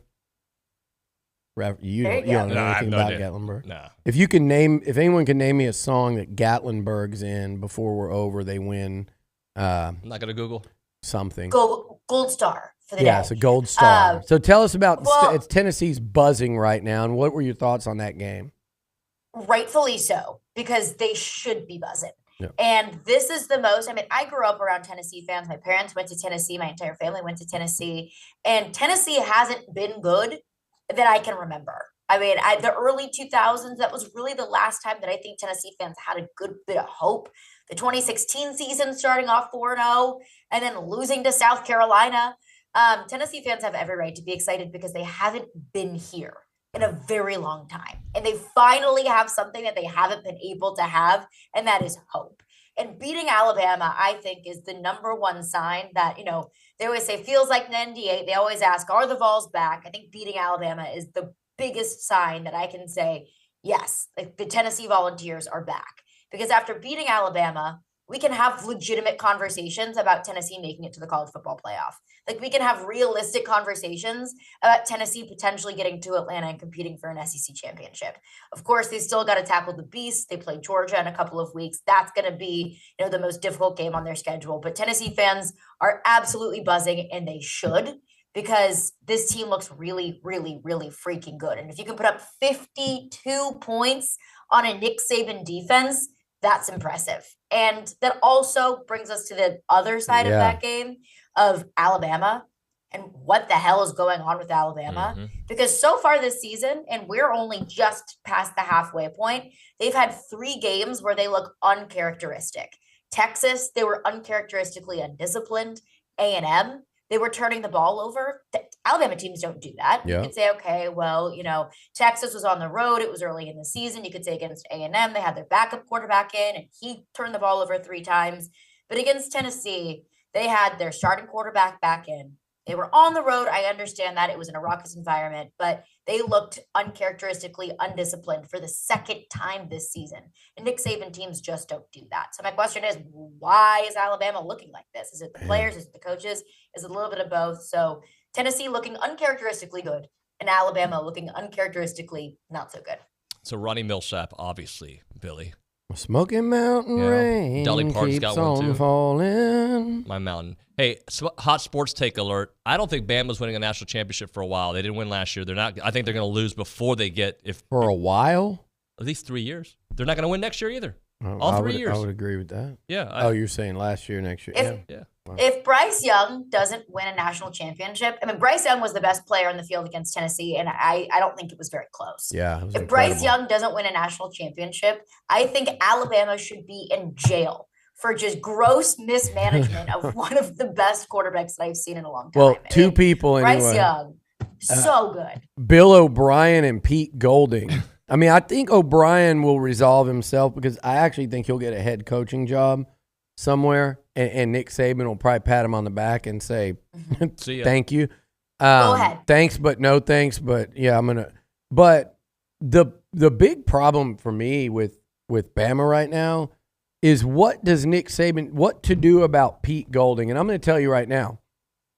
You don't know anything about Gatlinburg. No. If anyone can name me a song that Gatlinburg's in before we're over, they win. I'm not going to Google something. Gold star for the day. Yeah, it's a gold star. So tell us about well, Tennessee's buzzing right now, and what were your thoughts on that game? Rightfully so, because they should be buzzing. Yeah. And this is the most, I grew up around Tennessee fans. My parents went to Tennessee. My entire family went to Tennessee. And Tennessee hasn't been good that I can remember. The early 2000s, that was really the last time that I think Tennessee fans had a good bit of hope. The 2016 season starting off 4-0 and then losing to South Carolina. Tennessee fans have every right to be excited because they haven't been here in a very long time. And they finally have something that they haven't been able to have, and that is hope. And beating Alabama, I think, is the number one sign that, they always say feels like 98. They always ask, are the Vols back? I think beating Alabama is the biggest sign that I can say, yes, the Tennessee Volunteers are back. Because after beating Alabama, we can have legitimate conversations about Tennessee making it to the college football playoff. We can have realistic conversations about Tennessee potentially getting to Atlanta and competing for an SEC championship. Of course, they still got to tackle the Beast. They play Georgia in a couple of weeks. That's going to be, the most difficult game on their schedule. But Tennessee fans are absolutely buzzing, and they should, because this team looks really, really, really freaking good. And if you can put up 52 points on a Nick Saban defense, that's impressive. And that also brings us to the other side of that game of Alabama and what the hell is going on with Alabama. Because so far this season, and we're only just past the halfway point, they've had 3 games where they look uncharacteristic. Texas, they were uncharacteristically undisciplined. A&M, they were turning the ball over. Alabama teams don't do that. Yeah. You could say, okay, well, Texas was on the road. It was early in the season. You could say against A&M, they had their backup quarterback in, and he turned the ball over 3 times. But against Tennessee, they had their starting quarterback back in. They were on the road. I understand that. It was in a raucous environment, but they looked uncharacteristically undisciplined for the second time this season. And Nick Saban teams just don't do that. So my question is, why is Alabama looking like this? Is it the players? Is it the coaches? Is it a little bit of both? So Tennessee looking uncharacteristically good and Alabama looking uncharacteristically not so good. So Ronnie Millsap, obviously, Billy. Smoky Mountain rain Dolly Parton's keeps got one on too. falling. My mountain. Hey, hot sports take alert. I don't think Bama's winning a national championship for a while. They didn't win last year. They're not. I think they're going to lose before they get For a while? at least 3 years. They're not going to win next year either. Oh, All 3 years. I would agree with that. Yeah. You're saying last year, next year. If, if Bryce Young doesn't win a national championship, Bryce Young was the best player on the field against Tennessee, and I don't think it was very close. Yeah. It was If Bryce incredible. Young doesn't win a national championship, I think Alabama should be in jail for just gross mismanagement of one of the best quarterbacks that I've seen in a long time. Well, 2 people anyway. Bryce Young, so good. Bill O'Brien and Pete Golding. I think O'Brien will resolve himself because I actually think he'll get a head coaching job somewhere, and Nick Saban will probably pat him on the back and say, See ya. thank you. Go ahead. Thanks, but no thanks. But yeah, I'm going to. But the big problem for me with Bama right now is what does Nick Saban, what to do about Pete Golding? And I'm going to tell you right now,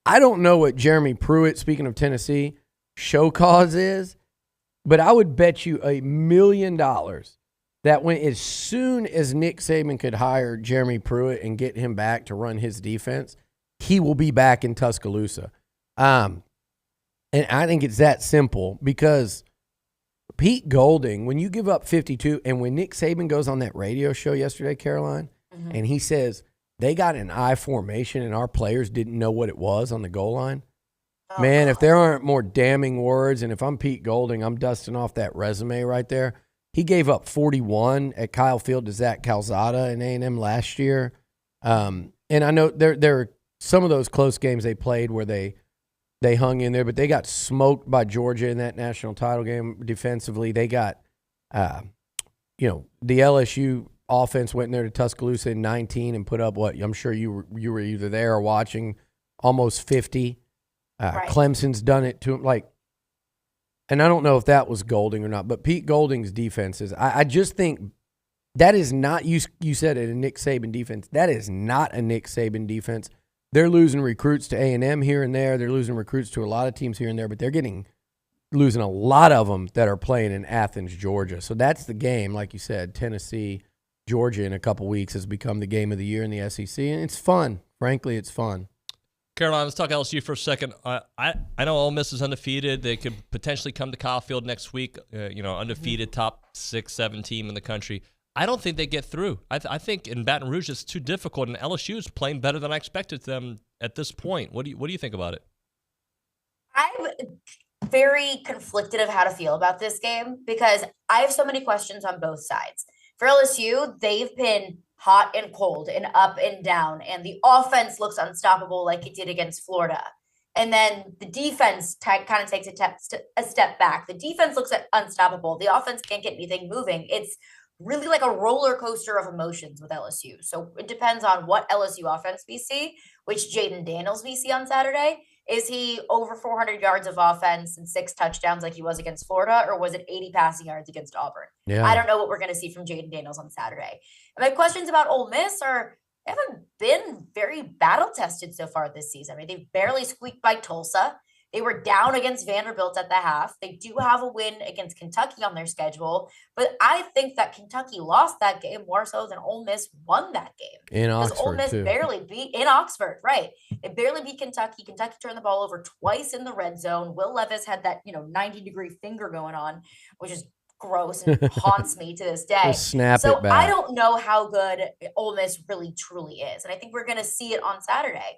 I don't know what Jeremy Pruitt, speaking of Tennessee, show cause is, but I would bet you $1 million that as soon as Nick Saban could hire Jeremy Pruitt and get him back to run his defense, he will be back in Tuscaloosa. And I think it's that simple because Pete Golding, when you give up 52, and when Nick Saban goes on that radio show yesterday, Caroline, and he says, they got an I formation and our players didn't know what it was on the goal line. Oh, man, if there aren't more damning words, and if I'm Pete Golding, I'm dusting off that resume right there. He gave up 41 at Kyle Field to Zach Calzada in A&M last year. And I know there are some of those close games they played where they hung in there, but they got smoked by Georgia in that national title game defensively. They got, the LSU offense went in there to Tuscaloosa in 19 and put up what I'm sure you were either there or watching, almost 50. Right. Clemson's done it to him, and I don't know if that was Golding or not, but Pete Golding's defenses, I just think that is not, you said it, a Nick Saban defense. That is not a Nick Saban defense. They're losing recruits to A&M here and there. They're losing recruits to a lot of teams here and there, but they're losing a lot of them that are playing in Athens, Georgia. So that's the game, like you said, Tennessee, Georgia in a couple weeks has become the game of the year in the SEC, and it's fun. Frankly, it's fun. Caroline, let's talk LSU for a second. I know Ole Miss is undefeated. They could potentially come to Kyle Field next week, undefeated top 6-7 team in the country. I don't think they get through. I think in Baton Rouge it's too difficult, and LSU is playing better than I expected them at this point. What do you think about it? I'm very conflicted of how to feel about this game because I have so many questions on both sides. For LSU, they've been hot and cold and up and down, and the offense looks unstoppable like it did against Florida. And then the defense kind of takes a step back. The defense looks unstoppable. The offense can't get anything moving. It's really like a roller coaster of emotions with LSU. So it depends on what LSU offense we see, which Jaden Daniels we see on Saturday. Is he over 400 yards of offense and 6 touchdowns like he was against Florida, or was it 80 passing yards against Auburn? Yeah. I don't know what we're going to see from Jaden Daniels on Saturday. And my questions about Ole Miss haven't been very battle-tested so far this season. I mean, they barely squeaked by Tulsa. They were down against Vanderbilt at the half. They do have a win against Kentucky on their schedule, but I think that Kentucky lost that game more so than Ole Miss won that game. In Oxford, Ole Miss barely beat in Oxford, right? They barely beat Kentucky. Kentucky turned the ball over twice in the red zone. Will Levis had that 90-degree finger going on, which is gross and haunts me to this day. So I don't know how good Ole Miss really truly is. And I think we're going to see it on Saturday.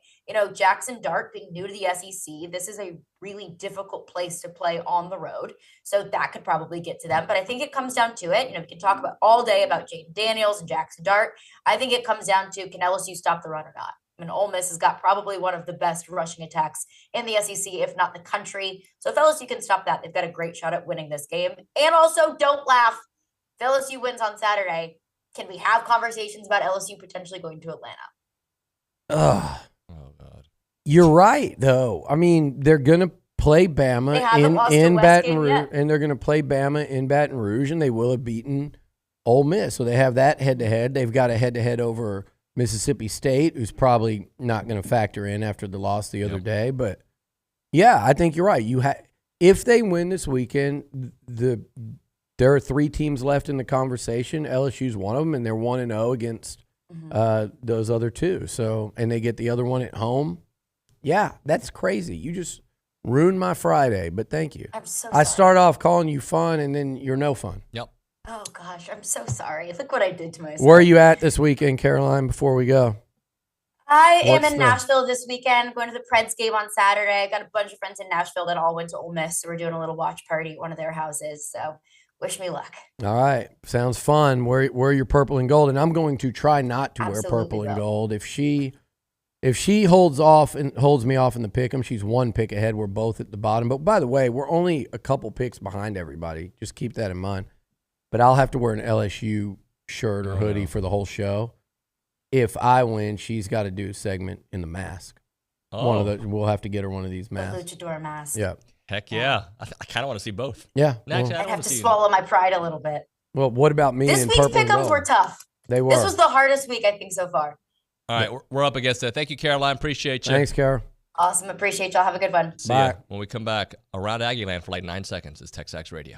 Jackson Dart being new to the SEC, this is a really difficult place to play on the road. So that could probably get to them. But I think it comes down to it. We can talk about all day about Jaden Daniels and Jackson Dart. I think it comes down to, can LSU stop the run or not? I mean, Ole Miss has got probably one of the best rushing attacks in the SEC, if not the country. So if LSU can stop that, they've got a great shot at winning this game. And also, don't laugh. If LSU wins on Saturday, can we have conversations about LSU potentially going to Atlanta? Oh, God. You're right, though. I mean, they're going to play Bama in Baton Rouge, and they're going to play Bama in Baton Rouge, and they will have beaten Ole Miss. So they have that head-to-head. They've got a head-to-head over Mississippi State, who's probably not going to factor in after the loss the other day. But, yeah, I think you're right. If they win this weekend, there are 3 teams left in the conversation. LSU's one of them, and they're 1-0 against those other 2. So, and they get the other one at home. Yeah, that's crazy. You just ruined my Friday, but thank you. I'm so sorry. I start off calling you fun, and then you're no fun. Yep. Oh, gosh, I'm so sorry. Look what I did to myself. Where are you at this weekend, Caroline, before we go? I am in Nashville this weekend, going to the Preds game on Saturday. I got a bunch of friends in Nashville that all went to Ole Miss, so we're doing a little watch party at one of their houses. So wish me luck. All right. Sounds fun. Wear your purple and gold, and I'm going to try not to wear purple and gold. If she holds me off in the pick'em, she's 1 pick ahead. We're both at the bottom. But by the way, we're only a couple picks behind everybody. Just keep that in mind. But I'll have to wear an LSU shirt or hoodie for the whole show. If I win, she's got to do a segment in the mask. One of the, we'll have to get her one of these masks. The luchador mask. Yeah. Heck yeah. I kind of want to see both. Yeah. Actually, I'd have to swallow my pride a little bit. Well, what about me? This week's pick'ems were tough. They were. This was the hardest week, I think, so far. All right, we're up against it. Thank you, Caroline. Appreciate you. Thanks, Carol. Awesome. Appreciate y'all. Have a good one. See ya. When we come back, around Aggie Land for like 9 seconds is TexAgs Radio.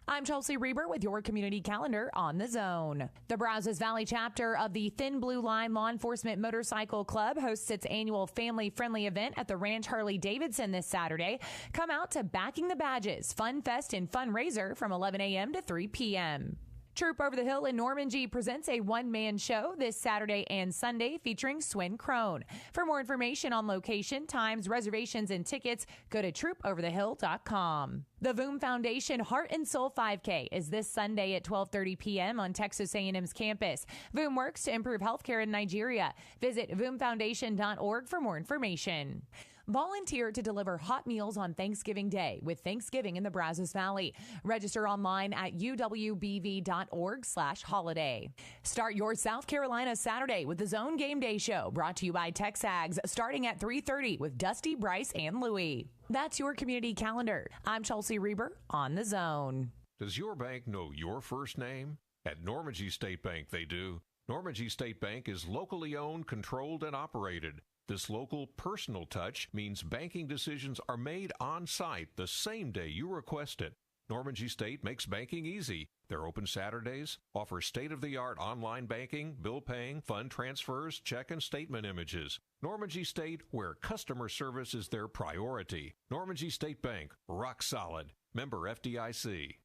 I'm Chelsea Reber with your community calendar on the Zone. The Brazos Valley chapter of the Thin Blue Line Law Enforcement Motorcycle Club hosts its annual family-friendly event at the Ranch Harley-Davidson this Saturday. Come out to Backing the Badges, Fun Fest and Fundraiser from 11 a.m. to 3 p.m. Troop Over the Hill in Normandy presents a one-man show this Saturday and Sunday featuring Swin Crone. For more information on location, times, reservations, and tickets, go to troopoverthehill.com. The Voom Foundation Heart and Soul 5K is this Sunday at 12:30 p.m. on Texas A&M's campus. Voom works to improve healthcare in Nigeria. Visit voomfoundation.org for more information. Volunteer to deliver hot meals on Thanksgiving Day with Thanksgiving in the Brazos Valley. Register online at uwbv.org/holiday. Start your South Carolina Saturday with the Zone Game Day Show, brought to you by TexAgs, starting at 3:30 with Dusty, Bryce, and Louie. That's your community calendar. I'm Chelsea Reber on the Zone. Does your bank know your first name? At Normandy State Bank, they do. Normandy State Bank is locally owned, controlled, and operated. This local personal touch means banking decisions are made on site the same day you request it. Normandy State makes banking easy. They're open Saturdays, offer state-of-the-art online banking, bill paying, fund transfers, check and statement images. Normandy State, where customer service is their priority. Normandy State Bank, rock solid. Member FDIC.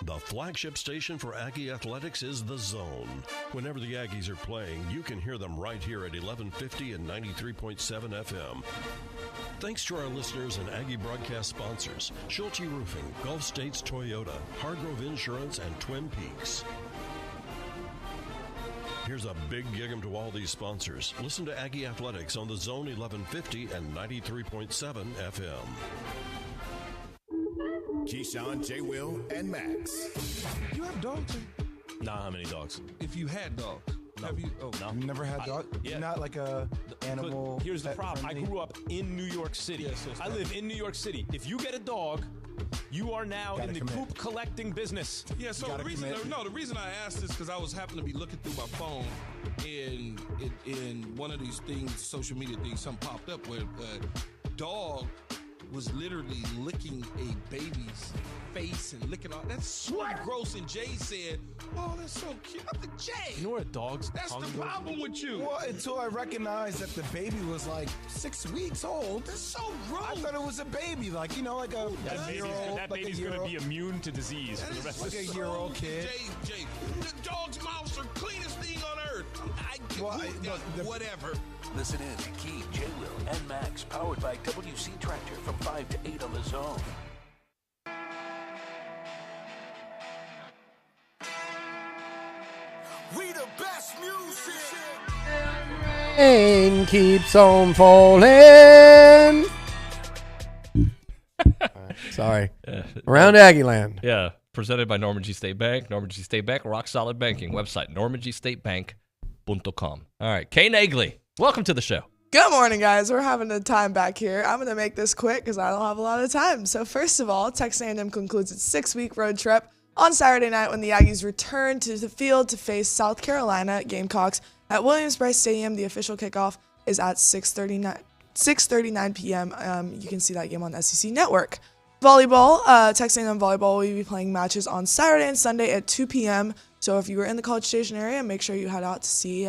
The flagship station for Aggie Athletics is The Zone. Whenever the Aggies are playing, you can hear them right here at 1150 and 93.7 FM. Thanks to our listeners and Aggie broadcast sponsors, Schulte Roofing, Gulf States Toyota, Hargrove Insurance, and Twin Peaks. Here's a big gig 'em to all these sponsors. Listen to Aggie Athletics on The Zone 1150 and 93.7 FM. Keyshawn, J. Will, and Max. You have dogs? Nah, how many dogs? If you had dogs, No. have you? Oh, No. you never had dogs? Yeah. You're not like a animal. Here's the problem. friendly? I grew up in New York City. Yeah, so it's I not- live in New York City. If you get a dog, you are now Gotta in the commit. coop collecting business. Yeah, so the reason I asked this because I was happening to be looking through my phone and in one of these things, social media things, something popped up where a dog was literally licking a baby's face and licking all. That's so gross. And Jay said, "Oh, that's so cute." I'm like, Jay, You know where a dog's that's tongue the goes? problem with you. Well, until I recognized that the baby was like 6 weeks old. That's so gross. I thought it was a baby, like like a year-old. That baby's going to be immune to disease for the rest of like a his year-old kid. Jay, the dog's mouths are cleanest thing on earth. Whatever. Listen in to Key, J. Will, and Max, powered by WC Tractor from 5 to 8 on The Zone. We the best music. Rain keeps on falling. Sorry. Around Aggie Land. Yeah. Presented by Normandy State Bank. Normandy State Bank, rock solid banking. Website, normandystatebank.com. All right. Kay Nagley, welcome to the show. Good morning, guys. We're having a time back here. I'm going to make this quick because I don't have a lot of time. So first of all, Texas A&M concludes its 6-week road trip on Saturday night when the Aggies return to the field to face South Carolina Gamecocks at Williams-Brice Stadium. The official kickoff is at 6:39 p.m. You can see that game on the SEC Network. Volleyball, Texas A&M volleyball will be playing matches on Saturday and Sunday at 2 p.m. So if you were in the College Station area, make sure you head out to see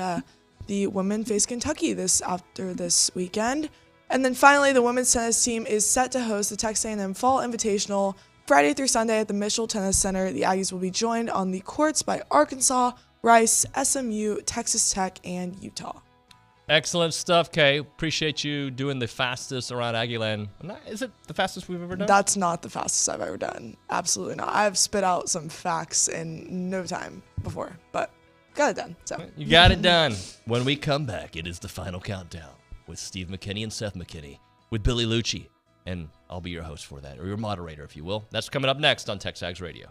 the women face Kentucky after this weekend. And then finally, the women's tennis team is set to host the Texas A&M Fall Invitational Friday through Sunday at the Mitchell Tennis Center. The Aggies will be joined on the courts by Arkansas, Rice, SMU, Texas Tech, and Utah. Excellent stuff, Kay. Appreciate you doing the fastest around Aggieland. Is it the fastest we've ever done? That's not the fastest I've ever done. Absolutely not. I've spit out some facts in no time before, but got it done. So You got it done. When we come back, it is the final countdown with Steve McKinney and Seth McKinney, with Billy Lucci, and I'll be your host for that, or your moderator, if you will. That's coming up next on TexAgs Radio.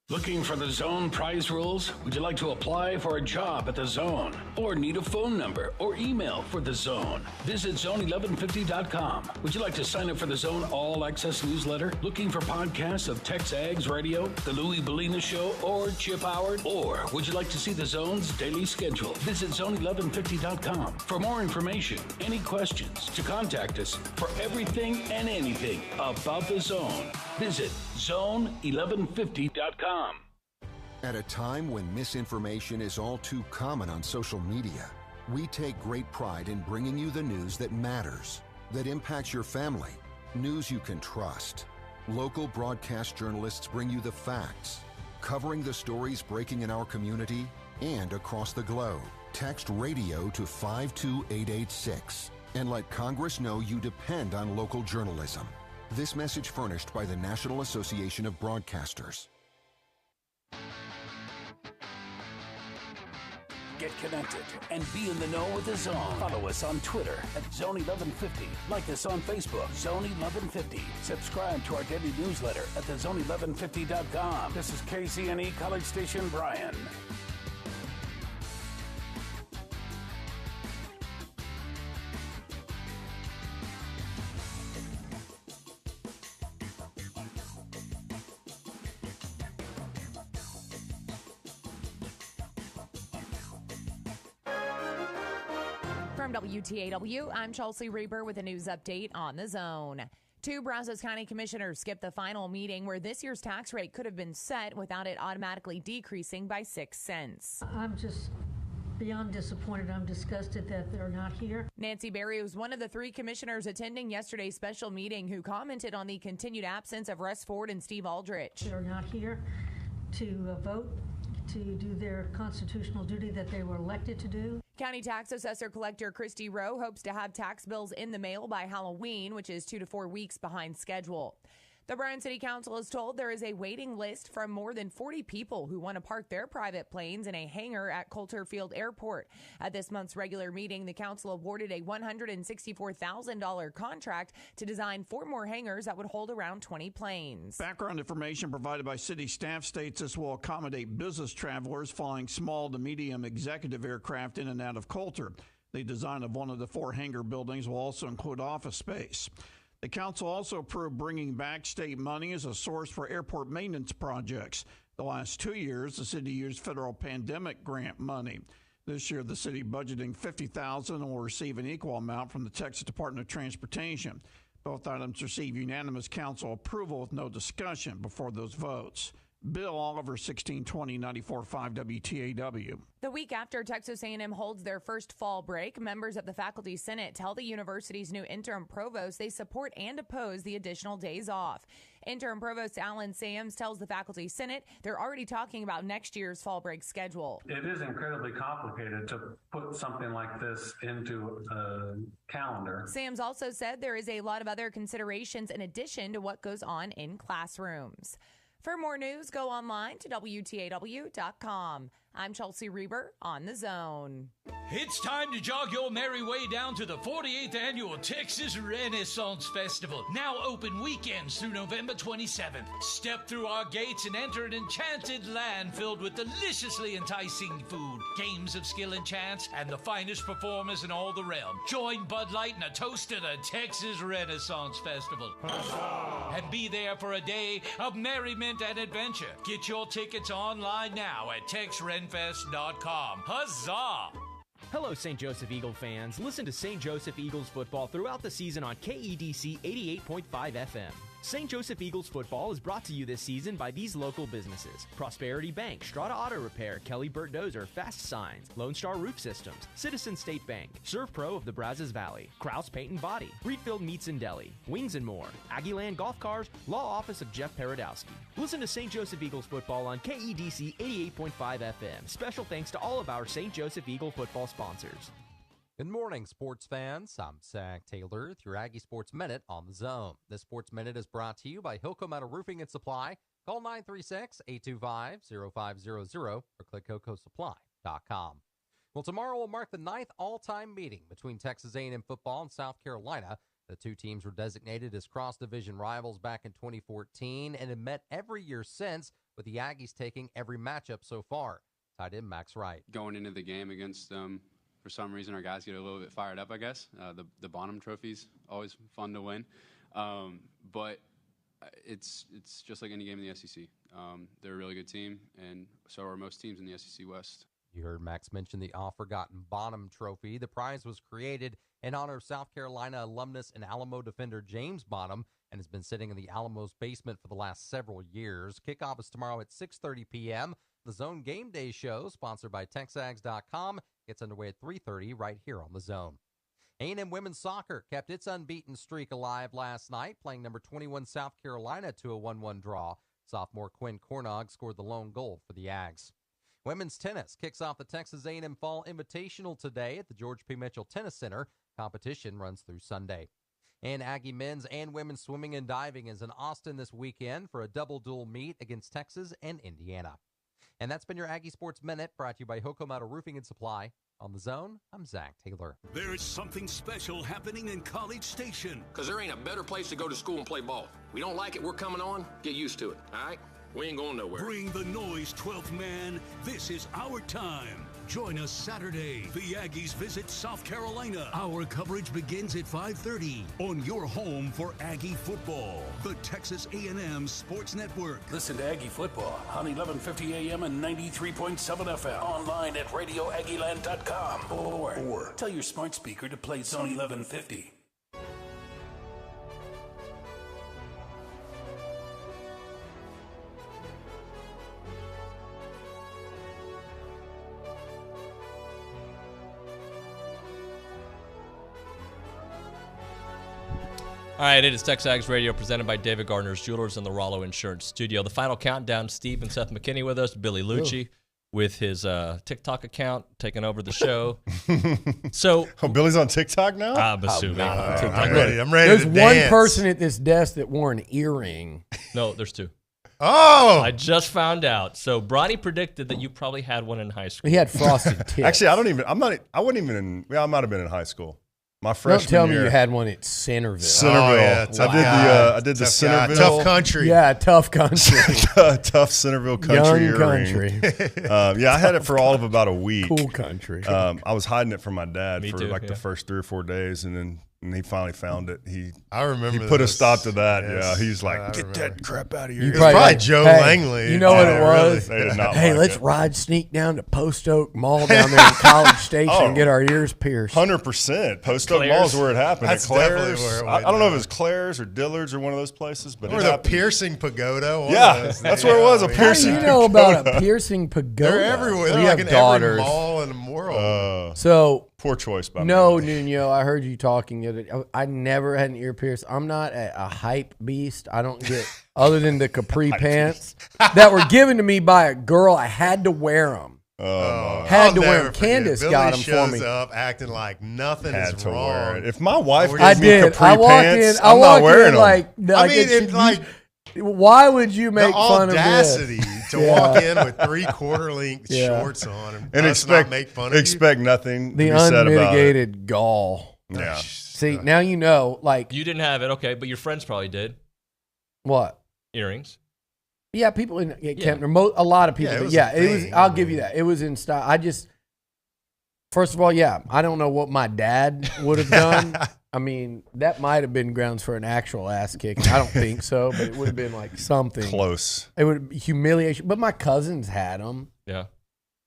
Looking for the Zone prize rules? Would you like to apply for a job at the Zone? Or need a phone number or email for the Zone? Visit zone1150.com. Would you like to sign up for the Zone All Access newsletter? Looking for podcasts of TexAgs Radio, The Louie Bellina Show, or Chip Howard? Or would you like to see the Zone's daily schedule? Visit zone1150.com. For more information, any questions, to contact us for everything and anything about the Zone, visit zone1150.com. At a time when misinformation is all too common on social media, we take great pride in bringing you the news that matters, that impacts your family, news you can trust. Local broadcast journalists bring you the facts, covering the stories breaking in our community and across the globe. Text radio to 52886 and let Congress know you depend on local journalism. This message furnished by the National Association of Broadcasters. Get connected and be in the know with the Zone. Follow us on Twitter at Zone1150. Like us on Facebook, Zone1150. Subscribe to our daily newsletter at thezone1150.com. This is KCNE College Station Bryan. From WTAW, I'm Chelsea Reaper with a news update on the Zone. Two Brazos County commissioners skipped the final meeting where this year's tax rate could have been set without it automatically decreasing by 6 cents. I'm just beyond disappointed. I'm disgusted that they're not here. Nancy Berry was one of the three commissioners attending yesterday's special meeting who commented on the continued absence of Russ Ford and Steve Aldrich. They're not here to vote, to do their constitutional duty that they were elected to do. County Tax Assessor Collector Christy Rowe hopes to have tax bills in the mail by Halloween, which is 2 to 4 weeks behind schedule. The Bryan City Council is told there is a waiting list from more than 40 people who want to park their private planes in a hangar at Coulter Field Airport. At this month's regular meeting, the council awarded a $164,000 contract to design 4 more hangars that would hold around 20 planes. Background information provided by city staff states this will accommodate business travelers flying small to medium executive aircraft in and out of Coulter. The design of one of the 4 hangar buildings will also include office space. The council also approved bringing back state money as a source for airport maintenance projects. The last 2 years, the city used federal pandemic grant money. This year, the city budgeting $50,000 and will receive an equal amount from the Texas Department of Transportation. Both items received unanimous council approval with no discussion before those votes. Bill Oliver, 1620 94.5 WTAW. The week after Texas A&M holds their first fall break, members of the Faculty Senate tell the university's new interim provost they support and oppose the additional days off. Interim Provost Alan Sams tells the Faculty Senate they're already talking about next year's fall break schedule. It is incredibly complicated to put something like this into a calendar. Sams also said there is a lot of other considerations in addition to what goes on in classrooms. For more news, go online to WTAW.com. I'm Chelsea Reaper on the Zone. It's time to jog your merry way down to the 48th Annual Texas Renaissance Festival, now open weekends through November 27th. Step through our gates and enter an enchanted land filled with deliciously enticing food, games of skill and chance, and the finest performers in all the realm. Join Bud Light in a toast to the Texas Renaissance Festival. And be there for a day of merriment and adventure. Get your tickets online now at TexRenFest.com. Huzzah! Hello, St. Joseph Eagle fans. Listen to St. Joseph Eagles football throughout the season on KEDC 88.5 FM. St. Joseph Eagles football is brought to you this season by these local businesses: Prosperity Bank, Strata Auto Repair, Kelly Burt Dozer, Fast Signs, Lone Star Roof Systems, Citizen State Bank, Surf Pro of the Brazos Valley, Krause Paint and Body, Reedfield Meats and Deli, Wings and More, Aggieland Golf Cars, Law Office of Jeff Paradowski. Listen to St. Joseph Eagles football on KEDC 88.5 FM. Special thanks to all of our St. Joseph Eagle football sponsors. Good morning, sports fans. I'm Zach Taylor with your Aggie Sports Minute on the Zone. This Sports Minute is brought to you by Hilco Metal Roofing and Supply. Call 936-825-0500 or click HilcoSupply.com. Well, tomorrow will mark the 9th all-time meeting between Texas A&M football and South Carolina. The two teams were designated as cross-division rivals back in 2014 and have met every year since, with the Aggies taking every matchup so far. Tight end Max Wright. Going into the game against for some reason, our guys get a little bit fired up, I guess. The Bonham Trophy's always fun to win. But it's just like any game in the SEC. They're a really good team, and so are most teams in the SEC West. You heard Max mention the oft-forgotten Bonham Trophy. The prize was created in honor of South Carolina alumnus and Alamo defender James Bonham and has been sitting in the Alamo's basement for the last several years. Kickoff is tomorrow at 6:30 p.m. The Zone Game Day Show, sponsored by TexAgs.com, gets underway at 3:30 right here on The Zone. A&M women's soccer kept its unbeaten streak alive last night, playing number 21 South Carolina to a 1-1 draw. Sophomore Quinn Cornog scored the lone goal for the Ags. Women's tennis kicks off the Texas A&M Fall Invitational today at the George P. Mitchell Tennis Center. Competition runs through Sunday. And Aggie men's and women's swimming and diving is in Austin this weekend for a double duel meet against Texas and Indiana. And that's been your Aggie Sports Minute, brought to you by Hoco Metal Roofing and Supply. On The Zone, I'm Zach Taylor. There's something special happening in College Station. Because there ain't a better place to go to school and play ball. We don't like it, we're coming on. Get used to it, all right? We ain't going nowhere. Bring the noise, 12th man. This is our time. Join us Saturday. The Aggies visit South Carolina. Our coverage begins at 5:30 on your home for Aggie football. The Texas A&M Sports Network. Listen to Aggie football on 1150 AM and 93.7 FM. Online at radioaggieland.com. Or tell your smart speaker to play Zone 1150. All right, it is TexAgs Radio presented by David Gardner's Jewelers in the Rollo Insurance Studio. The final countdown, Steve and Seth McKinney with us, Billy Lucci with his TikTok account taking over the show. So, Billy's on TikTok now? I'm assuming. I'm ready. There's to one dance. person at this desk that wore an earring. No, there's two. Oh! I just found out. So Bronny predicted that you probably had one in high school. He had frosted tips. Actually, I wasn't even in, I might have been in high school. My freshman Don't tell year. me you had one at Centerville. Centerville. Wow. I did the Centerville. Tough country. Yeah, tough country. Tough Centerville country Young earring. country. I had it for all of about a week. Cool country. I was hiding it from my dad Me for too, the first 3 or 4 days, and then he finally found it. I remember he put a this. stop to that. Yes. Yeah, he's like, I get remember. that crap out of here. It was probably Joe Langley. You know what it was? Really. They did not hey, like let's it. ride, sneak down to Post Oak Mall down there in College Station and get our ears pierced. 100%. Post Oak Mall is where it happened. That's at Claire's. definitely where it I went don't know if down. it was Claire's or Dillard's or one of those places, but Or it the happened. piercing pagoda. One Yeah, of those that's things. where it was, a I mean, piercing How do you know about a piercing pagoda? They're everywhere. Well, They're you like have in daughters. every mall in the world. So poor choice by me. No, Nuño, I heard you talking the other day. I never had an ear pierce. I'm not a hype beast. I don't get, other than the capri pants that were given to me by a girl. I had to wear them. Had to wear them. Candace got them for me. Shows up acting like nothing Had is to wrong. wear it. If my wife I gives me did. capri I walked pants, in. I I'm not walked wearing in them. like. Why would you make the fun of audacity this? to walk in with 3/4 length shorts on and us not make fun of expect nothing The to be said about it. unmitigated gall. Yeah. See, now you know, like. You didn't have it, okay, but your friends probably did. What? Earrings. Yeah, people in Kempner, a lot of people. Yeah, it was a it was. thing. I'll give you that. It was in style. First of all, I don't know what my dad would have done. I mean, that might have been grounds for an actual ass kicking. I don't think so, but it would have been like something close. It would be humiliation. But my cousins had them. Yeah.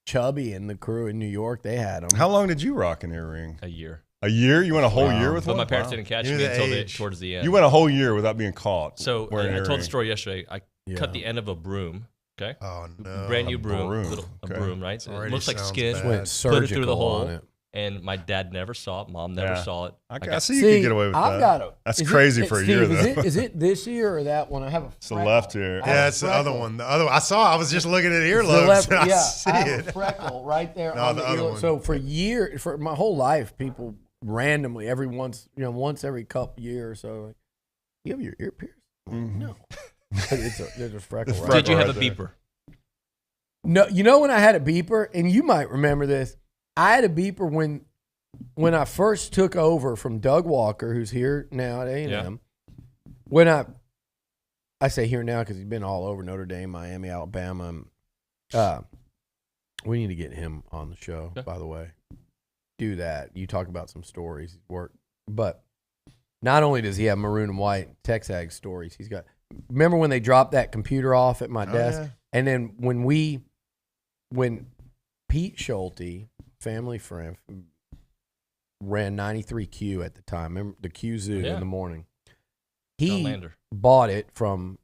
Chubby and the crew in New York, they had them. How long did you rock an earring? A year. A year? You went a whole year with but one? my parents Wow. didn't catch me until towards the end. You went a whole year without being caught. So wearing an I told earring. the story yesterday. I cut the end of a broom. Okay. Oh no. Brand new A broom. broom. A Okay. broom, right? So it Already looks like sounds skin. bad. Went Put it through the surgical hole. on it. And my dad never saw it. Mom never Yeah. saw it. I see you could get away with I've that. got That's is crazy it, for a Steve, year, though. Is it this year or that one? I have a It's the left ear. Yeah, it's the other one. The other I was just looking at earlobes. Left, and I yeah, see I have it. a freckle right there No, on the the other earlobe. one. So for my whole life, people randomly once every couple years, so like, you have your ear pierced? Mm-hmm. No, there's a freckle. It's right Did you there. have a beeper? No, you know when I had a beeper, and you might remember this. I had a beeper when I first took over from Doug Walker, who's here now at A&M. When I I say here now because he's been all over Notre Dame, Miami, Alabama. We need to get him on the show, by the way. Do that. You talk about some stories, work. But not only does he have maroon and white TexAgs stories, he's got – remember when they dropped that computer off at my desk? Yeah. And then when Pete Schulte, family friend, ran 93Q at the time, remember the Q Zoo in the morning. He bought it from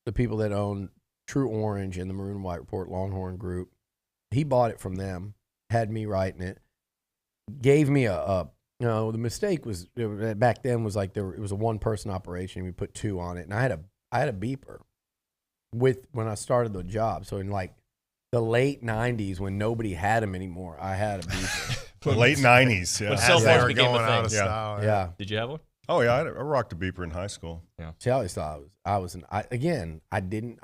the people that own True Orange and the Maroon and White Report Longhorn Group. He bought it from them, had me writing it, gave me the mistake was back then was like it was a one-person operation. We put 2 on it, and I had a beeper when I started the job. So in like the late 90s when nobody had them anymore, I had a beeper. The late 90s, yeah. When cell phones became a thing. Out of style, yeah. Did you have one? Oh yeah, I rocked a beeper in high school. Yeah. See, I always thought I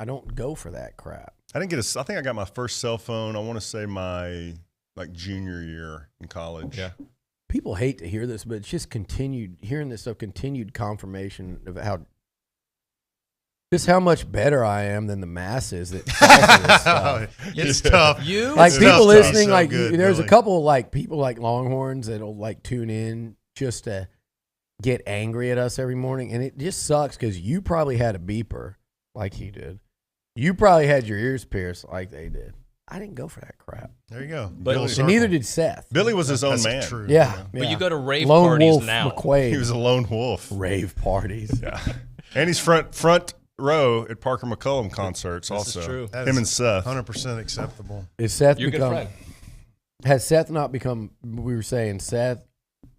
don't go for that crap. I didn't get I think I got my first cell phone, I want to say my junior year in college. Yeah. People hate to hear this, but it's just continued confirmation of how much better I am than the masses that talk this stuff. It's tough. People listening, there's a couple of people like Longhorns that'll tune in just to get angry at us every morning, and it just sucks because you probably had a beeper like he did. You probably had your ears pierced like they did. I didn't go for that crap. There you go. And neither did Seth. Billy was his own man. True. Yeah. But you go to rave lone parties wolf now. McQuaid. He was a lone wolf. Rave parties. Yeah. And he's front row at Parker McCullum concerts this also. Is true. Him and Seth. 100% acceptable. Is Seth You're a good friend. Has Seth not become, we were saying, Seth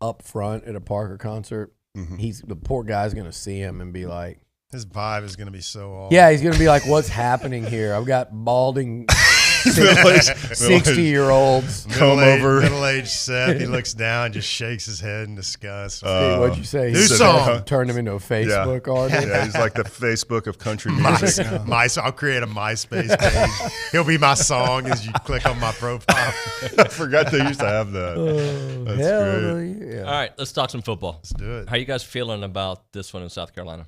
up front at a Parker concert, the poor guy's going to see him and be like, his vibe is going to be so off. Yeah, he's going to be like, what's happening here? I've got balding 60-year-olds. Middle-aged Seth. He looks down and just shakes his head in disgust. What'd you say? New song. Turned him into a Facebook artist. Yeah, he's like the Facebook of country music. I'll create a MySpace page. He'll be my song as you click on my profile. I forgot they used to have that. That's great. Yeah. All right, let's talk some football. Let's do it. How you guys feeling about this one in South Carolina?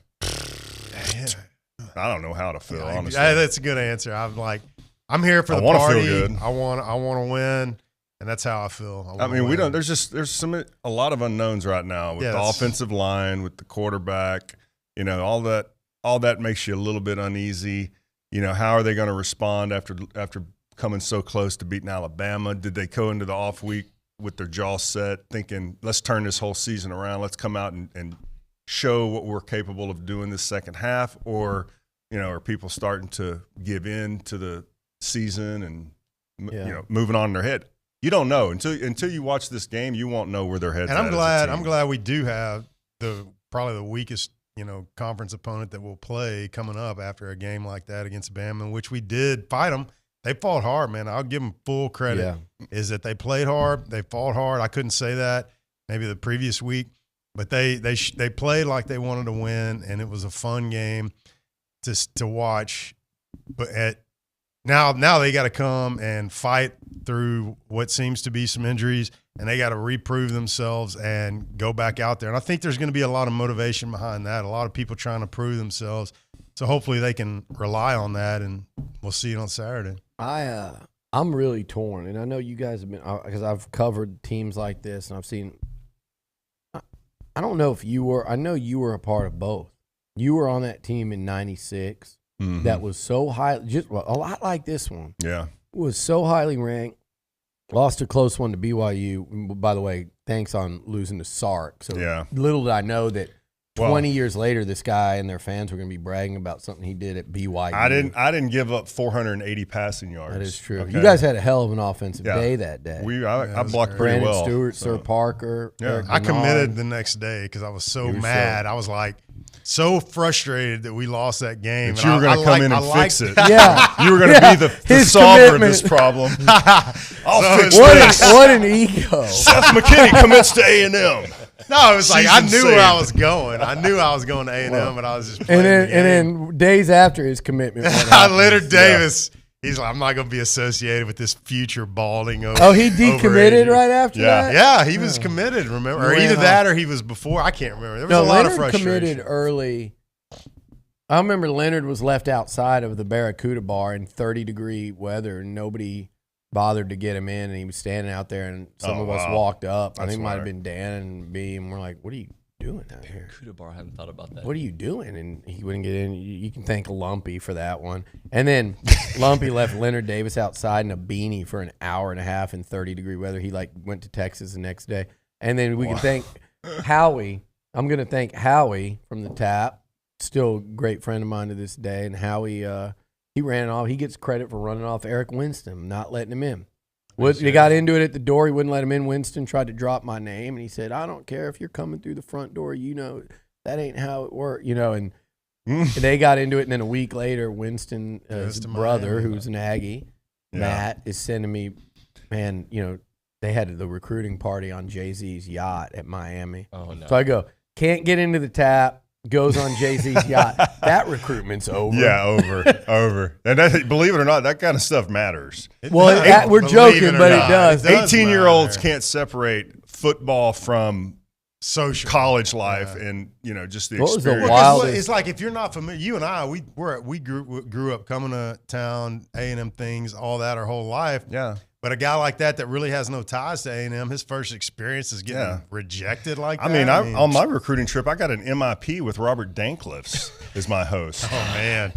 I don't know how to feel, honestly. That's a good answer. I'm here for the party. I feel good. I want to win, and that's how I feel. I mean, there's a lot of unknowns right now with the offensive line, with the quarterback. All that makes you a little bit uneasy. How are they going to respond after coming so close to beating Alabama? Did they go into the off week with their jaw set, thinking, let's turn this whole season around, let's come out and show what we're capable of doing this second half? Or, are people starting to give in to the season and moving on in their head? You don't know until you watch this game. You won't know where their heads. And I'm glad we do have probably the weakest conference opponent that we'll play coming up after a game like that against Bama, in which we did fight them. They fought hard, man. I'll give them full credit. Is that they played hard, they fought hard. I couldn't say that maybe the previous week, but they played like they wanted to win, and it was a fun game to watch. But now they got to come and fight through what seems to be some injuries, and they got to reprove themselves and go back out there. And I think there's going to be a lot of motivation behind that, a lot of people trying to prove themselves. So hopefully they can rely on that, and we'll see it on Saturday. I'm really torn, and I know you guys have been, because I've covered teams like this, and I've seen. I don't know if you were. I know you were a part of both. You were on that team in '96 that was so high, just a lot like this one. Yeah, it was so highly ranked. Lost a close one to BYU. By the way, thanks on losing to Sark. So little did I know that 20 years later, this guy and their fans were going to be bragging about something he did at BYU. I didn't give up 480 passing yards. That is true. Okay. You guys had a hell of an offensive day that day. I blocked pretty Brandon well. Stewart, Sir Parker. Eric I committed the next day because I was so mad. I was like so frustrated that we lost that game. But you were going to come in and fix it. Yeah. You were going to be the solver of this problem. I'll fix this. What an ego. Seth McKinney commits to A&M. No, it was like I knew where I was going. I knew I was going to A&M, but I was just playing and then days after his commitment, Leonard Davis, he's like, I'm not going to be associated with this future balding over. Oh, he decommitted right after that? Yeah, he was committed, remember? Or either that or he was before. I can't remember. There was a lot of frustration. Committed early. I remember Leonard was left outside of the Barracuda bar in 30-degree weather, and nobody bothered to get him in, and he was standing out there, and some of us walked up. I think it might have been Dan and B, and we're like, what are you doing out here? Barracuda bar, I haven't thought about that. What are you doing? And he wouldn't get in. You can thank Lumpy for that one. And then Lumpy left Leonard Davis outside in a beanie for an hour and a half in 30-degree weather. He went to Texas the next day. And then we can thank Howie. I'm going to thank Howie from the Tap. Still a great friend of mine to this day. And Howie, he ran off. He gets credit for running off Eric Winston, not letting him in. They got into it at the door. He wouldn't let him in. Winston tried to drop my name, and he said, I don't care if you're coming through the front door. That ain't how it works. And they got into it. And then a week later, Winston, his brother, who's an Aggie, Matt, is sending me, man, they had the recruiting party on Jay-Z's yacht at Miami. Oh, no. So I go, can't get into the Tap. Goes on Jay-Z's yacht. That recruitment's over. Yeah, over. And believe it or not, that kind of stuff matters. Well, we're joking, but it does. 18-year-olds can't separate football from social college life and just the experience. It's like if you're not familiar, you and I, we grew up coming to town, A&M things, all that our whole life. Yeah. But a guy like that really has no ties to A&M, his first experience is getting rejected like that. I mean, on my recruiting trip, I got an MIP with Robert Dankliffs as my host. Oh, man.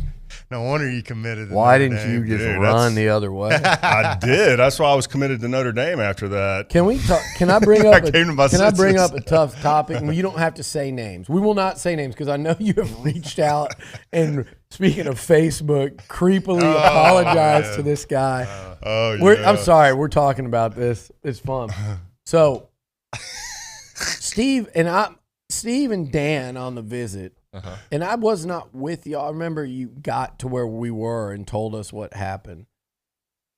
No wonder you committed to Why Notre didn't Dame. you just run the other way? I did. That's why I was committed to Notre Dame after that. Can we talk? Can I bring up? I bring up a tough topic? You don't have to say names. We will not say names because I know you have reached out and, speaking of Facebook, creepily apologized to this guy. I'm sorry. We're talking about this. It's fun. So, Steve and Dan on the visit. And I was not with y'all. I remember you got to where we were and told us what happened.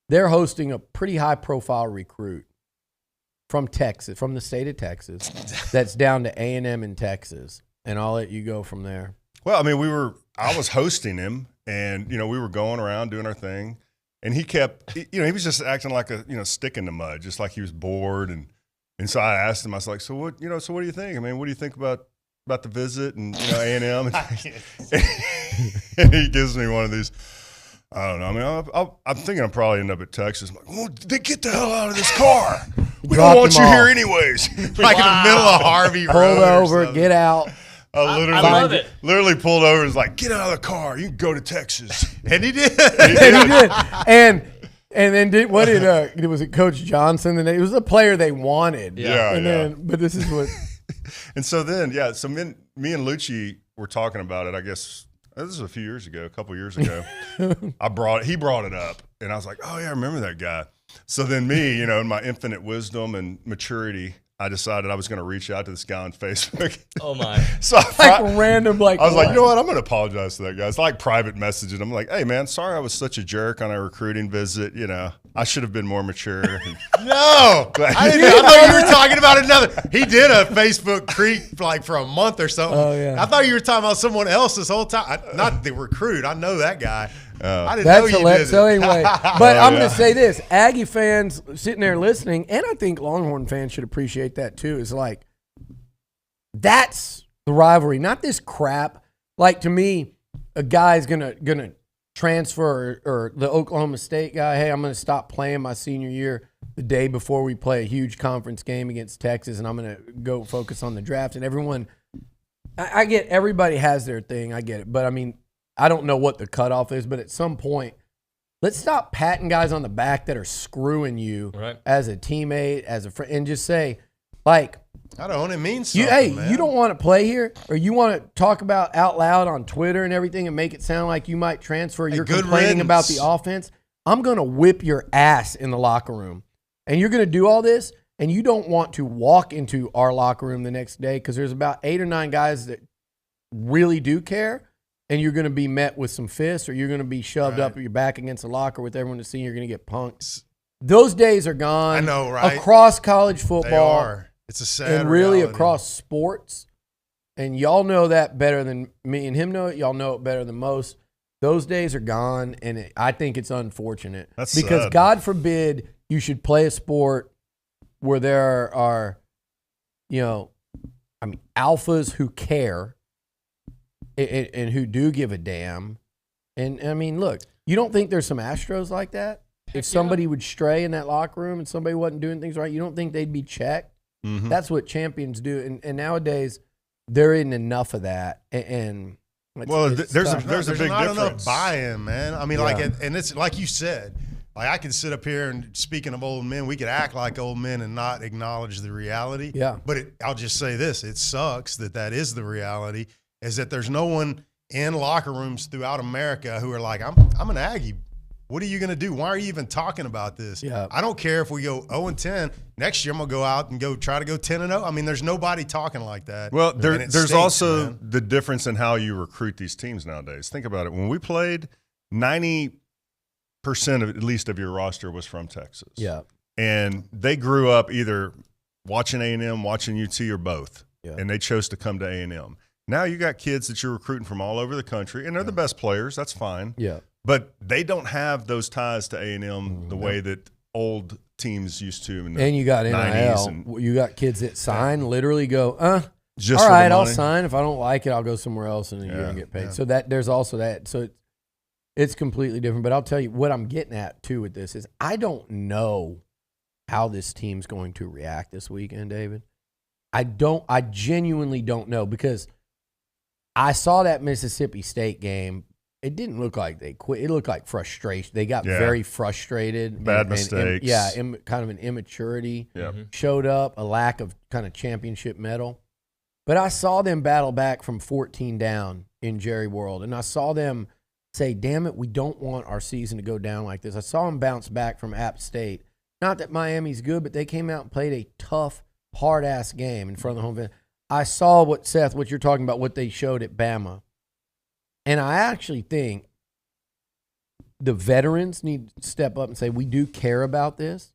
They're hosting a pretty high-profile recruit from Texas, from the state of Texas, that's down to A&M in Texas. And I'll let you go from there. Well, I mean, I was hosting him, and we were going around doing our thing, and he kept, he was just acting like a stick in the mud, just like he was bored, and so I asked him, I was like, so what do you think? I mean, what do you think about the visit and A&M? And he gives me one of these. I don't know. I mean, I'm thinking I'm probably end up at Texas. I'm like, well, get the hell out of this car. We don't want you here anyways. Like in the middle of Harvey Road. Pull over, get out. I love it. Literally pulled over and was like, get out of the car. You can go to Texas. And he did. And he did. And then was it Coach Johnson? And it was a player they wanted. But this is what. And so then, so me and Lucci were talking about it, I guess. This was a couple years ago. He brought it up, and I was like, oh, yeah, I remember that guy. So then me, in my infinite wisdom and maturity, I decided I was going to reach out to this guy on Facebook. Oh, my. So random, I was like, you know what? I'm going to apologize to that guy. It's like private messaging. I'm like, hey, man, sorry I was such a jerk on a recruiting visit. I should have been more mature. No. I thought you were talking about another. He did a Facebook creep like for a month or something. Oh, yeah. I thought you were talking about someone else this whole time. Not the recruit. I know that guy. I didn't know you did it. So anyway, but I'm going to say this. Aggie fans sitting there listening, and I think Longhorn fans should appreciate that too, is like, that's the rivalry, not this crap. Like, to me, a guy's gonna transfer, or the Oklahoma State guy, hey, I'm going to stop playing my senior year the day before we play a huge conference game against Texas, and I'm going to go focus on the draft. And everyone, I get everybody has their thing. I get it. But, I mean, I don't know what the cutoff is, but at some point, let's stop patting guys on the back that are screwing you as a teammate, as a friend, and just say, like, I don't. It means something, man. You don't want to play here, or you want to talk about out loud on Twitter and everything and make it sound like you might transfer. You're complaining about the offense. I'm going to whip your ass in the locker room. And you're going to do all this, and you don't want to walk into our locker room the next day because there's about 8 or 9 guys that really do care. And you're going to be met with some fists, or you're going to be shoved up your back against the locker with everyone to see you're going to get punked. Those days are gone. I know, right? Across college football. They are. It's a sad and really reality. Across sports. And y'all know that better than me and him know it. Y'all know it better than most. Those days are gone, and I think it's unfortunate. That's because sad. God forbid you should play a sport where there are, alphas who care. and who do give a damn. And I mean, look, you don't think there's some Astros like that? If somebody would stray in that locker room and somebody wasn't doing things right, you don't think they'd be checked? Mm-hmm. That's what champions do. And nowadays, there isn't enough of that. And there's a big not difference. Enough buy-in, man. I mean, and it's like you said. Like I could sit up here and speaking of old men, we could act like old men and not acknowledge the reality. Yeah. But I'll just say this: it sucks that is the reality. Is that there's no one in locker rooms throughout America who are like, I'm an Aggie. What are you going to do? Why are you even talking about this? Yeah. I don't care if we go 0-10. Next year, I'm going to go out and try to go 10-0. I mean, there's nobody talking like that. Well, there's also man. the difference in how you recruit these teams nowadays. Think about it. When we played, 90% of at least of your roster was from Texas. Yeah. And they grew up either watching A&M, watching UT, or both. Yeah. And they chose to come to A&M. Now you got kids that you're recruiting from all over the country, and they're the best players. That's fine. Yeah. But they don't have those ties to A&M the way that old teams used to in the And you got 90s. NIL. You got kids that sign, literally go, just all for the right, I'll money. sign. If I don't like it, I'll go somewhere else and you're going to get paid. Yeah. So there's also that. So it's completely different. But I'll tell you what I'm getting at, too, with this is I don't know how this team's going to react this weekend, David. I genuinely don't know because I saw that Mississippi State game. It didn't look like they quit. It looked like frustration. They got very frustrated. Bad mistakes. Kind of an immaturity Yep. showed up, a lack of kind of championship mettle. But I saw them battle back from 14 down in Jerry World, and I saw them say, damn it, we don't want our season to go down like this. I saw them bounce back from App State. Not that Miami's good, but they came out and played a tough, hard-ass game in front of the home fans. I saw what you're talking about, what they showed at Bama. And I actually think the veterans need to step up and say, we do care about this.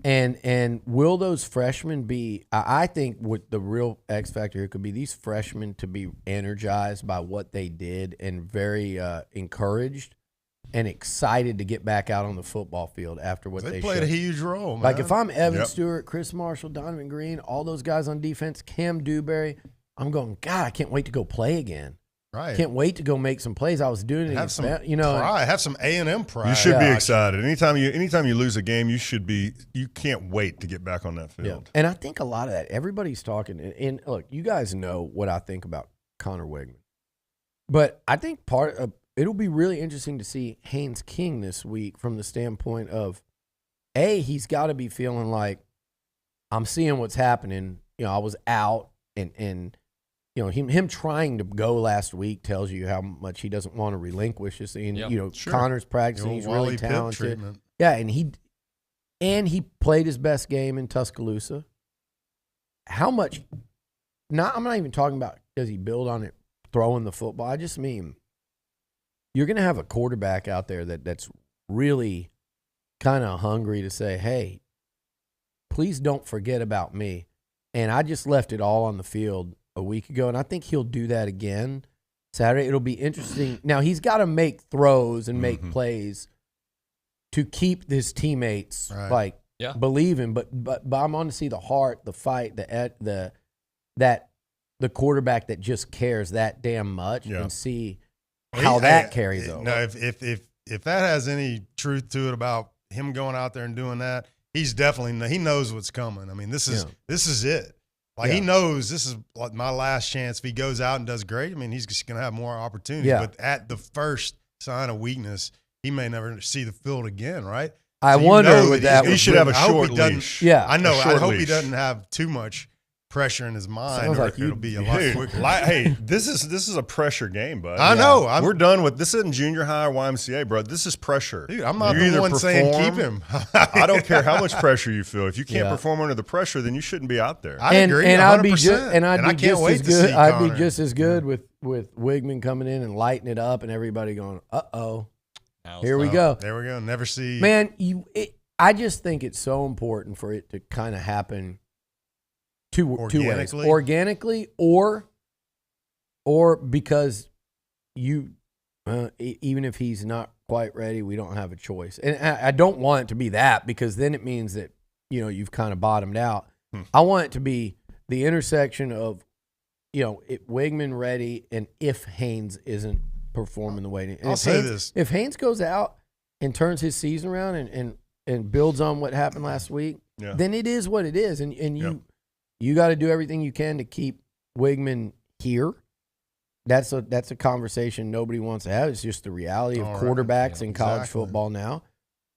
And will those freshmen be – I think what the real X factor here could be these freshmen to be energized by what they did and very encouraged and excited to get back out on the football field after what they played showed. a huge role, man. Like if I'm Evan Stewart, Chris Marshall, Donovan Green, all those guys on defense, Cam Dewberry, I'm going, God, I can't wait to go play again. Right. Can't wait to go make some plays. I was doing it Have against some pride. Have some A&M pride. You should be excited. Anytime you lose a game, you can't wait to get back on that field. Yeah. And I think a lot of that, everybody's talking. And look, you guys know what I think about Connor Wegman. But I think it'll be really interesting to see Haynes King this week from the standpoint of, he's got to be feeling like I'm seeing what's happening. I was out and him trying to go last week tells you how much he doesn't want to relinquish this. And, Sure. Connor's practicing. He's really Wally Pipp talented. treatment. Yeah, and he played his best game in Tuscaloosa. How much – I'm not even talking about does he build on it throwing the football. I just mean you're going to have a quarterback out there that's really kind of hungry to say, hey, please don't forget about me. And I just left it all on the field a week ago, and I think he'll do that again Saturday. It'll be interesting. Now, he's got to make throws and make plays to keep his teammates believing. But I'm on to see the heart, the fight, the quarterback that just cares that damn much and see how that carries over. No, if that has any truth to it about him going out there and doing that, he knows what's coming. I mean, this is it. Like he knows this is like my last chance. If he goes out and does great, I mean, he's just going to have more opportunities. Yeah. But at the first sign of weakness, he may never see the field again, right? I wonder with that. He should have a short leash. Yeah, I know. I hope leash. he doesn't have too much pressure in his mind. Sounds Or like it'll be a lot quicker. Hey, this is a pressure game, bud. I know. We're done with this. Isn't junior high or YMCA, bro. This is pressure. Dude, I'm not You the either one saying perform- keep him. I don't care how much pressure you feel. If you can't Yeah. perform under the pressure, then you shouldn't be out there. I agree. 100%. I'd be I just can't wait as to good. see I'd be Connor. just as good with Wigman coming in and lighting it up, and everybody going, here we go. There we go. Never see. Man, I just think it's so important for it to kind of happen two ways, organically, or because you, even if he's not quite ready, we don't have a choice. And I don't want it to be that, because then it means that you've kind of bottomed out. I want it to be the intersection of Wigman ready, and if Haynes isn't performing the way. I'll say this: if Haynes goes out and turns his season around and builds on what happened last week, then it is what it is, and you got to do everything you can to keep Wigman here. That's a conversation nobody wants to have. It's just the reality of quarterbacks in college football now.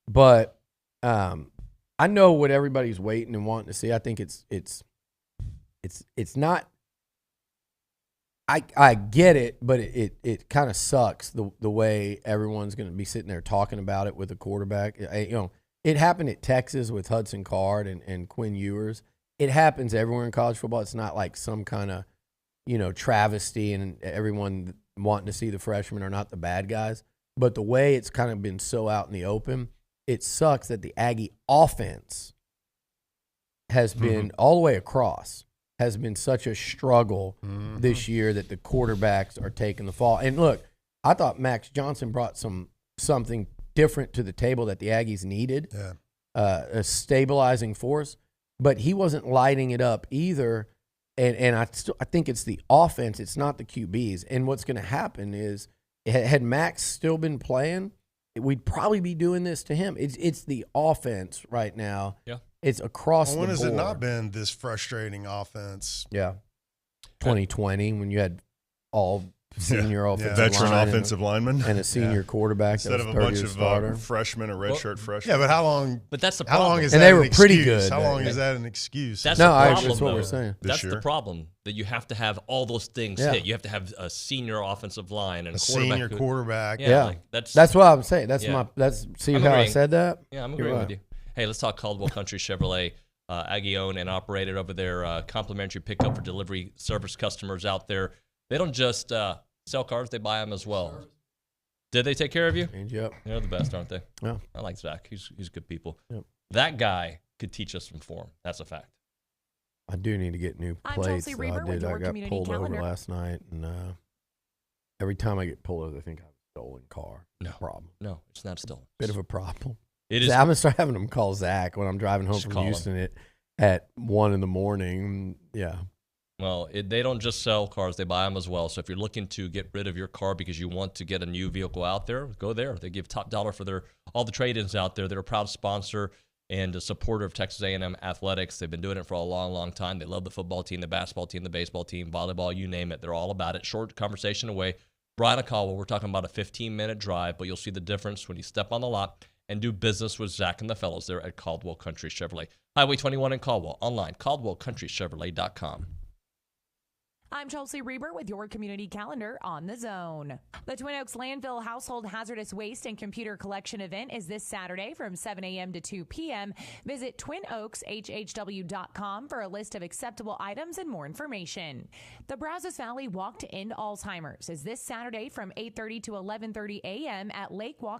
But I know what everybody's waiting and wanting to see. I think it's not. I get it, but it kind of sucks the way everyone's going to be sitting there talking about it with a quarterback. It happened at Texas with Hudson Card and Quinn Ewers. It happens everywhere in college football. It's not like some kind of travesty and everyone wanting to see the freshmen are not the bad guys. But the way it's kind of been so out in the open, it sucks that the Aggie offense has been all the way across. Has been such a struggle this year that the quarterbacks are taking the fall. And look, I thought Max Johnson brought something different to the table that the Aggies needed, a stabilizing force, but he wasn't lighting it up either. And I think it's the offense, it's not the QBs. And what's going to happen is, had Max still been playing, we'd probably be doing this to him. It's the offense right now. Yeah. It's across the board. When has it not been this frustrating offense? Yeah. 2020, when you had all senior offensive veteran offensive linemen and a senior quarterback instead of a bunch of freshmen or redshirt freshmen. Yeah, but how long? But that's the how problem. long is and that they were an pretty excuse? good. How long is that an excuse? That's the problem. That's what though. we're saying. That's the problem, that you have to have all those things hit. You have to have a senior offensive line and a senior quarterback. Yeah, that's what I'm saying. That's see I'm how agreeing. I said that? Yeah, I'm agreeing with you. Hey, let's talk Caldwell Country Chevrolet. Aggie owned and operated over there, complimentary pickup for delivery service customers out there. They don't just sell cars, they buy them as well. Did they take care of you? Yep. They're the best, aren't they? Yeah. I like Zach. He's good people. Yep. That guy could teach us some form. That's a fact. I do need to get new plates. I got pulled over last night, and every time I get pulled over, they think I have a stolen car. No problem. No, it's not stolen. Bit of a problem. It is. I'm gonna start having them call Zach when I'm driving home from Houston at 1 a.m. Yeah. Well, they don't just sell cars; they buy them as well. So if you're looking to get rid of your car because you want to get a new vehicle out there, go there. They give top dollar for all the trade-ins out there. They're a proud sponsor and a supporter of Texas A&M athletics. They've been doing it for a long, long time. They love the football team, the basketball team, the baseball team, volleyball, you name it. They're all about it. Short conversation away. Brian and Caldwell, we're talking about a 15-minute drive, but you'll see the difference when you step on the lot and do business with Zach and the fellows there at Caldwell Country Chevrolet. Highway 21 in Caldwell. Online, CaldwellCountryChevrolet.com. I'm Chelsea Reber with your community calendar on The Zone. The Twin Oaks Landfill Household Hazardous Waste and Computer Collection event is this Saturday from 7 a.m. to 2 p.m. Visit twinoakshhw.com for a list of acceptable items and more information. The Brazos Valley Walk to End Alzheimer's is this Saturday from 8:30 to 11:30 a.m. at Lake Walk